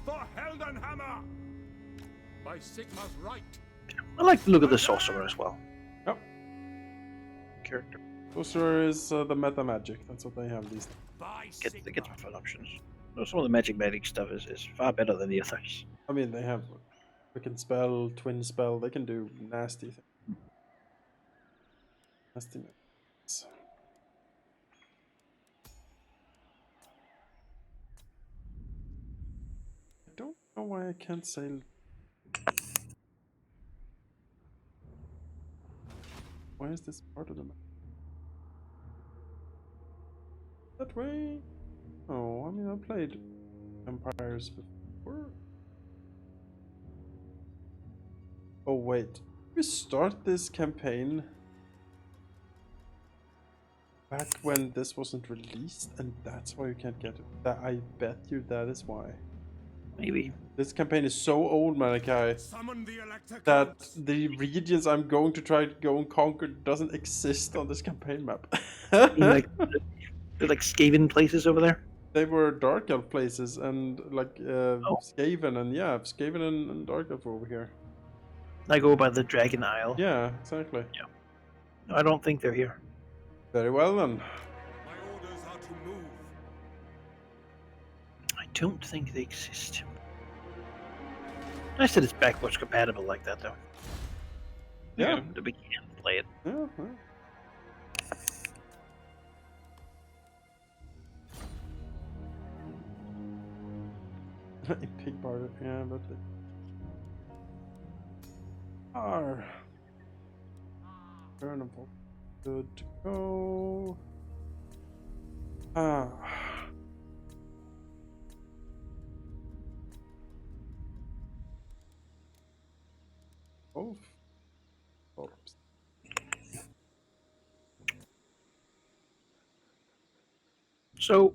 For Heldenhammer! By Sigma's right. I like the look of the sorcerer as well. Yep. Character Sorcerer is the meta magic. That's what they have these days. By gets Sigma. some fun options. Some of the magic stuff is far better than the others. I mean, they have Quicken Spell, Twin Spell. They can do nasty things. Nasty things. I don't know why I can't sail. Why is this part of the map? That way? Oh, I mean, I played Empires before. Oh, wait. We start this campaign back when this wasn't released, and that's why you can't get it. That I bet you that is why. Maybe. This campaign is so old, Manaki, Summon the Elector. that Counts. the regions I'm going to try to go and conquer doesn't exist on this campaign map. I mean, like they're like Skaven places over there. They were Dark Elf places, and like Skaven, and yeah, Skaven and Dark Elf were over here. I go by the Dragon Isle. Yeah, exactly. No, I don't think they're here. Very well then. My orders are to move. I don't think they exist. Nice that it's backwards compatible like that, though. Yeah. That we can play it. Yeah. Pig bar, yeah, but it are turnable. Good to go. Ah. Both. Oops. So,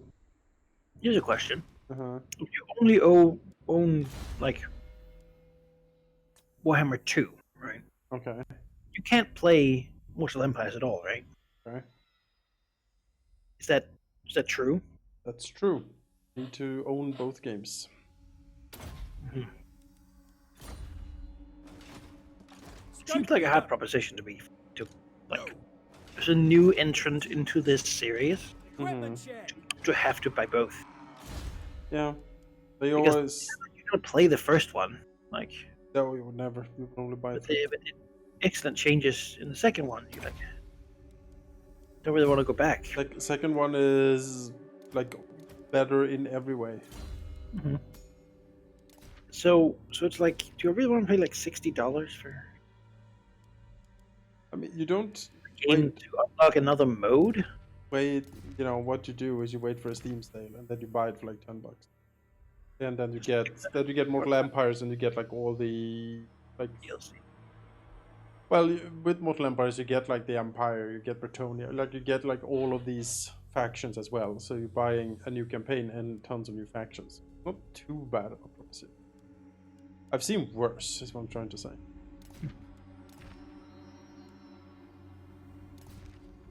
here's a question. Uh-huh. If you only own, like, Warhammer 2, right? Okay. You can't play Mortal Empires at all, right? Okay. Is that true? That's true. Need to own both games. Seems like a hard proposition to be to like. As a new entrant into this series, Equipment check. to have to buy both. Yeah. They Because- always. You don't play the first one, like, No, you would never. You would only buy but three. they did excellent changes in the second one. You like don't really want to go back. Second one is like better in every way. So it's like, do you really want to pay like $60 for I mean, you don't a game wait. to unlock another mode? Wait. You know what you do is you wait for a Steam sale and then you buy it for like $10. And then you get Mortal Empires and you get like all the like. DLC. Well, with Mortal Empires you get like the Empire, you get Bretonia, like you get like all of these factions as well. So you're buying a new campaign and tons of new factions. Not too bad of a proposition. I've seen worse, is what I'm trying to say.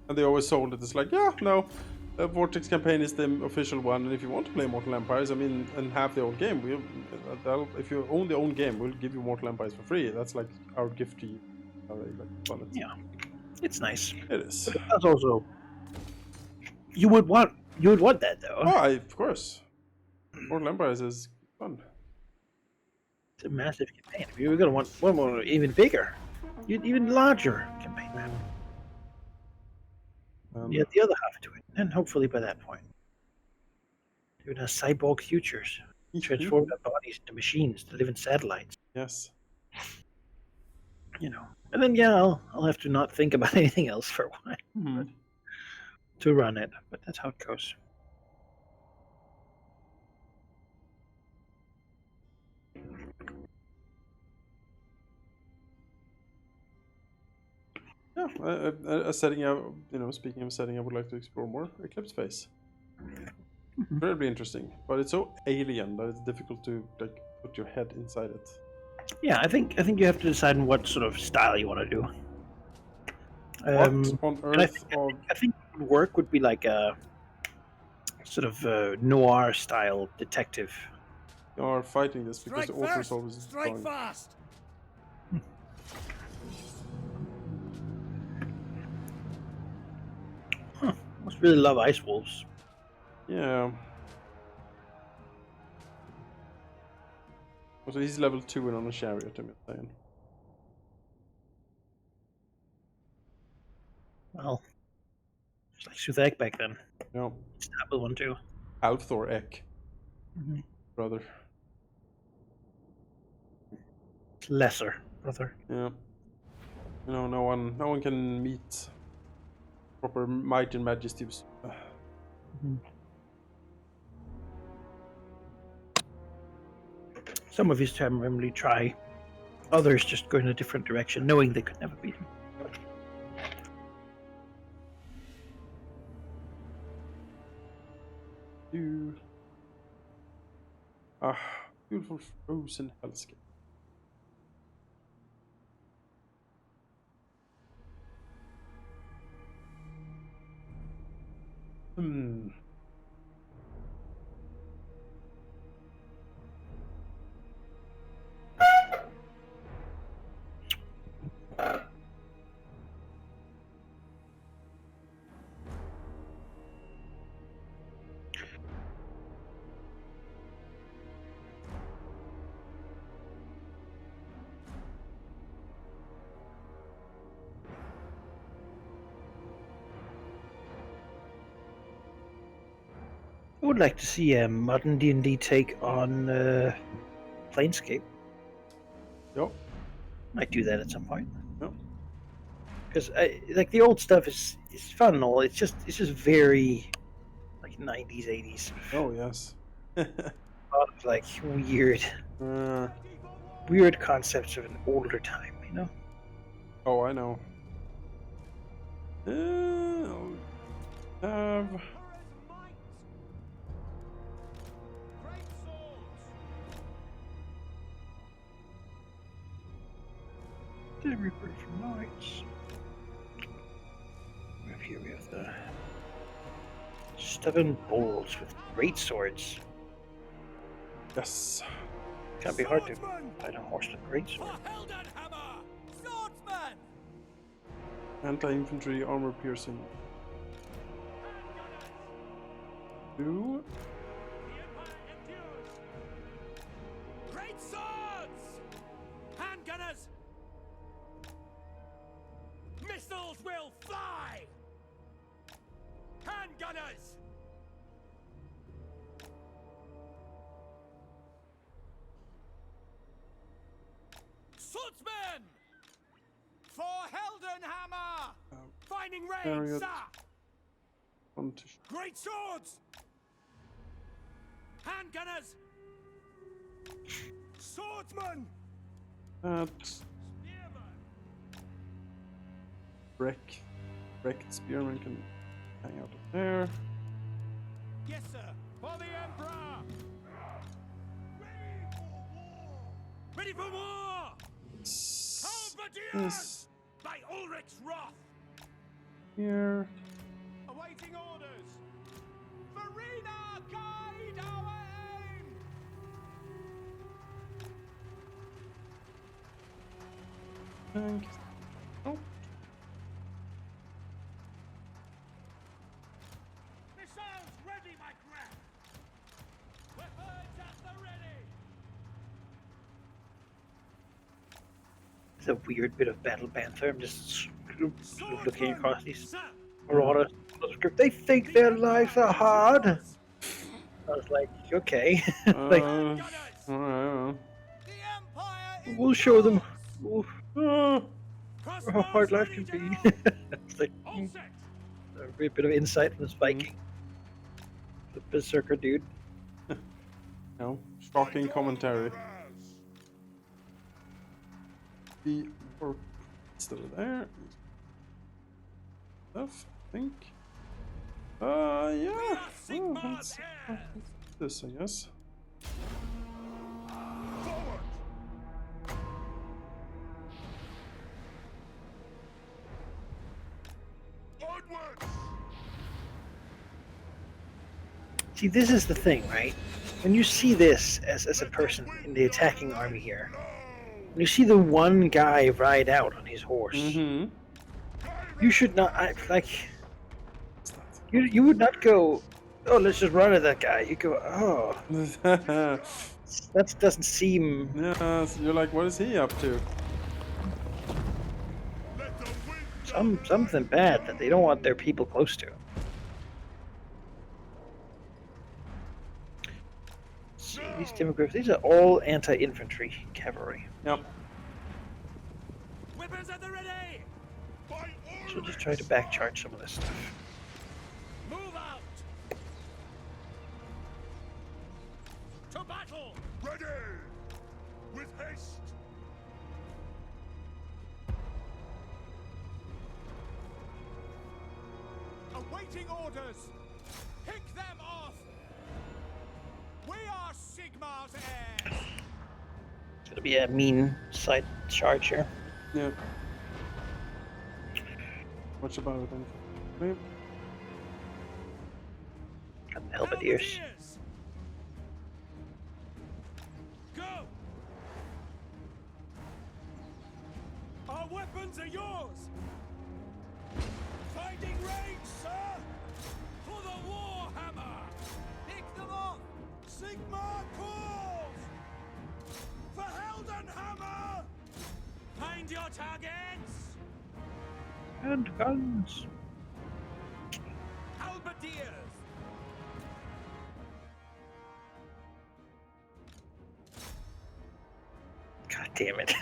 And they always sold it as like, yeah, no, Vortex campaign is the official one, and if you want to play Mortal Empires, I mean, and have the old game, if you own the own game, we'll give you Mortal Empires for free. That's like our gift to you. Yeah, it's nice. It is. But that's also you would want that though. Oh, of course. Mortal Empires is fun. It's a massive campaign. If you were gonna want one more even bigger, even larger campaign map. You add the other half to it, and hopefully by that point, it has cyborg futures, transform their bodies into machines to live in satellites. Yes. You know, and then I'll have to not think about anything else for a while to run it. But that's how it goes. Yeah, setting up, speaking of setting, I would like to explore more Eclipse Phase. Incredibly interesting, but it's so alien that it's difficult to like put your head inside it. Yeah, I think you have to decide on what sort of style you want to do. What on earth I think what would work would be like a sort of noir style detective. you are fighting this because Strike the author is first. always Strike going. fast. Must really love Ice Wolves. Yeah. So he's level 2 and on a chariot, I'm saying. Well, it's like Suthek back then. Yeah. Stab with one too. Althor Ek. Brother. It's lesser, brother. Yeah. No one can meet proper might and majesty. Some of his time really try. Others just go in a different direction, knowing they could never beat him. Beautiful frozen hellscape. would like to see a modern D&D take on Planescape. Yep. Might do that at some point. Yep. Because like the old stuff is fun and all. It's just very like 90s, 80s. Oh yes. A lot of like weird concepts of an older time, you know? Oh, I know. I'll have The Reaper from Knights. Here we have the stubborn bulls with great swords. yes. Can't be hard to fight a horse with great sword. Heldenhammer! Swordsman! Anti-infantry armor piercing. 2. Great swords! Handgunners! Missiles will fly! Handgunners! Swordsman! For Heldenhammer! Finding range, Chariot. sir! 1 to Great swords! Handgunners! Swordsman! that. Spearman! Wrecked spearman can hang out up there. Yes, sir! For the Emperor! Ready for war! Halberdiers! This By Ulrich's wrath! here. Awaiting orders! Farina, guide our aim! Tank. Oh, Missiles ready, my craft! Weapons at the ready! It's a weird bit of Battle Panther. I'm just looking across these Sir! marauders. They think their lives are hard. I was like, okay. Like, alright. The Empire we'll show them Ah, how hard life can be. It's like All set! a bit of insight from this Viking. The berserker dude. no, shocking commentary. The work still there. Stuff, I think. Yeah. Oh, Sigmar's heirs! this, I guess. Forward! Onwards! See, this is the thing, right? When you see this as a person in the attacking army here, when you see the one guy ride out on his horse, Mm-hmm. you should not you would not go, oh, let's just run at that guy. You go, oh, that doesn't seem. Yeah, so you're like, what is he up to? Let the wind Something bad that they don't want their people close to. See, these demographics, these are all anti-infantry cavalry. Yep. Weapons at the ready! by So just try to backcharge some of this stuff. Move out! To battle! ready! With haste! Awaiting orders! Pick them off! We are Sigmar's heirs! It's gonna be a mean side charge here. Yeah. What's about it then? Got the halberdiers. Halberdiers! Go! Our weapons are yours! Finding range, sir! For the Warhammer! Pick them off! Sigmar calls! For Heldenhammer! Find your targets! And guns. Halberdiers! God damn it.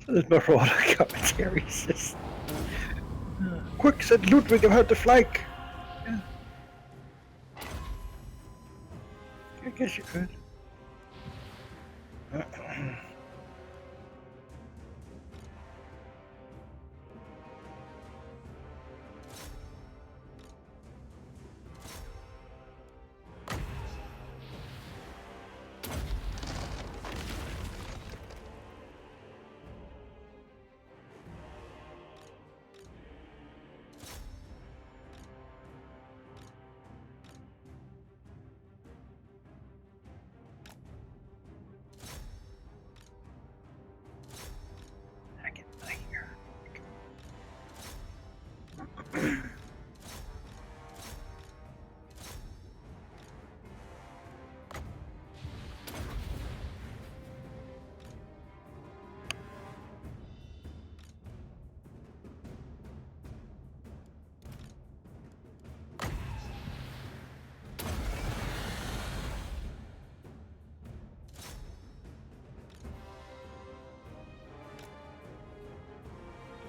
There's Marauder commentary. Just, quick, said Ludwig, I've heard the flag. Yeah. I guess you could.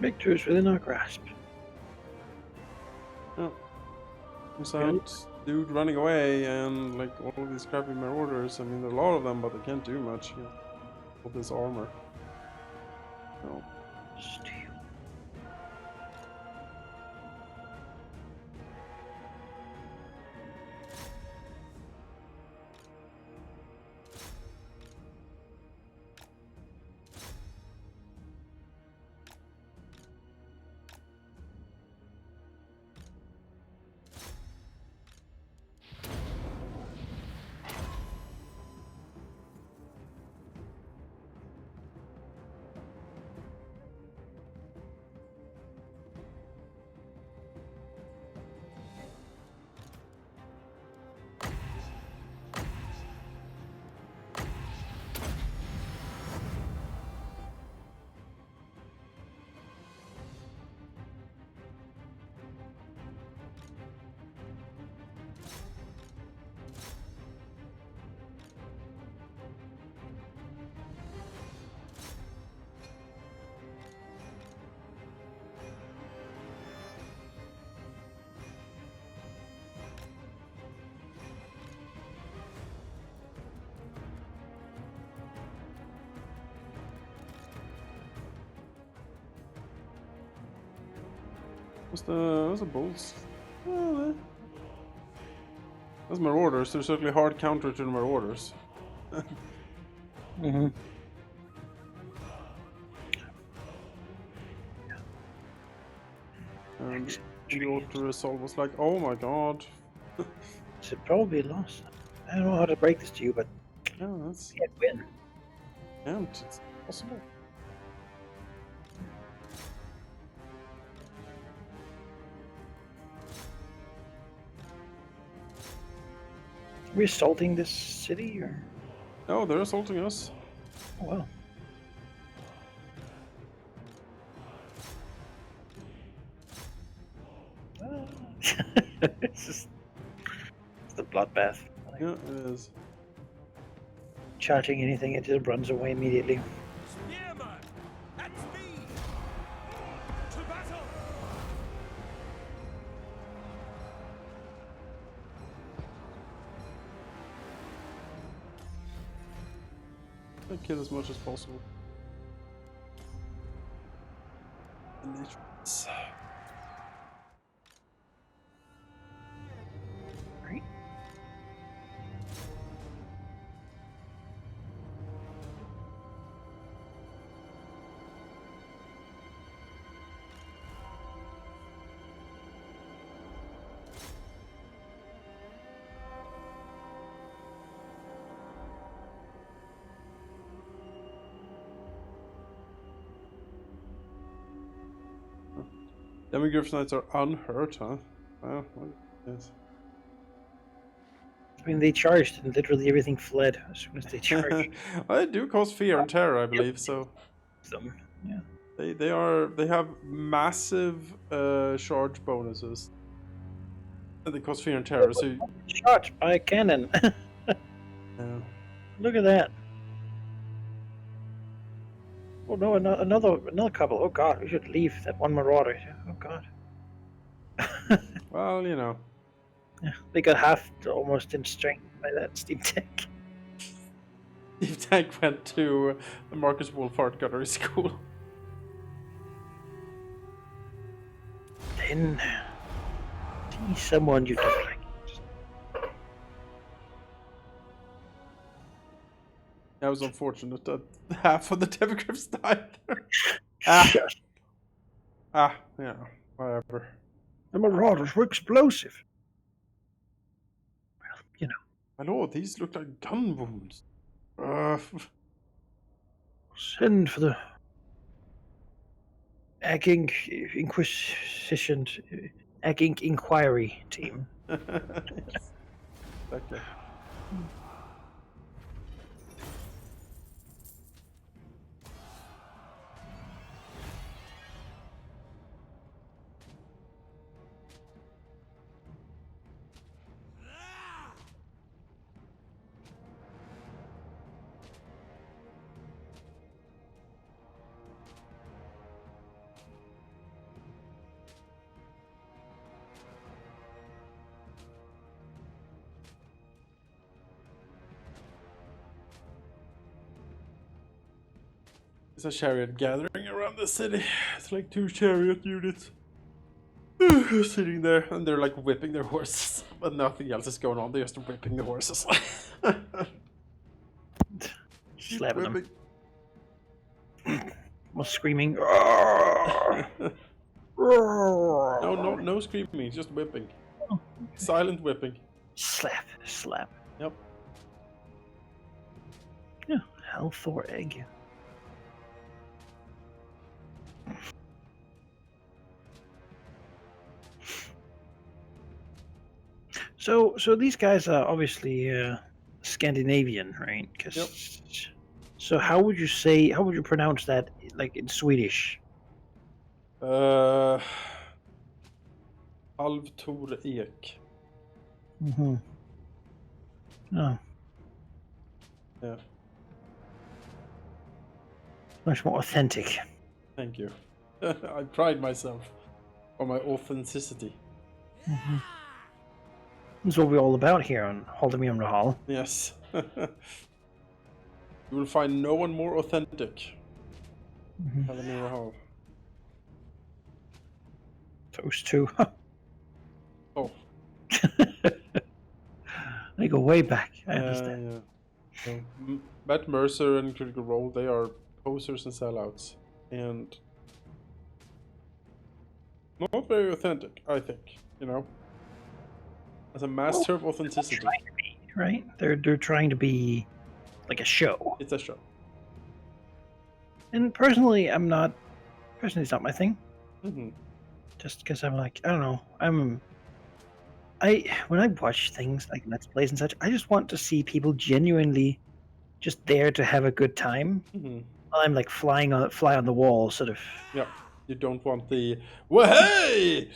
Victory is within our grasp. Oh. There's that dude running away and like all of these crappy marauders. I mean, there are a lot of them, but they can't do much. You know, with this armor. No. Steel. What's the bolts? Oh, those marauders. They're certainly hard counter to the marauders. Mm-hmm. And the auto resolve was like, oh my god. Should probably be lost. I don't know how to break this to you, but Yeah, that's can't win. can't. It's possible. Are we assaulting this city or? Oh, they're assaulting us. Oh well. It's the bloodbath. Yeah, it is. Charging anything, it just runs away immediately. Spearman, at speed! To battle! I kill as much as possible. And they Right? Demigryph's knights are unhurt, huh? Wow, yes. I mean, they charged and literally everything fled as soon as they charged Well, they do cause fear and terror, I believe. So them. Yeah. they have massive charge bonuses. And they cause fear and terror. So Shot by a cannon. Look at that. Oh no, another couple. Oh god, we should leave that one marauder. Oh god. Well, you know. Yeah, they got half almost in strength by that steam tank. Steve Tank went to the Marcus Wolfhard Gunnery School. Then see someone you don't like. That was unfortunate that half of the Demogriffs died. ah, Shush. yeah, whatever. The marauders were explosive. Well, you know. My lord, these look like gun wounds. Send for the Agink Inquisition, Agink Inquiry team. Yes. Okay. There's a chariot gathering around the city. It's like 2 chariot units sitting there, and they're like whipping their horses, but nothing else is going on. They're just whipping the horses. Slapping them. Whipping. While screaming. No screaming, just whipping. Silent whipping. Slap. Yep. Yeah, Hellthor egg. So these guys are obviously Scandinavian, right? 'Cause- Yep. So how would you pronounce that, like in Swedish? Alvtor Ek. Mm-hmm. Oh, Yeah, much more authentic. thank you. I pride myself on my authenticity. Mm-hmm. That's what we're all about here on Haldemium Hall. Yes. You will find no one more authentic Mm-hmm. than in Hall. Those two. Oh. They go way back. I understand. Yeah. So, Matt Mercer and Critical Role, they are posers and sellouts. And not very authentic, I think, you know? As a master of authenticity. Trying to be, right? They're trying to be like a show. It's a show. And personally, it's not my thing. Mm-hmm. Just because I'm like, I don't know. When I watch things like Let's Plays and such, I just want to see people genuinely just there to have a good time. Mm-hmm. While I'm like fly on the wall, sort of. Yeah. You don't want the hey!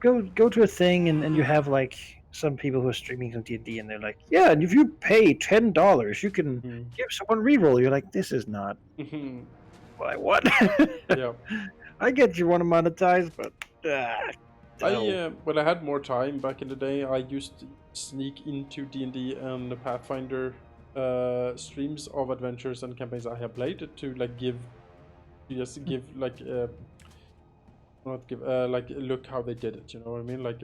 Go to a thing and you have like some people who are streaming some D&D and they're like, yeah, and if you pay $10, you can give someone reroll. You're like, this is not Mm-hmm. what I want. Yeah. I get you want to monetize, but when I had more time back in the day, I used to sneak into D&D and the Pathfinder streams of adventures and campaigns I have played to like give like like look how they did it. You know what I mean? Like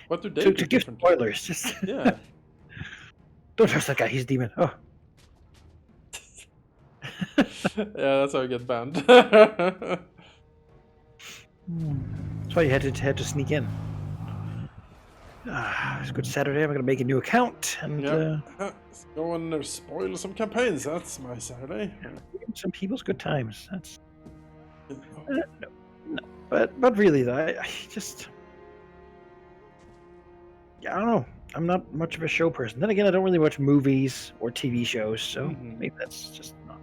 what do they to do give differently? spoilers. Just Yeah. Don't trust that guy. He's a demon. Oh. Yeah, that's how I get banned. That's why you had to sneak in. It's a good Saturday. I'm gonna make a new account and Let's go and spoil some campaigns. That's my Saturday. some people's good times. That's no. But really though, I just I don't know. I'm not much of a show person. Then again, I don't really watch movies or TV shows, so maybe that's just not.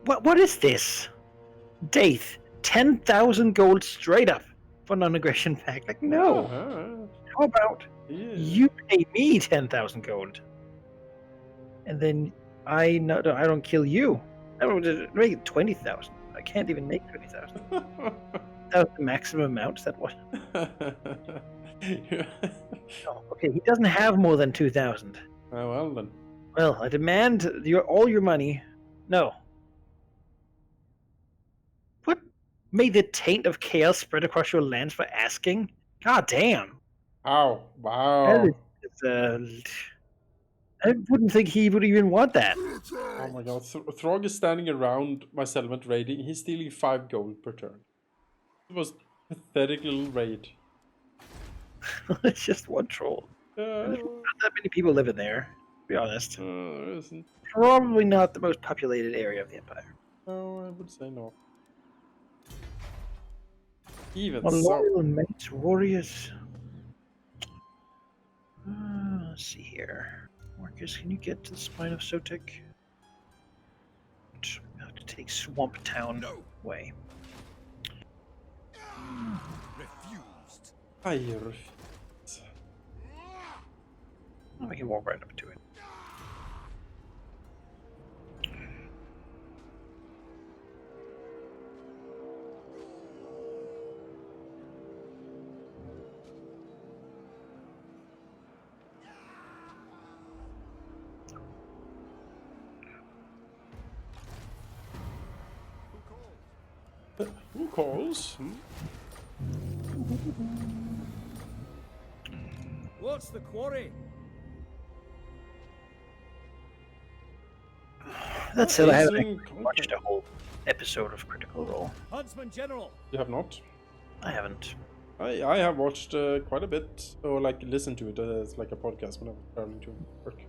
What is this? Daith, 10,000 gold straight up a non-aggression pact. Like, no. How about Yeah. you pay me 10,000 gold, and then I don't kill you. I don't make it 20,000. I can't even make 20,000. That was the maximum amount. That was. Oh, okay, he doesn't have more than 2,000. Oh, well then. Well, I demand all your money. No. What? May the taint of chaos spread across your lands for asking? God damn. Ow. That Wow. is, I wouldn't think he would even want that. Oh my god. Throg is standing around my settlement raiding. He's stealing 5 gold per turn. It was pathetic little raid. It's just one troll. There's not that many people living there, to be honest. There isn't. Probably not the most populated area of the Empire. No, I would say no. Even Well, so. loyal mates, warriors. Let's see here. Marcus, can you get to the spine of Sotek? I have to take Swamp Town way. Refused. I refuse. Oh, we can walk right up to it. Who calls? What's the quarry? That said, I haven't Aisling actually watched a whole episode of Critical Role. Huntsman General. You have not? I haven't. I have watched quite a bit, or like listened to it as like a podcast when I was traveling to work.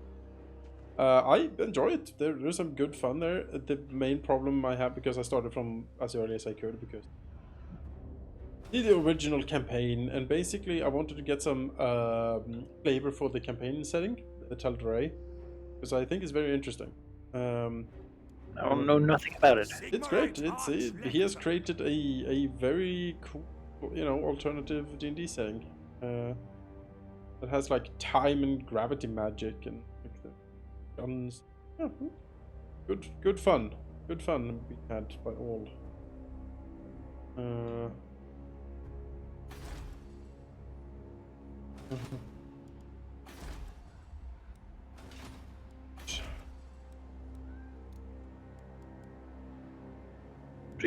I enjoy it. There's some good fun there. The main problem I have, because I started from as early as I could, because the original campaign, and basically I wanted to get some flavor for the campaign setting, the Tal'Dorei, because I think it's very interesting. I don't know nothing about it. It's great. He has created a very cool, alternative D&D setting that has like time and gravity magic and like the guns. Yeah, good fun we had by all.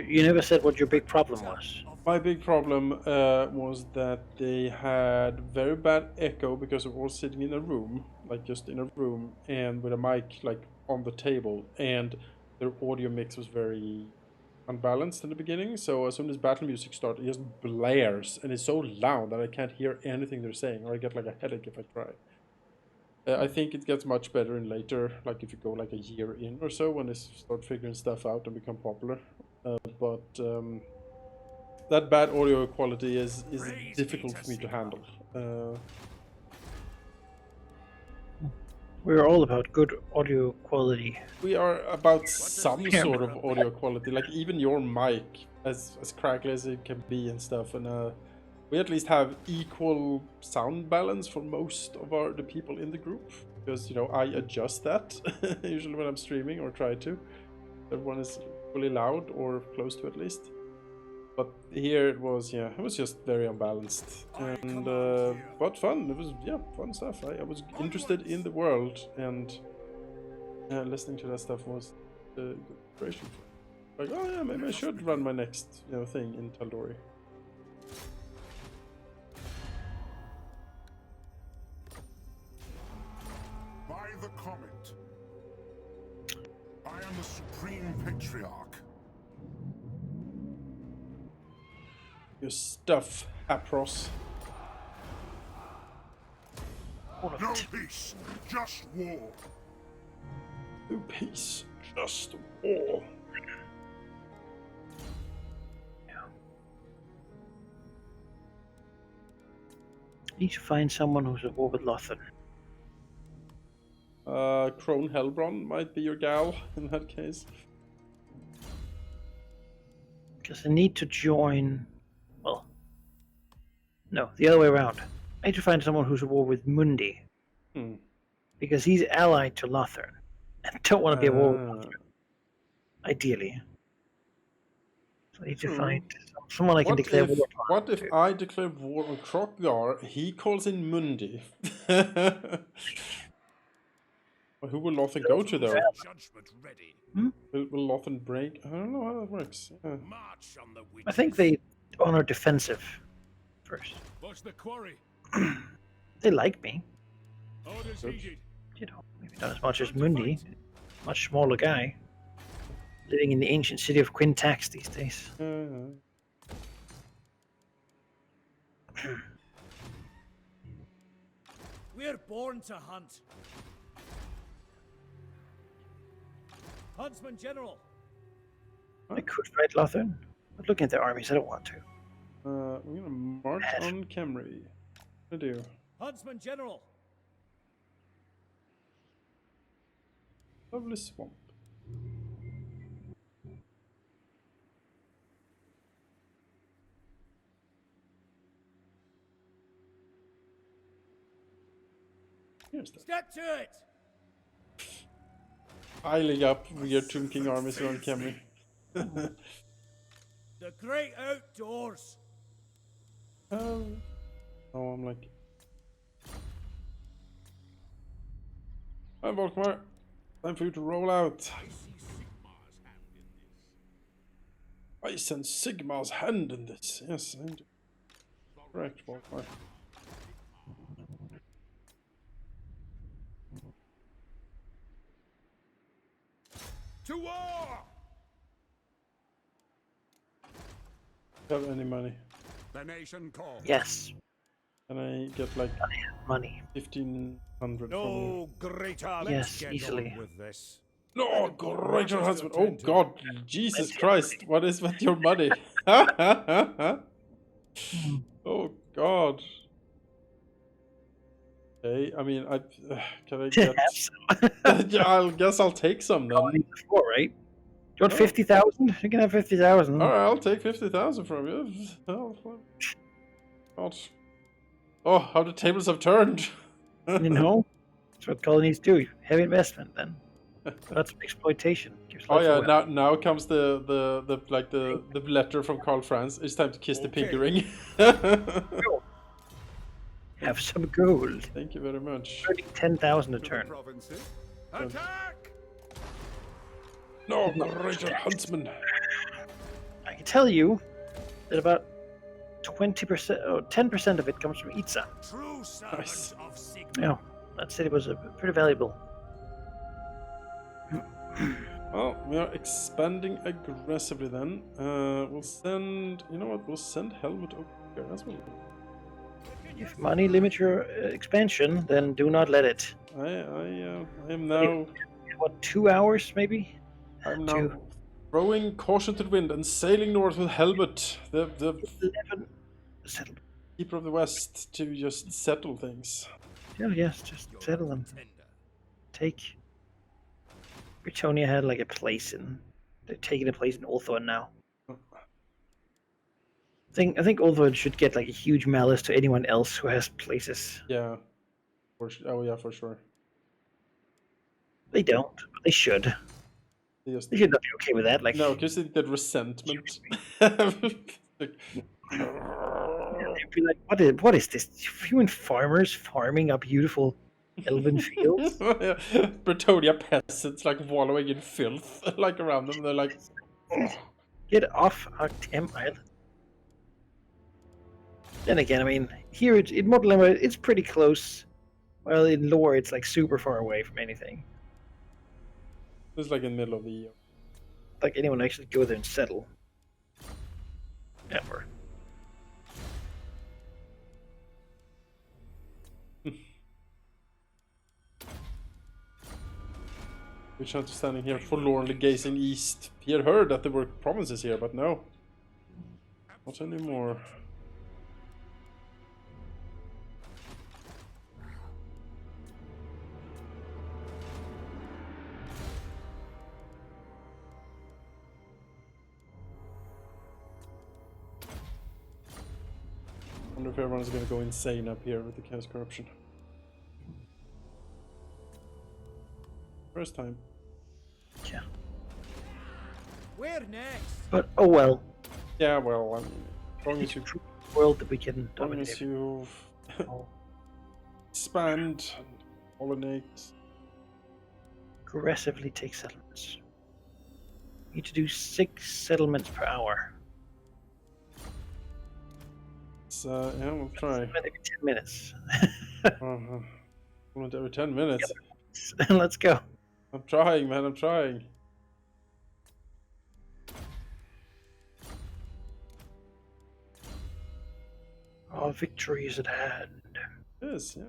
You never said what your big problem was. My big problem was that they had very bad echo because we're all sitting in a room, like just in a room, and with a mic like on the table, and their audio mix was very unbalanced in the beginning. So as soon as battle music starts, it just blares, and it's so loud that I can't hear anything they're saying, or I get like a headache if I try. I think it gets much better in later, like if you go like a year in or so, when they start figuring stuff out and become popular. But that bad audio quality is difficult for me to handle. We're all about good audio quality. We are about some sort of audio quality, like even your mic, as crackly as it can be and stuff, and we at least have equal sound balance for most of the people in the group, because I adjust that usually when I'm streaming, or try to. Everyone is fully loud, or close to at least. But here it was just very unbalanced, and but fun. It was fun stuff. I was interested in the world, and listening to that stuff was good inspiration. Like, oh yeah, maybe I should run my next thing in Tal'Dorei. By the comet, I am the Supreme Patriarch. Your stuff, Apros. No peace, just war. No peace, just war. Need to find someone who's at war with Lothar. Crone Helbron might be your gal in that case. Because I need to join. Well, No, the other way around. I need to find someone who's at war with Mundi. Hmm. Because he's allied to Lothar. And don't want to be at war with Ah. Lothar. Ideally. So I need to True. find someone I can declare war upon. What if I declare war on Krokgar? He calls in Mundi. Well, who will Lothar go to though? Judgment ready. Will Lothar break? I don't know how that works. Yeah. March on the witches. I think they honor defensive first. What's the quarry? They like me. Orders Good. heeded. You know, maybe not as much as Mundi. Much smaller guy. Living in the ancient city of Quintax these days. We're born to hunt. Huntsman General. I could fight Lothar, but looking at their armies, I don't want to. We're gonna march on Camry. I do. Huntsman General. Lovely swamp. Here's that. Step to it. Piling up weird Tomb King armies around Camry. The great outdoors. Oh, I'm like... Hi, Volkmar. Time for you to roll out. I sense Sigmar's hand in this. Yes, I do. Correct, Volkmar. To war! Have any money? The nation calls. Yes, Can I get like money. 1,500 from you? No greater. Yes, easily. With this. No, greater husband. Oh God, Jesus Christ! What is with your money? Oh God. Okay, I mean, can I get? Yeah, I guess I'll take some then. Before, right? You want 50,000? You can have 50,000. All right, I'll take 50,000 from you. Oh, God. Oh, how the tables have turned. You know, that's what colonies do. Heavy investment, then. That's exploitation. Gives Oh lots yeah, of wealth. now comes the letter from Carl Franz. It's time to kiss the pinky ring. Have some gold. Thank you very much. 10,000 a To the turn. provinces. Attack! No, greater huntsman. I can tell you that about 20% or 10% of it comes from Itza. True servants of Sigmar. Yeah, that city was pretty valuable. Well, we are expanding aggressively then. We'll send. You know what? We'll send Helmut over here as well. If money limits your expansion, then do not let it. I am now. What, 2 hours maybe? I'm now throwing caution to the wind and sailing north with Helmut, the 11 settled. keeper of the West, to just settle things. Yeah, yes, just settle them. Tender. Take. Britonia had like a place in. They're taking a place in Ulthuan now. I think Ulthuan should get like a huge malice to anyone else who has places. Yeah. Oh yeah, for sure. They don't, but they should. They just They should not be okay with that. Like, no, because the resentment. Like, they'd be like, what is this? Human farmers farming up beautiful elven fields? Britonia peasants like wallowing in filth like around them. They're like, oh. Get off our damn island. Then again, I mean, here in Modern Limbo, it's pretty close. While in lore, it's like super far away from anything. It's like in the middle of the year. Like anyone actually go there and settle. Ever. Richard standing here forlornly gazing east. He had heard that there were provinces here, but no. Not anymore. wonder if everyone's gonna go insane up here with the chaos corruption. First time. Yeah. Where next? But oh well. Yeah, well, I mean, as long as It's a you, true world that we can as long as dominate. you Oh, expand, pollinate. aggressively take settlements. Need to do 6 settlements per hour. So yeah, we'll try. Every 10 minutes. Every 10 minutes. Let's go. I'm trying, man. I'm trying. Our victory is at hand. Yes, yeah.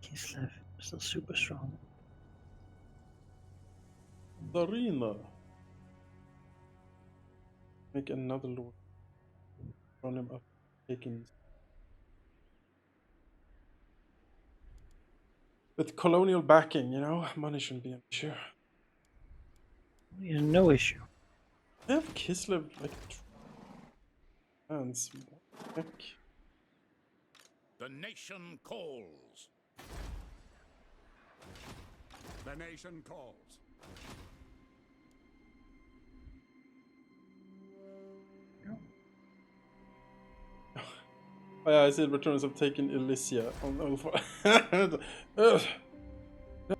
Kislev still super strong. Darina. Make another lord. Run him up. Taking. With colonial backing, you know, money shouldn't be an issue. No issue. I have Kislev like hands. What the heck? The nation calls. The nation calls. Oh yeah, I see returns have taken Elysia on over.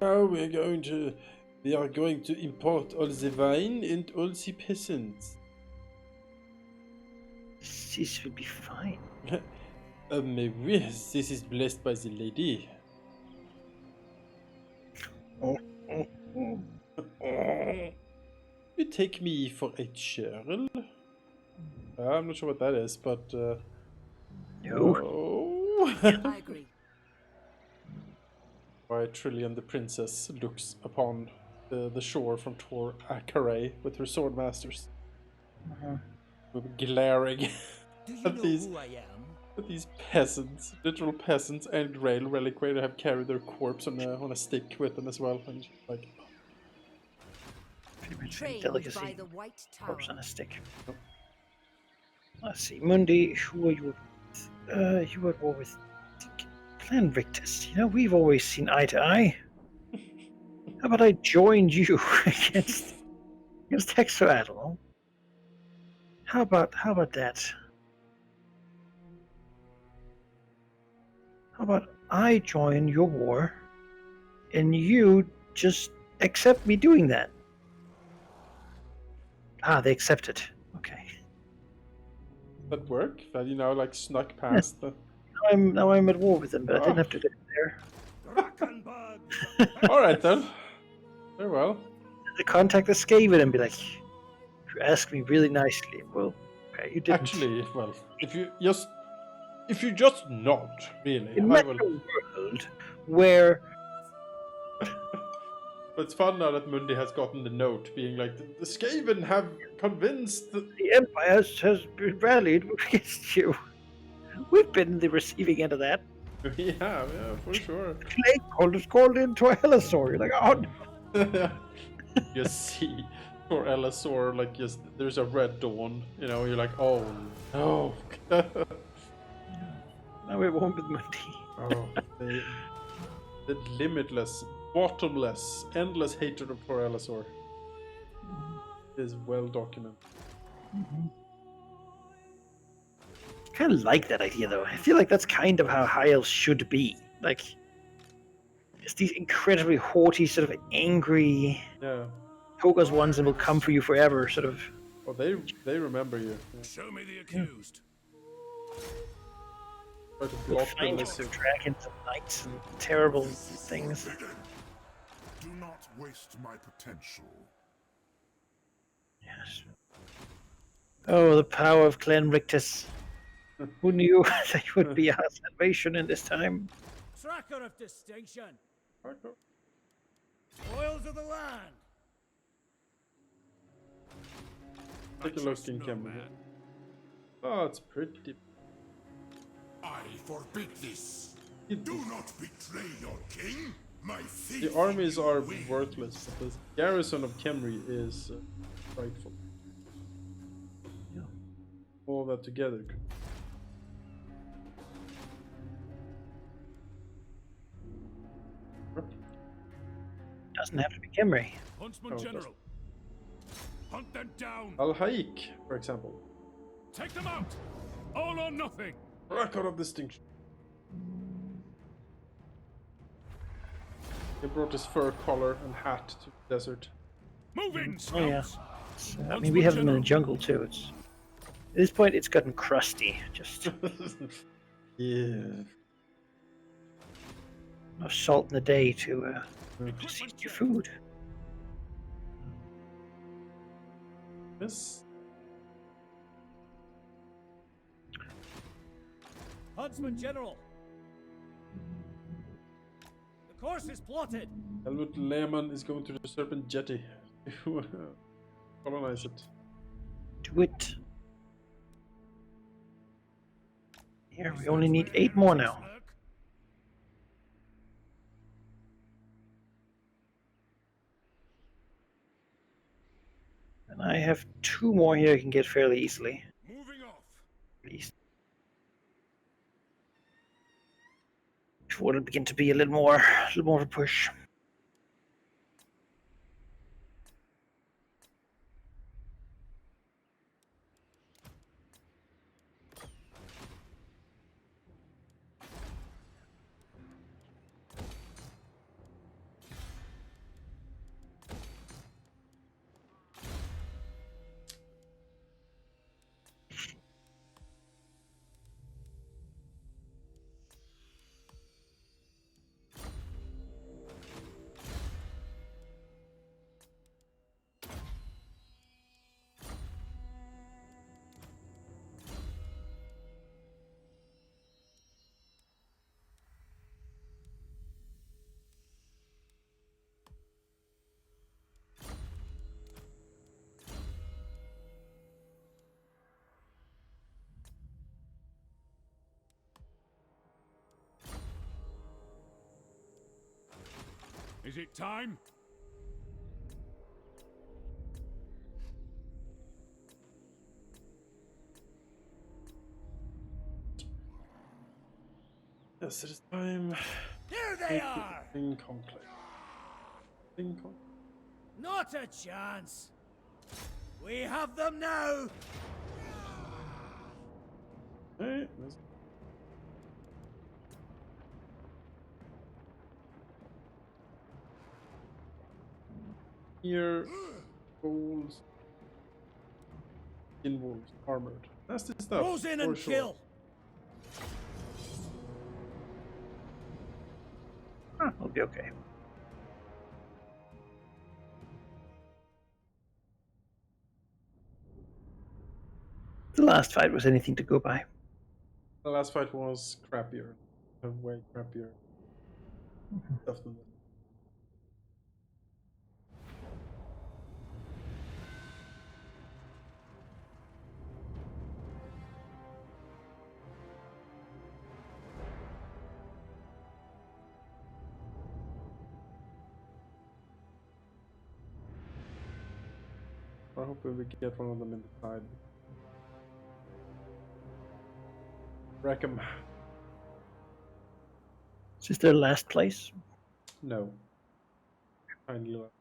Now we are going to import all the wine and all the peasants. This will be fine. Maybe this is blessed by the lady. You take me for a churl? I'm not sure what that is, but No. no. I agree. Why Trillian the princess looks upon the shore from Tor Akaray with her sword masters, glaring Do you at know these who I am? at these peasants, literal peasants, and Grail Reliquary have carried their corpse on a stick with them as well, and like. Trained Delicacy. by the White Corpse on Tower. a stick. Let's see. Mundi, who are you with? You are at war with Clan Victus. You know, we've always seen eye to eye. How about I joined you against Hexoadal? How about that? How about I join your war and you just accept me doing that? Ah, they accepted. Okay. That work? That you know, like snuck past the. Now I'm at war with them, but I didn't have to do it there. All right then. Very well. To contact the Skaven and be like, asked me really nicely. Well, okay, you didn't. Actually, well, if you just nod, really, I Imagine will. a world where But it's fun now that Mundi has gotten the note, being like, the Skaven have convinced. the Empire has been rallied against you. We've been the receiving end of that. Yeah, for sure. Plague Call is called into a Hellosaur. You're like, oh no. You see, for Elisor, like, just there's a red dawn. You know, you're like, oh no. Now we won't with Mundi. Oh, the limitless, bottomless, endless hatred of Tor Elisor is well documented. Kind of like that idea, though. I feel like that's kind of how high elves should be. Like, it's these incredibly haughty, sort of angry, Yeah. Toga's ones and will come for you forever, sort of. Well, they remember you. Show me the accused. Try to With block the fangs lizard. and dragons and knights and terrible things. Do not waste my potential. Yes. Oh, the power of Clan Rictus. Who knew they would be our salvation in this time? Tracker of distinction. Okay. Spoils of the land. Take a look in camera. Oh, it's pretty. I forbid this. Do not betray your king. My faith. The armies in you are wins. worthless. The garrison of Kemri is frightful. Yeah. All that together. Doesn't have to be Kimry. Huntsman Oh, it General. Hunt them down. Al Haik, for example. Take them out. All or nothing. Record of distinction. He brought his fur collar and hat to the desert. Move in, Oh yeah. scouts. I mean, we have them in the jungle too. It's at this point, it's gotten crusty. Just Yeah. enough salt in the day to season your food. Yes. Huntsman General. The course is plotted. Helmut Lehmann is going to the Serpent Jetty to colonize it. Do it. Here, we only need 8 more now. And I have 2 more here I can get fairly easily. Moving off. At least. Before it'll begin to be a little more of a push. Is it time? Yes, it is time. Here they are. In conclave. In conclave. Not a chance. We have them now. Okay. Here, wolves, in wolves, armored. That's the stuff. Close in for and sure. kill. We'll be okay. last fight was anything to go by. The last fight was crappier. Way crappier stuff than this. I hope we get one of them in the side. Wreck 'em. Is this their last place? No. Kindly left.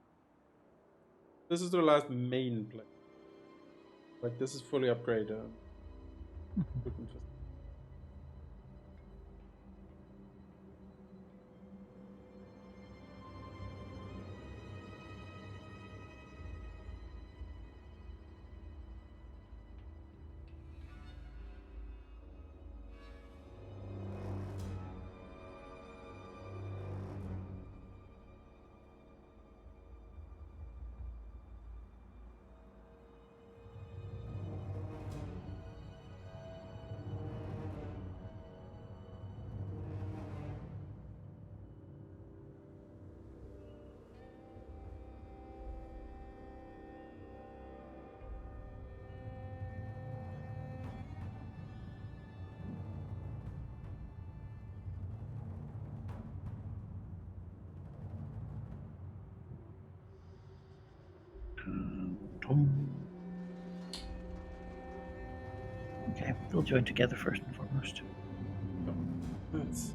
This is their last main place. Like, this is fully upgraded. Okay, they'll join together first and foremost. That's...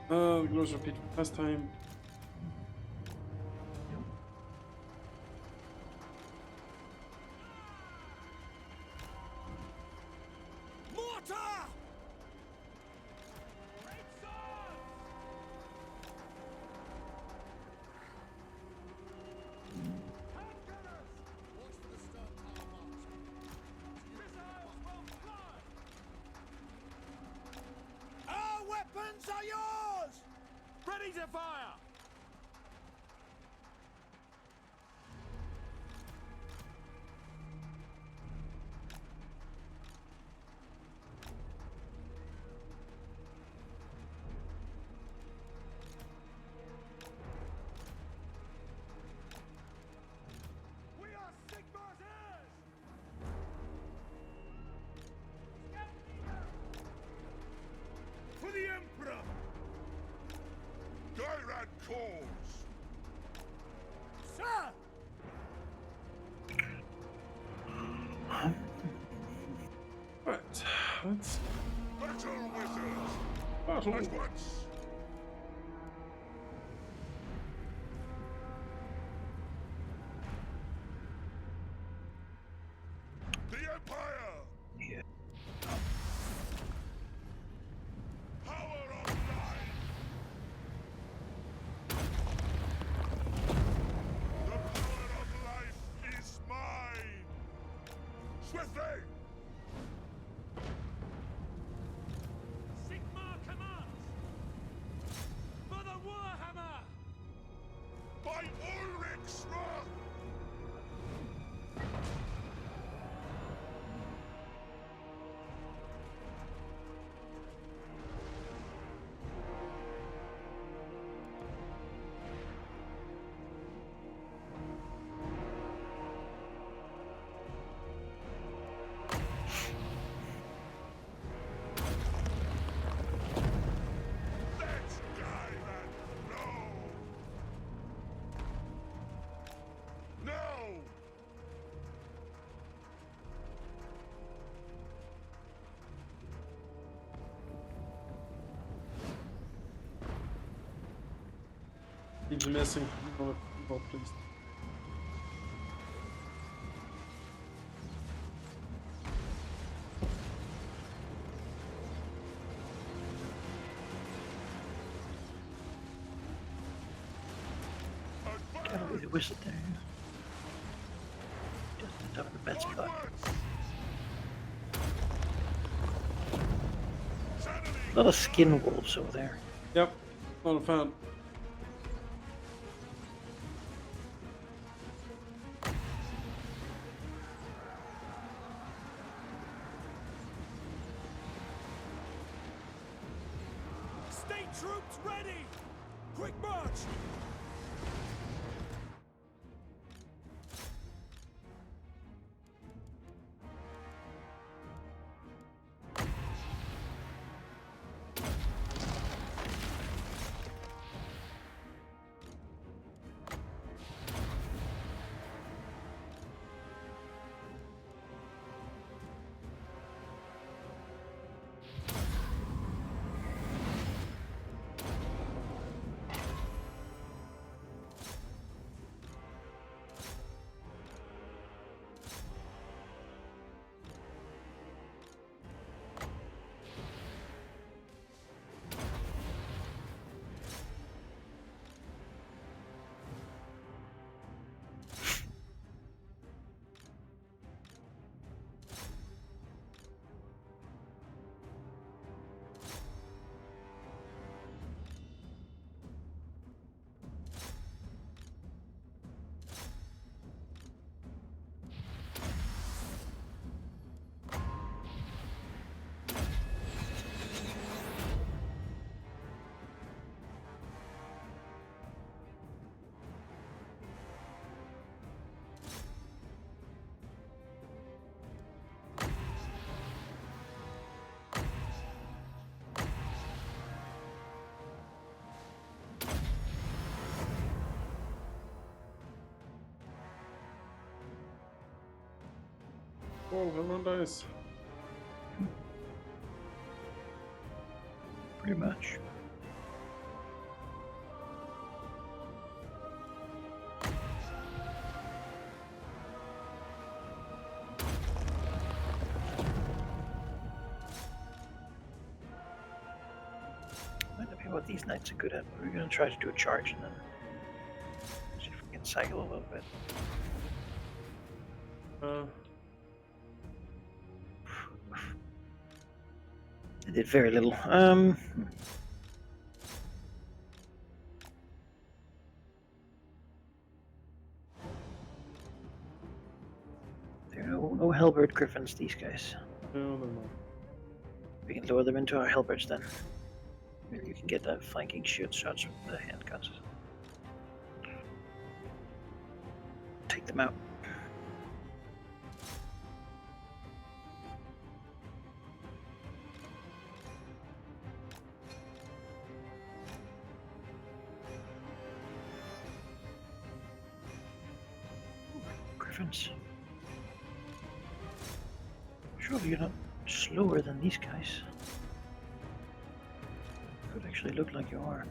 the gloves repeat from last time. Weapons are yours! Ready to fire! We are Sigmar's heirs! For the Emperor! Dyrad calls! Sir! Right, let's Battle wizards! battle. At once! The Empire! Yeah. Power of life! The power of life is mine! Swiftly! Sigmar commands! For the Warhammer! By Ulrich's wrath! Let's dive and blow! No! Keeps missing. Oh, please. Gotta be the wizard there. Just on top of the bed spot. Onwards! Sanity A lot of skin wolves over there. Yep, not a fan. State troops ready! Quick march! Oh, everyone dies. Pretty much. Might not be what these knights are good at, but we're gonna try to do a charge and then see if we can cycle a little bit. They did very little. There are no halberd griffins, these guys. No, they're not. We can lower them into our halberds then. Maybe you can get that flanking shield shots with the handguns. Take them out. Griffins. Surely you're not slower than these guys. Could actually look like you are.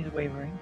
He's wavering.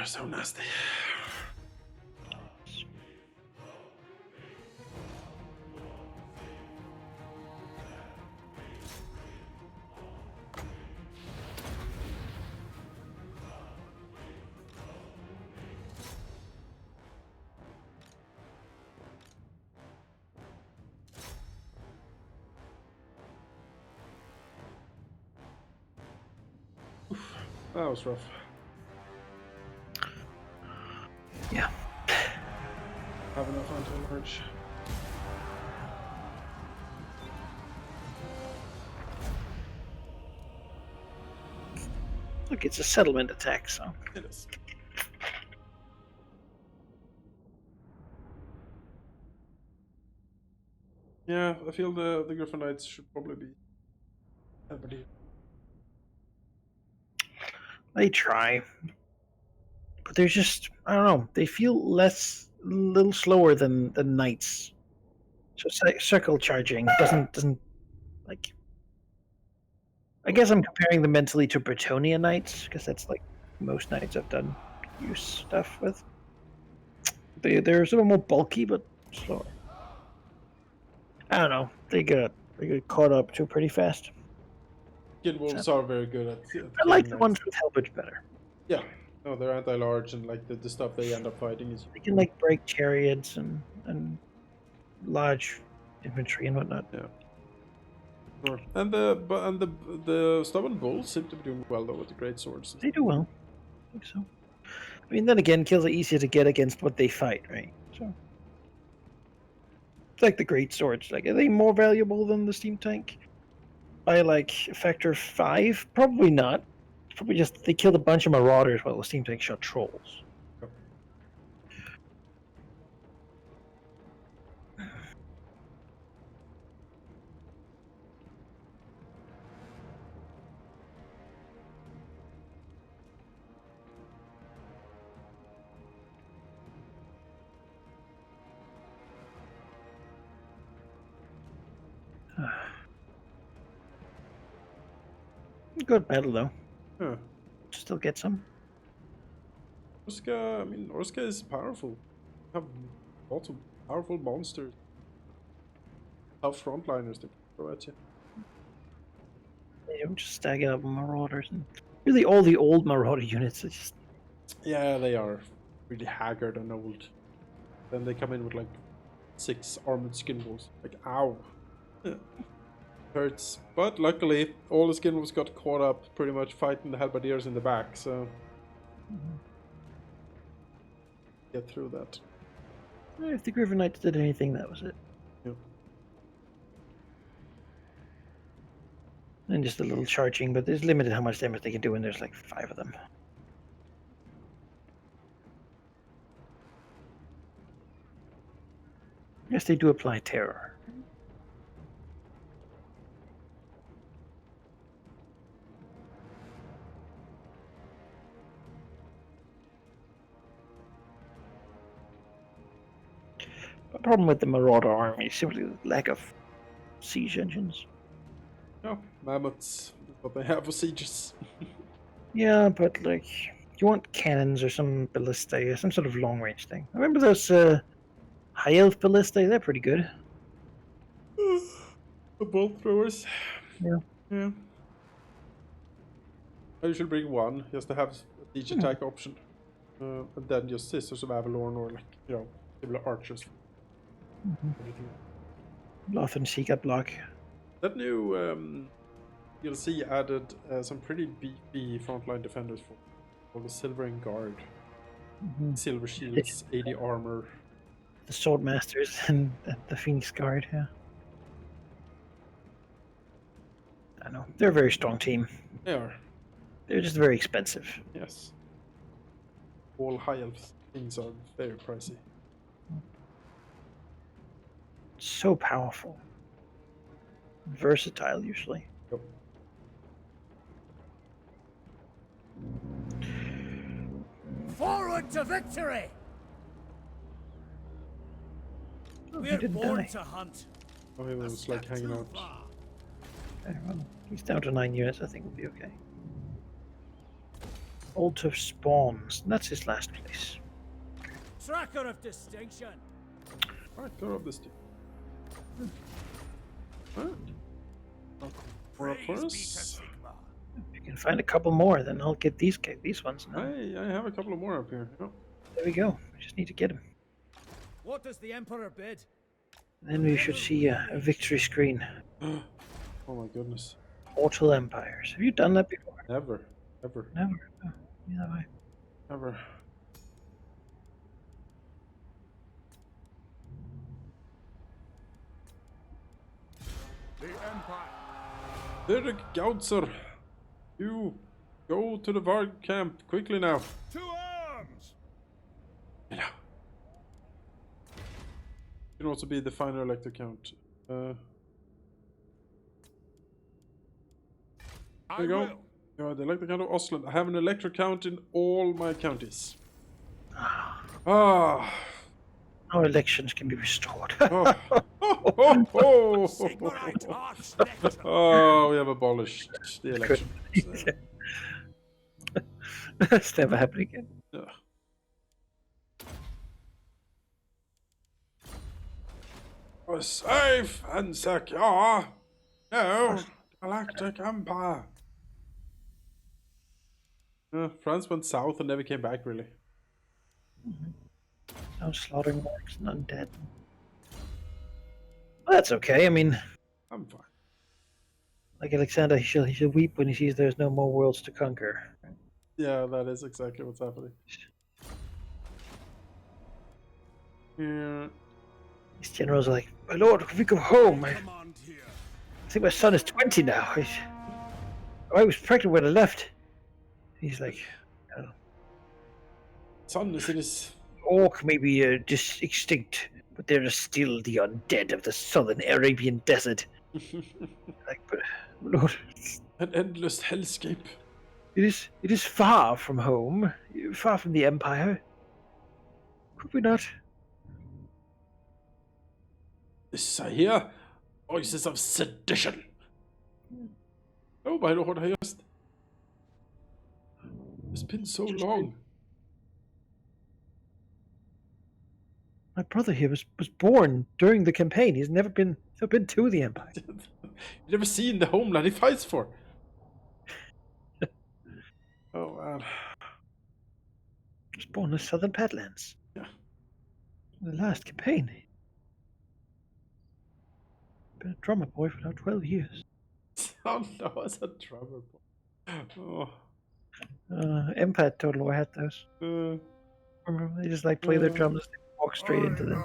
They're so nasty. Oof, that was rough. Yeah. Have enough anti-large. Look, it's a settlement attack, so. It is. Yeah, I feel the Griffin Knights should probably be everybody. They try. But they're just, I don't know, they feel a little slower than knights. So circle charging doesn't like. I guess I'm comparing them mentally to Bretonia knights because that's like most knights I've done use stuff with. They're sort of more bulky but slower. I don't know. They get caught up to pretty fast. Kid Wolves are very good at I like the killing ones knights. with Helbridge better. Yeah. No, they're anti-large and like the stuff they end up fighting is They can like break chariots and large infantry and whatnot. yeah. Sure. And the stubborn bulls seem to be doing well though with the great swords. They do well. I think so. I mean, then again, kills are easier to get against what they fight, right? So like the great swords. Like, are they more valuable than the steam tank? By like a factor of 5? Probably not. Probably just they killed a bunch of marauders while the steam tank shot trolls. Good battle though. Yeah. Still get some. Orska, I mean, Orska is powerful. Have lots of powerful monsters. Tough frontliners that can throw at you. They don't just stack up marauders and really all the old marauder units. It's just Yeah, they are really haggard and old. Then they come in with like 6 armored skin wolves. Like, ow. Yeah. Hurts. But luckily, all the skin wolves got caught up pretty much fighting the halberdiers in the back, so. Get through that. if the Griffin Knights did anything, that was it. Yep. And just a little charging, but there's limited how much damage they can do when there's like 5 of them. Yes, they do apply terror. The problem with the Marauder army is simply the lack of siege engines. No, mammoths. That's what they have for sieges. Yeah, but like, you want cannons or some ballistae or some sort of long range thing. I remember those high elf ballistae, they're pretty good. The bolt throwers. Yeah. Yeah. I usually bring one just to have a siege attack option. And then just Scissors of Avalon or like, you know, similar archers. Everything. Lothran Seeker block. That new DLC added some pretty beefy frontline defenders for the Silvering Guard. Silver shields, 80 armor. The Sword Masters and the Phoenix Guard, yeah. I know. They're a very strong team. They are. They're just very expensive. Yes. All high elf things are very pricey. So powerful. Versatile, usually. Yep. Forward to victory! Oh, he We're didn't born die. to hunt. Oh, he was like hanging out. Okay, well, he's down to 9 units. I think we'll be okay. Altar spawns. That's his last place. Tracker of distinction. Alright, go up this dude. Alright. We're up for Praise be to us. Sigma. If you can find a couple more, then I'll get these ones now. I have a couple of more up here. Oh. There we go. We just need to get them. What does the Emperor bid? Then we should see a victory screen. Oh my goodness. Mortal Empires. Have you done that before? Never. Ever. Never. No, neither have I. Ever. The Empire. Dirk Gautzer, you go to the Varg camp quickly now. To arms! You can also be the final elector count. There I you go. will. You are the elector count of Oslo. I have an elector count in all my counties. Ah. Our elections can be restored. Oh. Oh, oh, Sigmarite oh. Arch-Nectar. Oh, we have abolished the election. That's never happening again. Yeah. We're safe and secure. No, Galactic Empire. France went south and never came back, really. No slaughtering orcs and undead. Well, that's okay. I mean, I'm fine. like Alexander, he shall weep when he sees there's no more worlds to conquer. Yeah, that is exactly what's happening. Yeah. These generals are like, my lord, if we go home, I Command here. think my son is 20 now. I was pregnant when I left. He's like, oh, Son is in his. orc may be just extinct, but there are still the undead of the southern Arabian desert. Like, but lord, An endless hellscape. it is far from home, far from the empire. Could we not? This I hear voices of sedition. Oh my lord, it's been so long. My brother here was born during the campaign. He's never been to the empire. You've never seen the homeland he fights for. Oh man. He was born in the southern Badlands. Yeah. In the last campaign. Been a drummer boy for now 12 years. Oh no, it's a drummer boy. Oh. Empire Total War had those. Remember, they just like play their drums, they walk straight into them.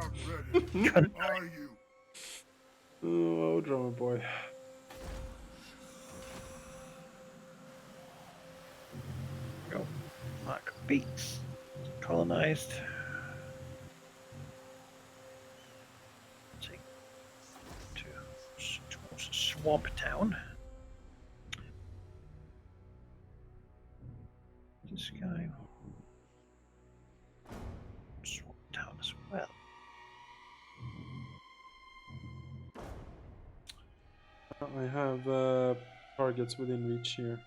I am ready. Are you? Oh, drummer boy. Go. Mark Beats. Colonized. Take towards Swamp Town. This guy. Swamp Town as well. I have targets within reach here.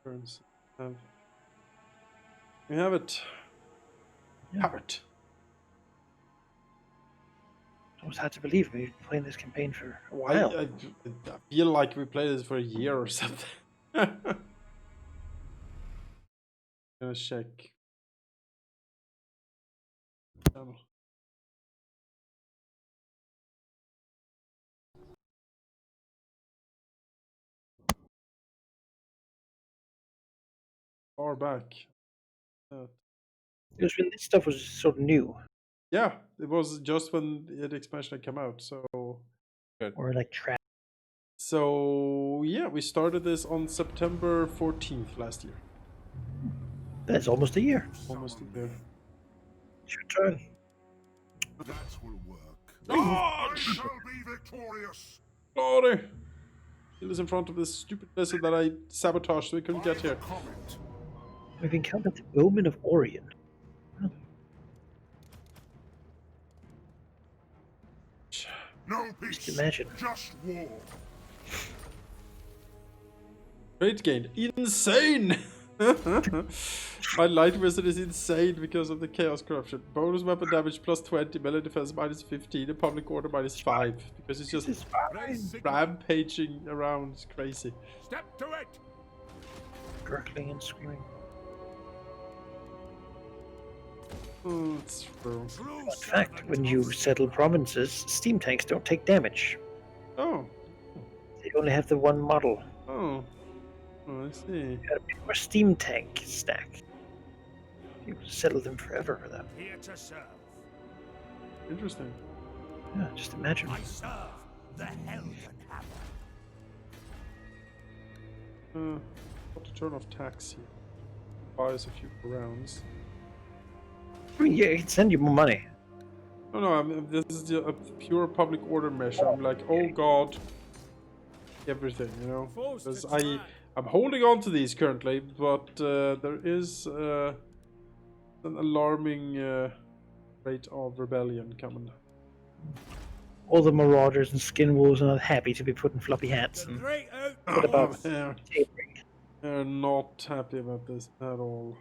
Turns. We have it. Yeah. Have it. It's almost hard to believe we've been playing this campaign for a while. I feel like we played this for a year or something. Gonna check. Far back. Because when this stuff was sort of new, Yeah, it was just when the expansion had come out, so good. or like trap. So yeah, we started this on September 14th last year. That's almost a year. Almost a year. It's your turn. That will work. I shall be victorious. Glory! He was in front of this stupid lizard that I sabotaged so we couldn't get here. Comment. We've encountered the Omen of Orion. No peace. Just imagine. Just war. Great gain. Insane! My light wizard is insane because of the chaos corruption. Bonus weapon damage plus 20, melee defense minus 15, and public order minus 5. Because it's This just is fine. rampaging around. It's crazy. Step to it. Gurgling and screaming. Oh, it's true. True In fact, when you settle provinces, steam tanks don't take damage. Oh. They only have the one model. Oh. Oh, I see. You got a bit more steam tank stack. You settle them forever for that. Here to serve. Interesting. Yeah, just imagine. I serve the Helden Hammer. Got to turn off tax here. Buys a few rounds. I mean, yeah, it can send you more money. No, this is a pure public order measure. I'm like, oh god, everything, you know. Forced Because to try. I'm holding on to these currently, but there is an alarming rate of rebellion coming. All the marauders and skin wolves are not happy to be put in floppy hats. The And great out. what about They're not happy about this at all.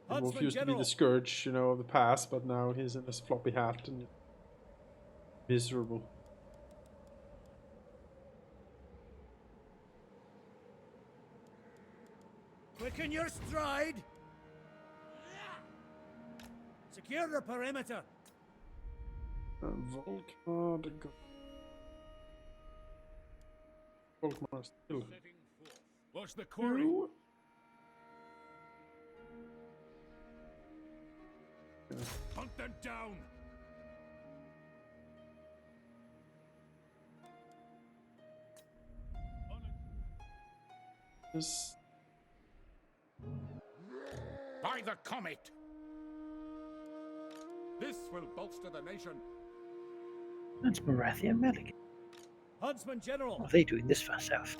Wolf Huntsman used to be General. the scourge, you know, of the past, but now he's in his floppy hat and miserable. Quicken your stride. Secure the perimeter. Volkmar still. What's the quarry? No. Hunt them down. This. By the comet. This will bolster the nation. That's Marathia and Manaki. Huntsman What General, are they doing this far south?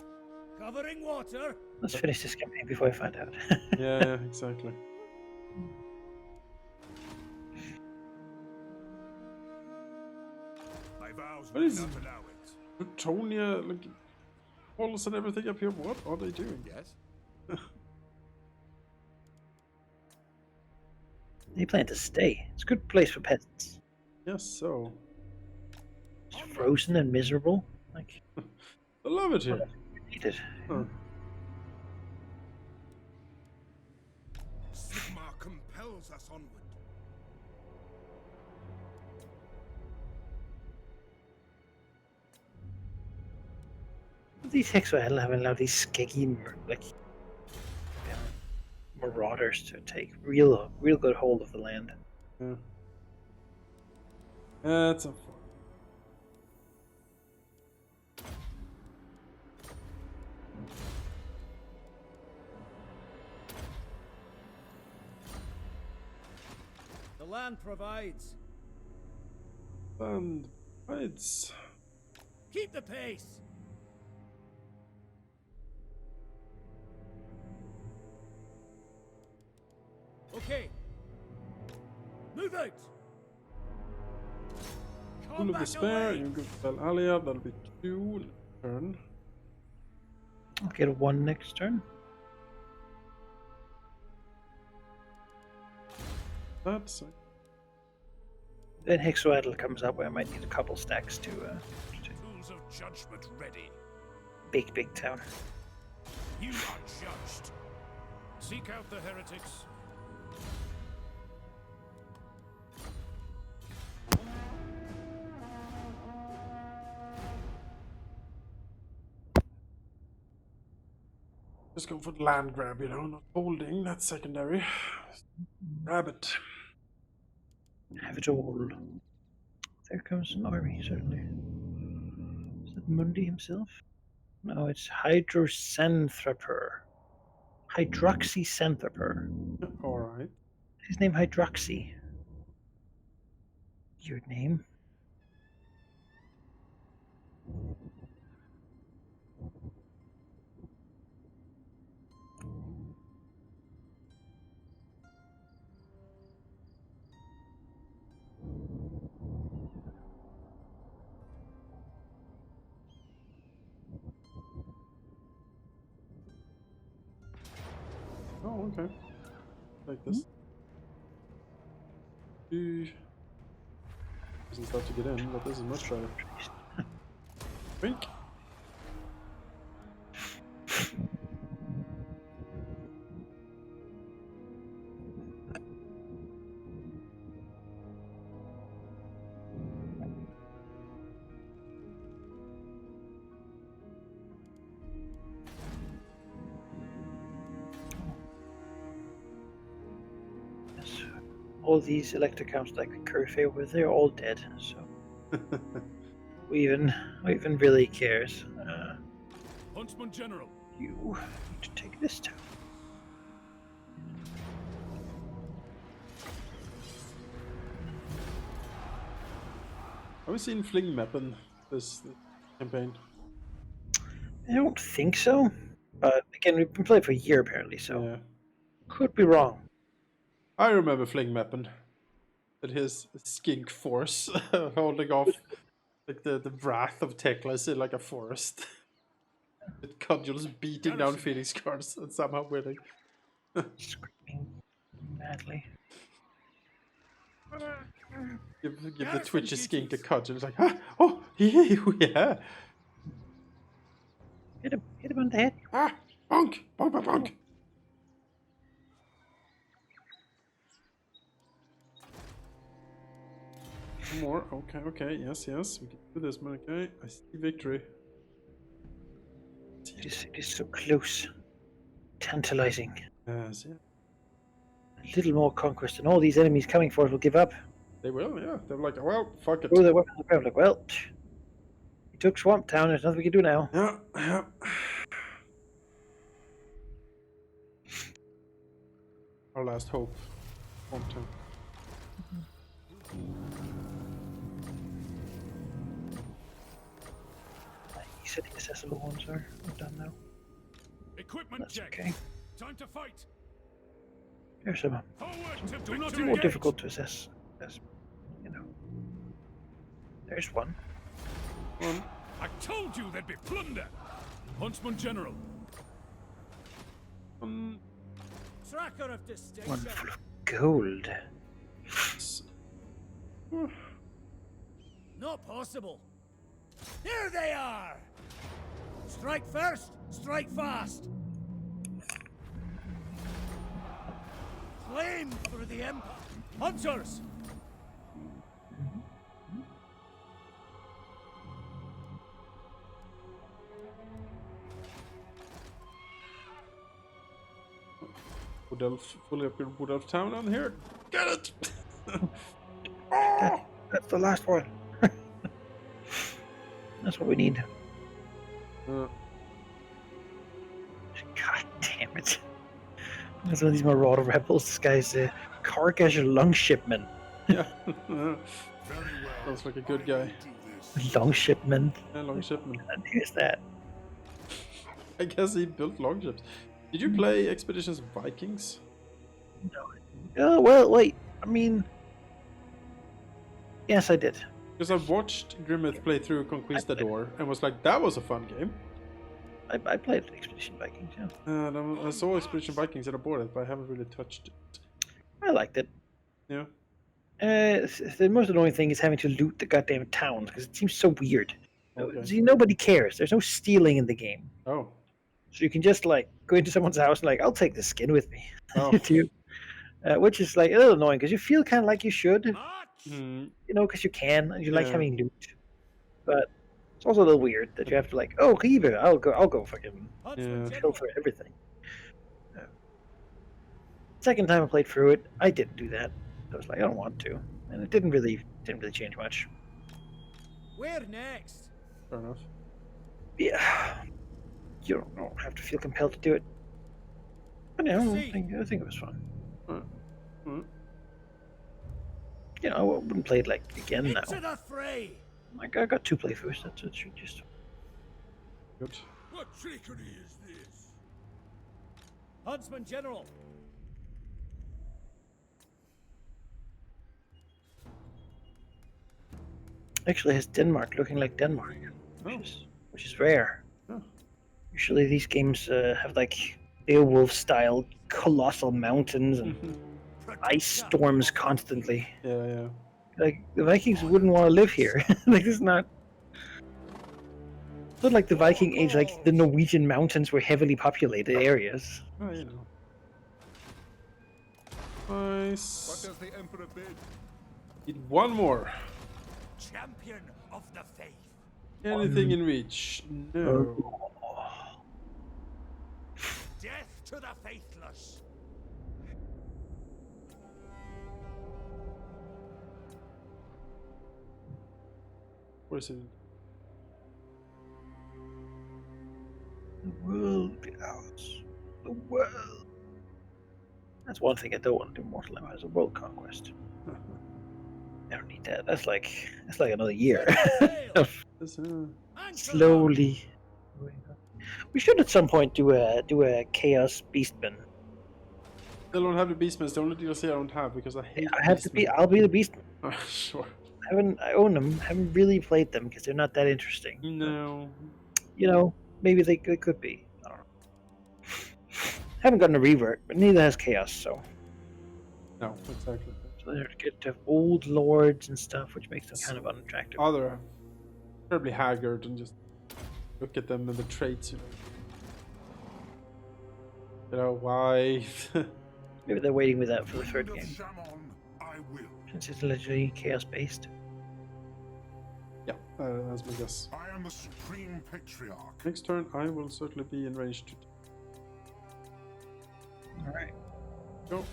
covering water. Let's finish this campaign before I find out. Yeah, exactly. My vows What will is- not allow it. Plutonia, like, walls and everything up here. What are they doing? Yes? They plan to stay. It's a good place for peasants. Yes, so. It's frozen and miserable. Like, I love it here. we need it. Huh. Sigma compels us onward. These Hexoadal haven't allowed these skeggy, like, marauders to take real good hold of the land. Yeah. That's a fun. The land provides. And it's Keep the pace. Okay. Move out. full Come of back despair. away. You go to Alia, that'll be 2 turn. I'll get a 1 next turn. That's Then Hexoadal comes up where I might need a couple stacks to Tools of judgment ready. big town. You are judged. Seek out the heretics. just go for the land grab, you know, not holding. That's secondary. Grab it. Have it all. There comes an army, certainly. Is that Mundi himself? No, it's Hydroxanthropur. Hydroxyxanthropur. All right. His name Hydroxy. Your name? Oh, okay. Like this. Doesn't start to get in, but this is much better. Wink. Yes. All these Elector counts like Curfew over, they're all dead, so who even really cares? Huntsman General. You need to take this town. Have we seen Fling Mappen this campaign? I don't think so, but again, we've been playing for a year apparently, so Yeah. could be wrong. I remember Fling Mappen. That his skink force holding off like the wrath of Teklas in like a forest. With cudgels beating down Phoenix guards and somehow winning. Screaming madly. Give the Garrison twitchy skink the duties. cudgel. It's like, ah, oh, yeah. Hit him on the head. Ah, bonk, bonk, bonk, bonk. One more. Okay. Yes. We can do this, man. Okay. I see victory. It is so close. Tantalizing. Yes, yeah. a little more conquest, and all these enemies coming for us will give up. They will, yeah. They're like, well, fuck it. Throw their weapons on the ground. Like, well, we took Swamp Town. There's nothing we can do now. Yeah, yeah. Our last hope. Swamp Town. You said the accessible ones are done now. Equipment That's check. okay. Time to fight. There's some Forward to more victory. difficult to assess. As you know, there's one. I told you there'd be plunder. Huntsman General. Tracker of One distinction. full of gold. Not possible. There they are! Strike first, strike fast. Flame for the Empire. Hunters! Wood Elf, fully upgraded Wood Elf Town on here. Get it! That's the last one. That's what we need. Uh, God damn it. That's one of these Marauder rebels. This guy's a Kargash Longshipman. yeah. Very well. Sounds like a good guy. Do this. Longshipman. Yeah, longshipman. And here's that. I guess he built longships. Did you play Expeditions Vikings? Oh, well, wait. I mean... Yes, I did. Because I watched Grimmeth play through Conquistador and was like, that was a fun game. I played Expedition Vikings, yeah. And I saw Expedition Vikings and I bought it, but I haven't really touched it. I liked it. Yeah. The most annoying thing is having to loot the goddamn towns, because it seems so weird. Okay. See, nobody cares. There's no stealing in the game. Oh. So you can just, like, go into someone's house and, like, I'll take this skin with me. Oh. Which is, like, a little annoying, because you feel kind of like you should. March! You know, because you can, and you like Yeah. having loot. But it's also a little weird that you have to like, oh, Kiva, I'll go fucking Huntsman Yeah. kill for everything. Second time I played through it, I didn't do that. I was like, I don't want to, and it didn't really change much. Where next? Fair enough. Yeah, you don't have to feel compelled to do it. But yeah, I think it was fun. Mm. You know, I wouldn't play it like again now. Into the fray! Like I got 2 playthroughs. That's it. Should just Good. What trickery is this? Huntsman General. actually has Denmark looking like Denmark, Oh. which is rare. Oh. Usually these games have like Beowulf style colossal mountains and ice storms constantly. Yeah, yeah. Like the Vikings wouldn't want to live here. Like it's not like the Viking Age. Like the Norwegian mountains were heavily populated areas. Oh, you know. What Nice. does the Emperor bid? Need one more. Champion of the faith. Anything in reach? No. Death to the faithless. Where is it? The world out. The world. That's one thing I don't want to do Mortal Empire is a world conquest. I don't need that. That's like another year of This, slowly. We should at some point do a Chaos Beastman. I don't have the Beastmen. It's the only DLC I don't have because I hate. I have to be. Beastmen. I'll be the Beastman. Sure. I own them. Haven't really played them because they're not that interesting. No. You know, maybe they could be. I don't know. Haven't gotten a revert, but neither has Chaos. So No, exactly. they're get to have old lords and stuff, which makes them kind of unattractive. Other terribly haggard and just look at them and the traits. You know why? Maybe they're waiting with that for the third Of game, Shaman, I will. since it's literally Chaos based. Yeah, that's my guess. I am the Supreme Patriarch. Next turn, I will certainly be in range to All right. go.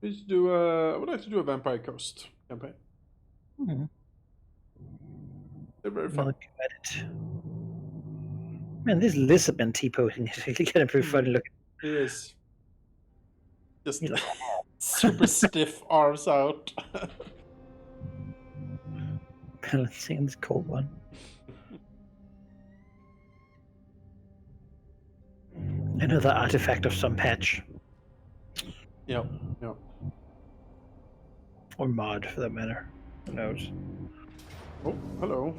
We should do I would like to do a Vampire Coast campaign. They're very fun. Look at it. Man, this Lisbon T-posing is really getting pretty funny looking. It is. Just He's like, super stiff arms out. balancing this cold one. Another artifact of some patch. Yeah. Or mod, for that matter. Who knows? Oh, hello.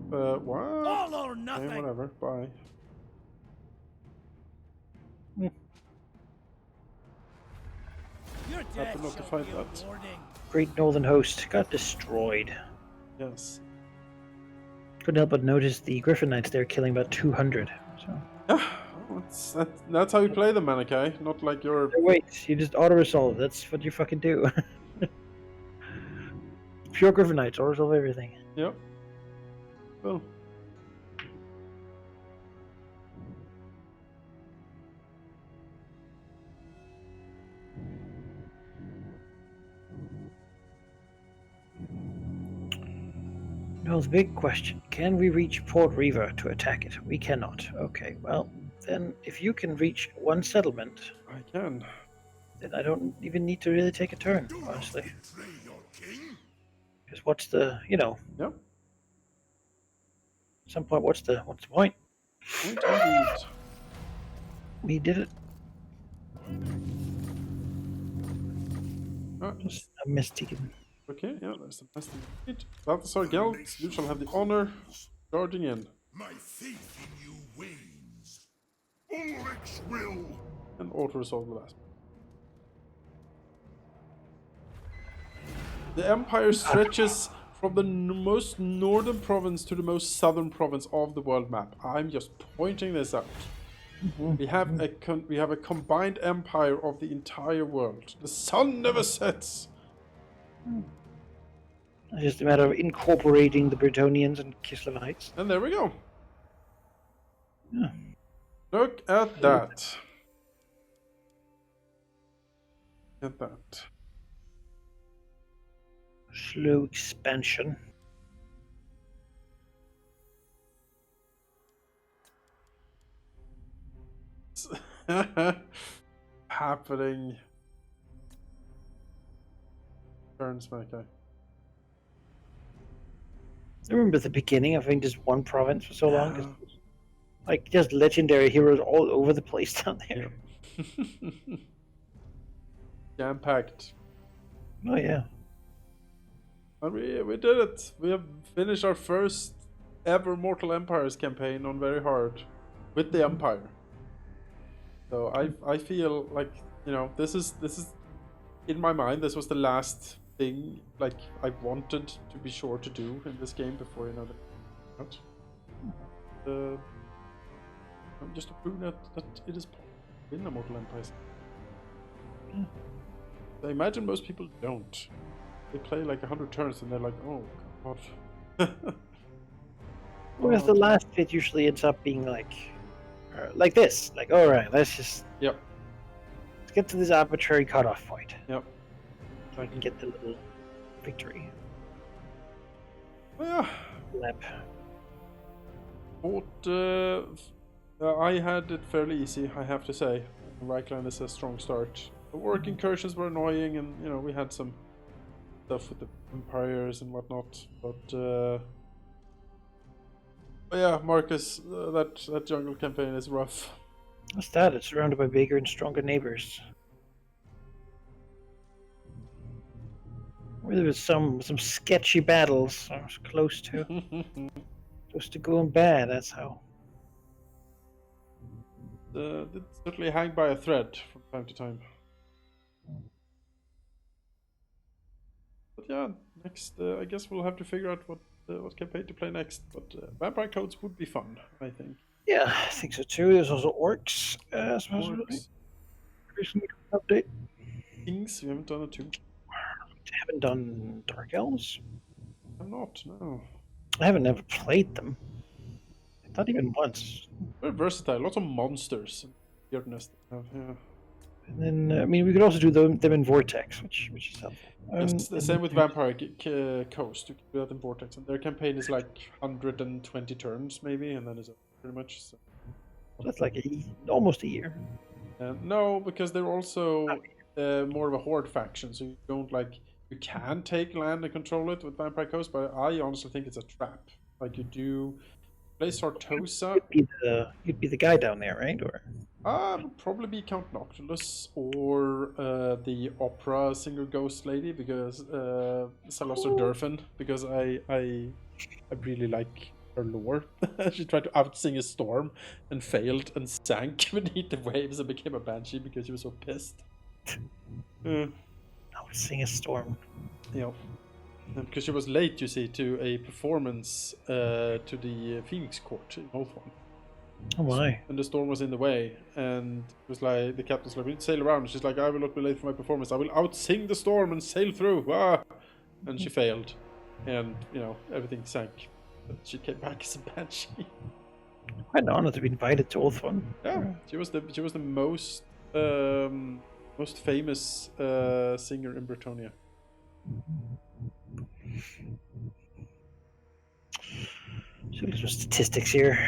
What? All or Okay, nothing. whatever. Bye. Your Happy death not to shall fight be a that. warning. Great Northern Host got destroyed. Yes. Couldn't help but notice the Griffin Knights there killing about 200. So. Yeah, that's how you play them, Manaki. Not like your. Wait, you just auto-resolve. That's what you fucking do. Pure Griffin Knights, auto-resolve everything. Yep. Well. Now the big question, can we reach Port Reaver to attack it? We cannot. Okay, well, then if you can reach one settlement, I can. then I don't even need to really take a turn, Do not honestly. betray your king. Because what's the, Yep. at some point, what's the point? Indeed. We did it. Just, A Mystican. okay, yeah, there's the best thing. Balthasar Geld, you shall have the honor charging in. My faith in you wanes. Ulrich's will. And auto-resolve the last. The empire stretches from the most northern province to the most southern province of the world map. I'm just pointing this out. We have a combined empire of the entire world. The sun never sets. It's just a matter of incorporating the Bretonians and Kislevites. And there we go. Yeah. Look at that. Look at that. Slow expansion. Happening. Turns, Manaki. I remember at the beginning of having just one province for so long. 'Cause it was, like, just legendary heroes all over the place down there. Jam-packed. Oh, yeah. And we did it. We have finished our first ever Mortal Empires campaign on very hard with the Empire. So I feel like, this is in my mind, this was the last thing like I wanted to be sure to do in this game before just to prove that it is possible in a Mortal Empires. I imagine most people don't. They play like 100 turns and they're like, oh god. Whereas the last bit usually ends up being like this. Like, alright, let's get to this arbitrary cutoff point. Yep. So I can get the little victory. Yeah. Lap. But I had it fairly easy, I have to say. Reichland is a strong start. The work incursions were annoying, and we had some stuff with the empires and whatnot. But yeah, Marcus, that jungle campaign is rough. What's that? It's surrounded by bigger and stronger neighbors. Where there was some sketchy battles. I was close to going bad. That's how. Did certainly hang by a thread from time to time. But yeah, next I guess we'll have to figure out what campaign to play next. But Vampire Codes would be fun, I think. Yeah, I think so too. There's also orcs. Supposedly. Orcs. Recently update. Kings, we haven't done it too. Haven't done Dark Elves. I'm not, no. I haven't ever played them. Not even once. Very versatile, lots of monsters. Weirdness. Yeah. And then, I mean, we could also do them in Vortex, which is helpful. Yes, the And same with Vampire Coast. You can do that in Vortex, and their campaign is like 120 turns, maybe, and then it's pretty much. So. that's like almost a year. No, because they're also more of a horde faction, so you don't like. You can take land and control it with Vampire Coast, but I honestly think it's a trap. Like you do play Sartosa. You'd be the guy down there, right? Or Would probably be Count Noctilus or the opera singer ghost lady, because Salazar Durfin, because I really like her lore. She tried to outsing a storm and failed and sank beneath the waves and became a banshee because she was so pissed. Outsing a storm. Yeah. Because she was late, you see, to a performance to the Phoenix Court in Oathwan. Oh my! And the storm was in the way, and it was like the captain's like, "We need to sail around." She's like, "I will not be late for my performance. I will outsing the storm and sail through." Ah! And she failed, and everything sank. But she came back as a banshee. Quite an honor to be invited to Oathwan. Yeah, she was the most most famous singer in Bretonia. So little statistics here.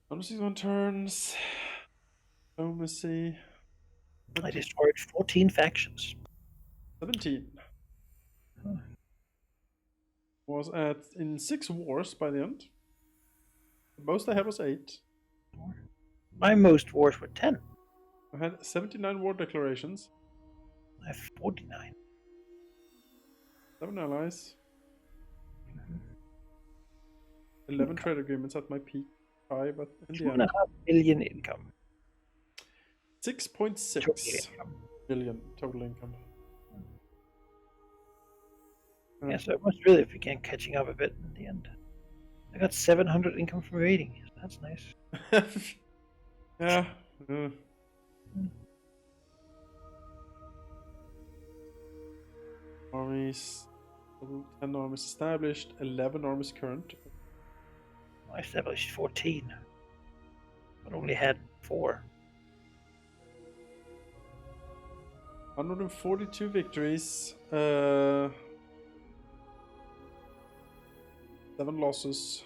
161 turns. Diplomacy. I destroyed 14 factions. 17. Was in 6 wars by the end. The most I had was 8. My most wars were 10. I had 79 war declarations. I have 49. 7 allies. 11 trade agreements at my peak high, but in the end. 2.5 billion income. 6.6 billion total income. Yeah, so it must really be catching up a bit in the end. I got 700 income from raiding. That's nice. Yeah. Armies. 10 armies established, 11 armies current. I established 14, but only had 4. 142 victories. 7 losses.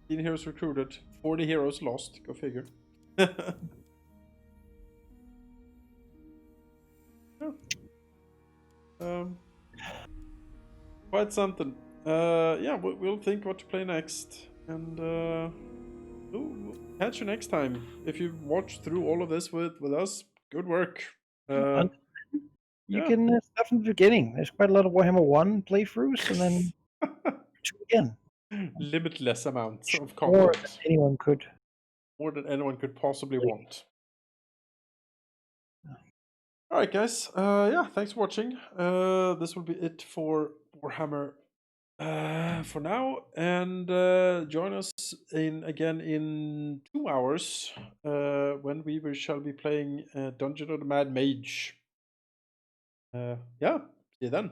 Heroes recruited. 40 heroes lost. Go figure. Quite something. Yeah, we'll think what to play next, and we'll catch you next time. If you watched through all of this with us, good work. You can start from the beginning. There's quite a lot of Warhammer 1 playthroughs, and then 2 again. Limitless amounts of More content. than anyone could. More than anyone could possibly want. Alright guys, yeah, thanks for watching. This will be it for Warhammer for now, and join us again in 2 hours when we shall be playing Dungeon of the Mad Mage. Yeah, see you then.